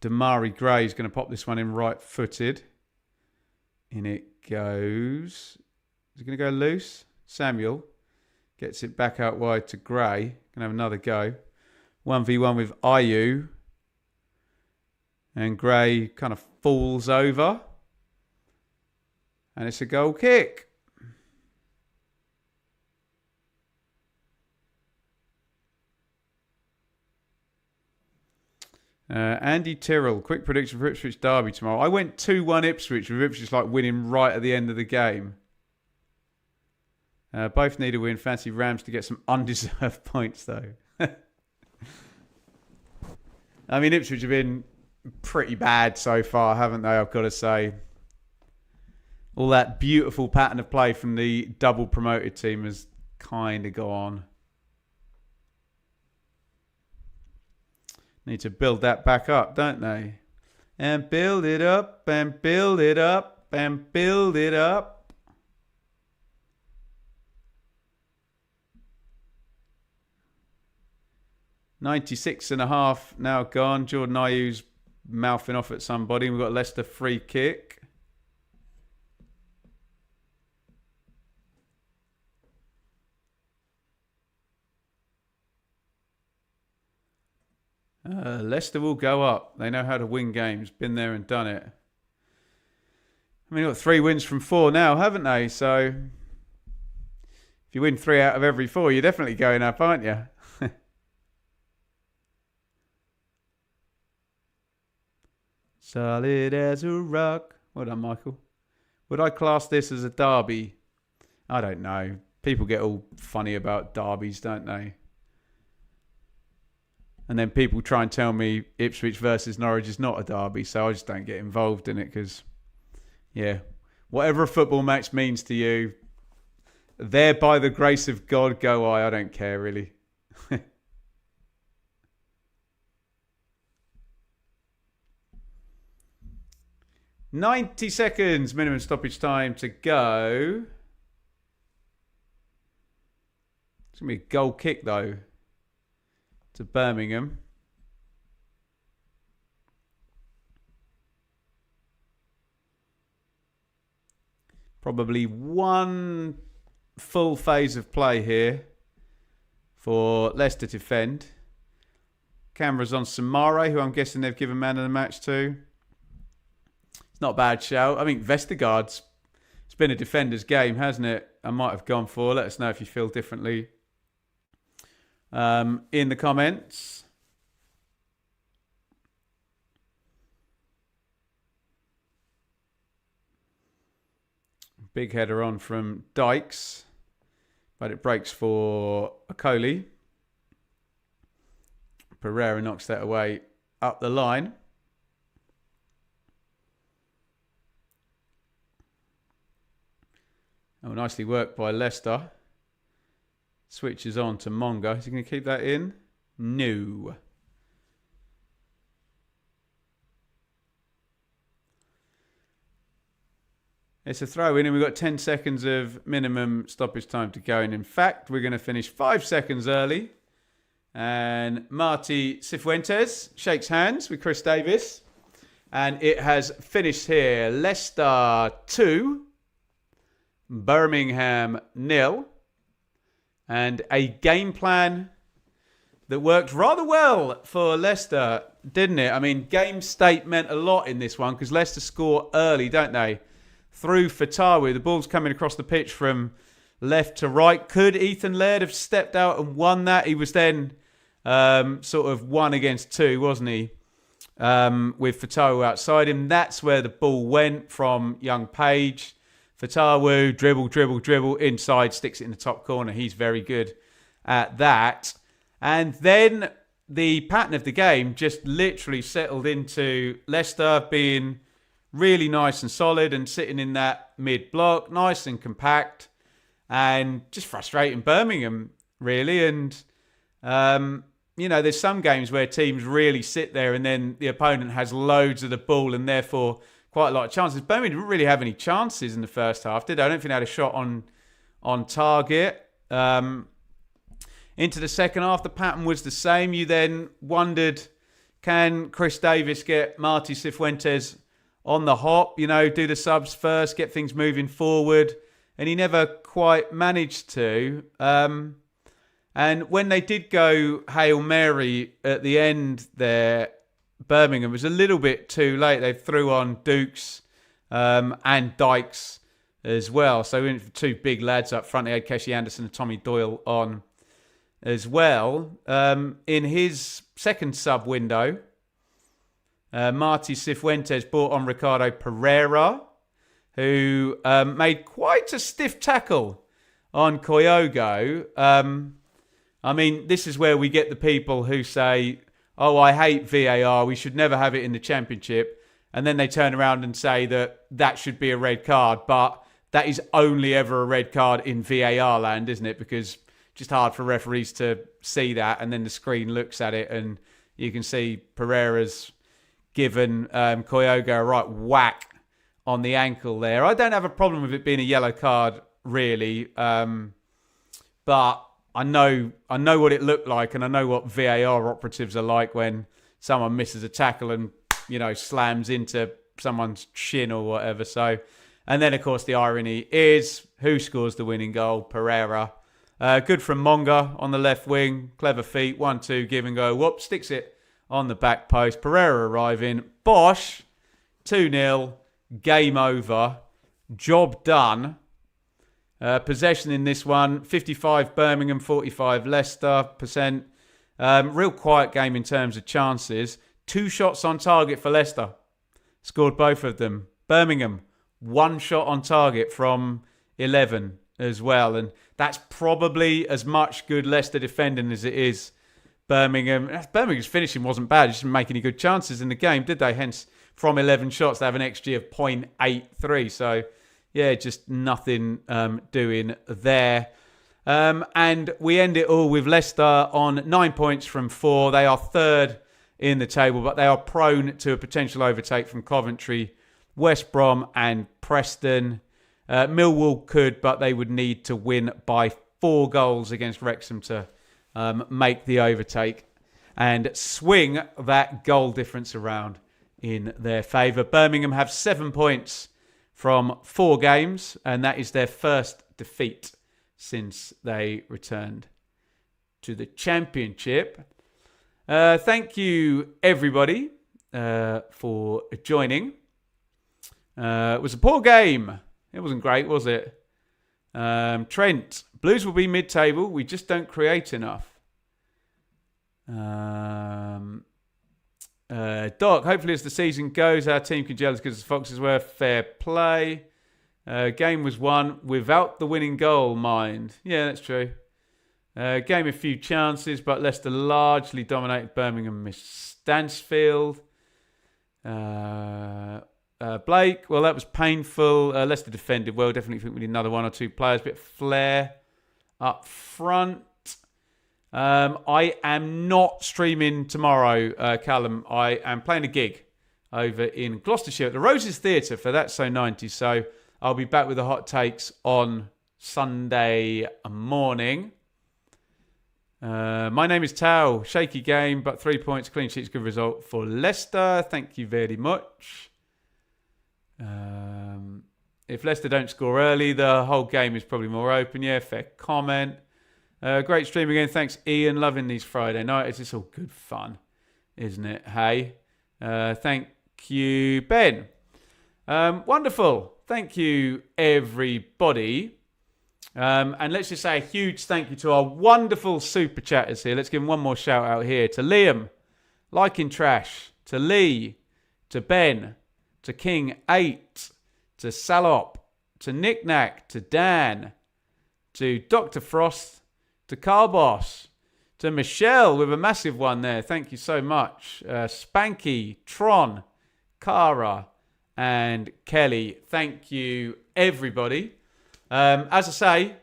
Damari Gray is going to pop this one in right-footed. In it goes. Is it going to go loose? Samuel gets it back out wide to Gray. Going to have another go. 1v1 with Ayew. And Gray kind of falls over. And it's a goal kick. Andy Tyrrell, quick prediction for Ipswich Derby tomorrow. I went 2-1 Ipswich, with Ipswich like winning right at the end of the game. Both need a win. Fancy Rams to get some undeserved points, though. I mean, Ipswich have been pretty bad so far, haven't they? I've got to say. All that beautiful pattern of play from the double promoted team has kind of gone. Need to build that back up, don't they? And build it up, and build it up, and build it up. $96.5 now gone. Jordan Ayew's mouthing off at somebody. We've got Leicester free kick. Leicester will go up. They know how to win games. Been there and done it. I mean, got 3 wins from 4 now, haven't they? So, if you win 3 out of every 4, you're definitely going up, aren't you? Solid as a rock. Well done, Michael. Would I class this as a derby? I don't know. People get all funny about derbies, don't they? And then people try and tell me Ipswich versus Norwich is not a derby, so I just don't get involved in it because, yeah, whatever a football match means to you, there by the grace of God go I don't care really. 90 seconds minimum stoppage time to go. It's going to be a goal kick, though, to Birmingham. Probably one full phase of play here for Leicester to defend. Cameras on Samare, who I'm guessing they've given man of the match to. It's not a bad shout. I think Vestergaard's, it's been a defender's game, hasn't it? I might have gone for. Let us know if you feel differently in the comments. Big header on from Dykes, but it breaks for Okoli. Pereira knocks that away up the line. Oh, nicely worked by Leicester. Switches on to Monga. Is he going to keep that in? No. It's a throw in and we've got 10 seconds of minimum stoppage time to go. And in fact, we're going to finish 5 seconds early. And Marty Cifuentes shakes hands with Chris Davis. And it has finished here. Leicester 2, Birmingham 0. And a game plan that worked rather well for Leicester, didn't it? I mean, game state meant a lot in this one because Leicester score early, don't they? Through Fatawu. The ball's coming across the pitch from left to right. Could Ethan Laird have stepped out and won that? He was then sort of 1 against 2, wasn't he? With Fatawu outside him. That's where the ball went from young Page. Fatawu, dribble, inside, sticks it in the top corner. He's very good at that. And then the pattern of the game just literally settled into Leicester being really nice and solid and sitting in that mid-block, nice and compact, and just frustrating Birmingham, really. And, you know, there's some games where teams really sit there and then the opponent has loads of the ball and therefore quite a lot of chances. Birmingham didn't really have any chances in the first half, did they? I don't think they had a shot on target. Into the second half, the pattern was the same. You then wondered, can Chris Davis get Marty Cifuentes on the hop, you know, do the subs first, get things moving forward. And he never quite managed to. And when they did go Hail Mary at the end there, Birmingham was a little bit too late. They threw on Dukes and Dykes as well. So we went for 2 big lads up front. They had Keshi Anderson and Tommy Doyle on as well. In his second sub window, Marty Cifuentes brought on Ricardo Pereira, who made quite a stiff tackle on Kyogo. I mean, this is where we get the people who say, oh, I hate VAR, we should never have it in the Championship. And then they turn around and say that should be a red card. But that is only ever a red card in VAR land, isn't it? Because just hard for referees to see that. And then the screen looks at it and you can see Pereira's given Kyogo a right whack on the ankle there. I don't have a problem with it being a yellow card, really. But I know what it looked like, and I know what VAR operatives are like when someone misses a tackle and, you know, slams into someone's shin or whatever. So, and then, of course, the irony is who scores the winning goal? Pereira. Good from Monga on the left wing. Clever feet. 1-2, give and go. Whoop, sticks it on the back post. Pereira arriving. Bosh. 2-0. Game over. Job done. Possession in this one. 55 Birmingham, 45 Leicester %. Real quiet game in terms of chances. 2 shots on target for Leicester. Scored both of them. Birmingham, 1 shot on target from 11 as well. And that's probably as much good Leicester defending as it is Birmingham. Birmingham's finishing wasn't bad. Just didn't make any good chances in the game, did they? Hence, from 11 shots, they have an XG of 0.83. So, yeah, just nothing doing there. And we end it all with Leicester on 9 points from 4. They are third in the table, but they are prone to a potential overtake from Coventry West Brom and Preston. Millwall could, but they would need to win by 4 goals against Wrexham to make the overtake and swing that goal difference around in their favour. Birmingham have 7 points from 4 games, and that is their first defeat since they returned to the Championship. Thank you, everybody, for joining. It was a poor game. It wasn't great, was it? Trent, Blues will be mid-table. We just don't create enough. Doc, hopefully as the season goes, our team can gel as good as the Foxes were. Fair play. Game was won without the winning goal, mind. Yeah, that's true. Game a few chances, but Leicester largely dominated. Birmingham missed Stansfield. Blake, well, that was painful. Leicester defended well. Definitely think we need another 1 or 2 players. Bit of flair up front. I am not streaming tomorrow, Callum. I am playing a gig over in Gloucestershire at the Roses Theatre for That's So 90. So I'll be back with the hot takes on Sunday morning. My name is Tao. Shaky game, but 3 points. Clean sheet's good result for Leicester. Thank you very much. If Leicester don't score early, the whole game is probably more open. Yeah, fair comment. Great stream again. Thanks, Ian. Loving these Friday nights. It's all good fun, isn't it? Hey. Thank you, Ben. Wonderful. Thank you, everybody. And let's just say a huge thank you to our wonderful super chatters here. Let's give them one more shout out here. To Liam, Liking Trash. To Lee. To Ben. To King 8. To Salop. To Nick Knack. To Dan. To Dr. Frost. To Carboss. To Michelle with a massive one there. Thank you so much. Spanky, Tron, Cara, and Kelly. Thank you, everybody. As I say,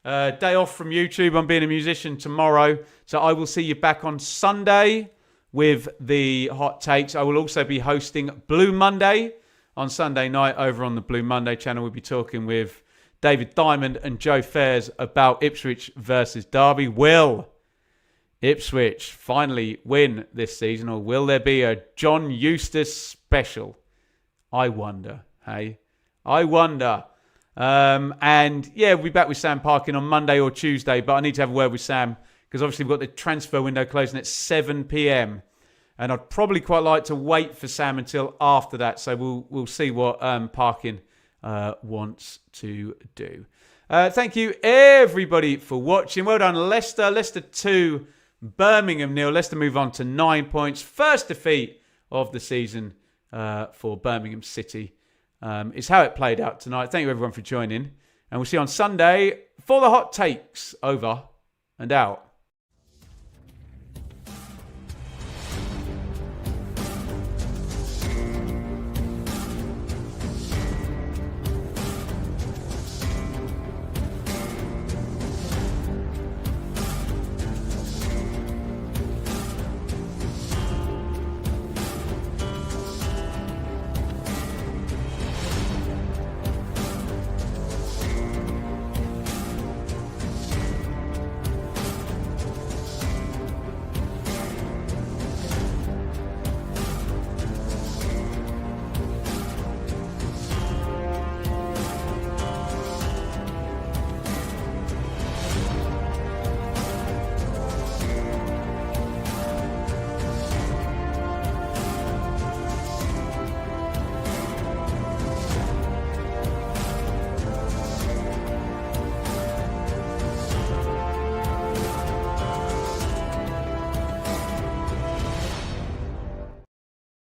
day off from YouTube. I'm being a musician tomorrow. So I will see you back on Sunday with the hot takes. I will also be hosting Blue Monday on Sunday night over on the Blue Monday channel. We'll be talking with David Diamond and Joe Fairs about Ipswich versus Derby. Will Ipswich finally win this season, or will there be a John Eustace special? I wonder, hey? I wonder. And yeah, we'll be back with Sam Parkin on Monday or Tuesday, but I need to have a word with Sam because obviously we've got the transfer window closing at 7 p.m. And I'd probably quite like to wait for Sam until after that. So we'll see what Parkin wants to do. Thank you, everybody, for watching. Well done, Leicester. Leicester 2, Birmingham 0. Leicester move on to 9 points. First defeat of the season for Birmingham City. Is how it played out tonight. Thank you, everyone, for joining. And we'll see you on Sunday for the hot takes. Over and out.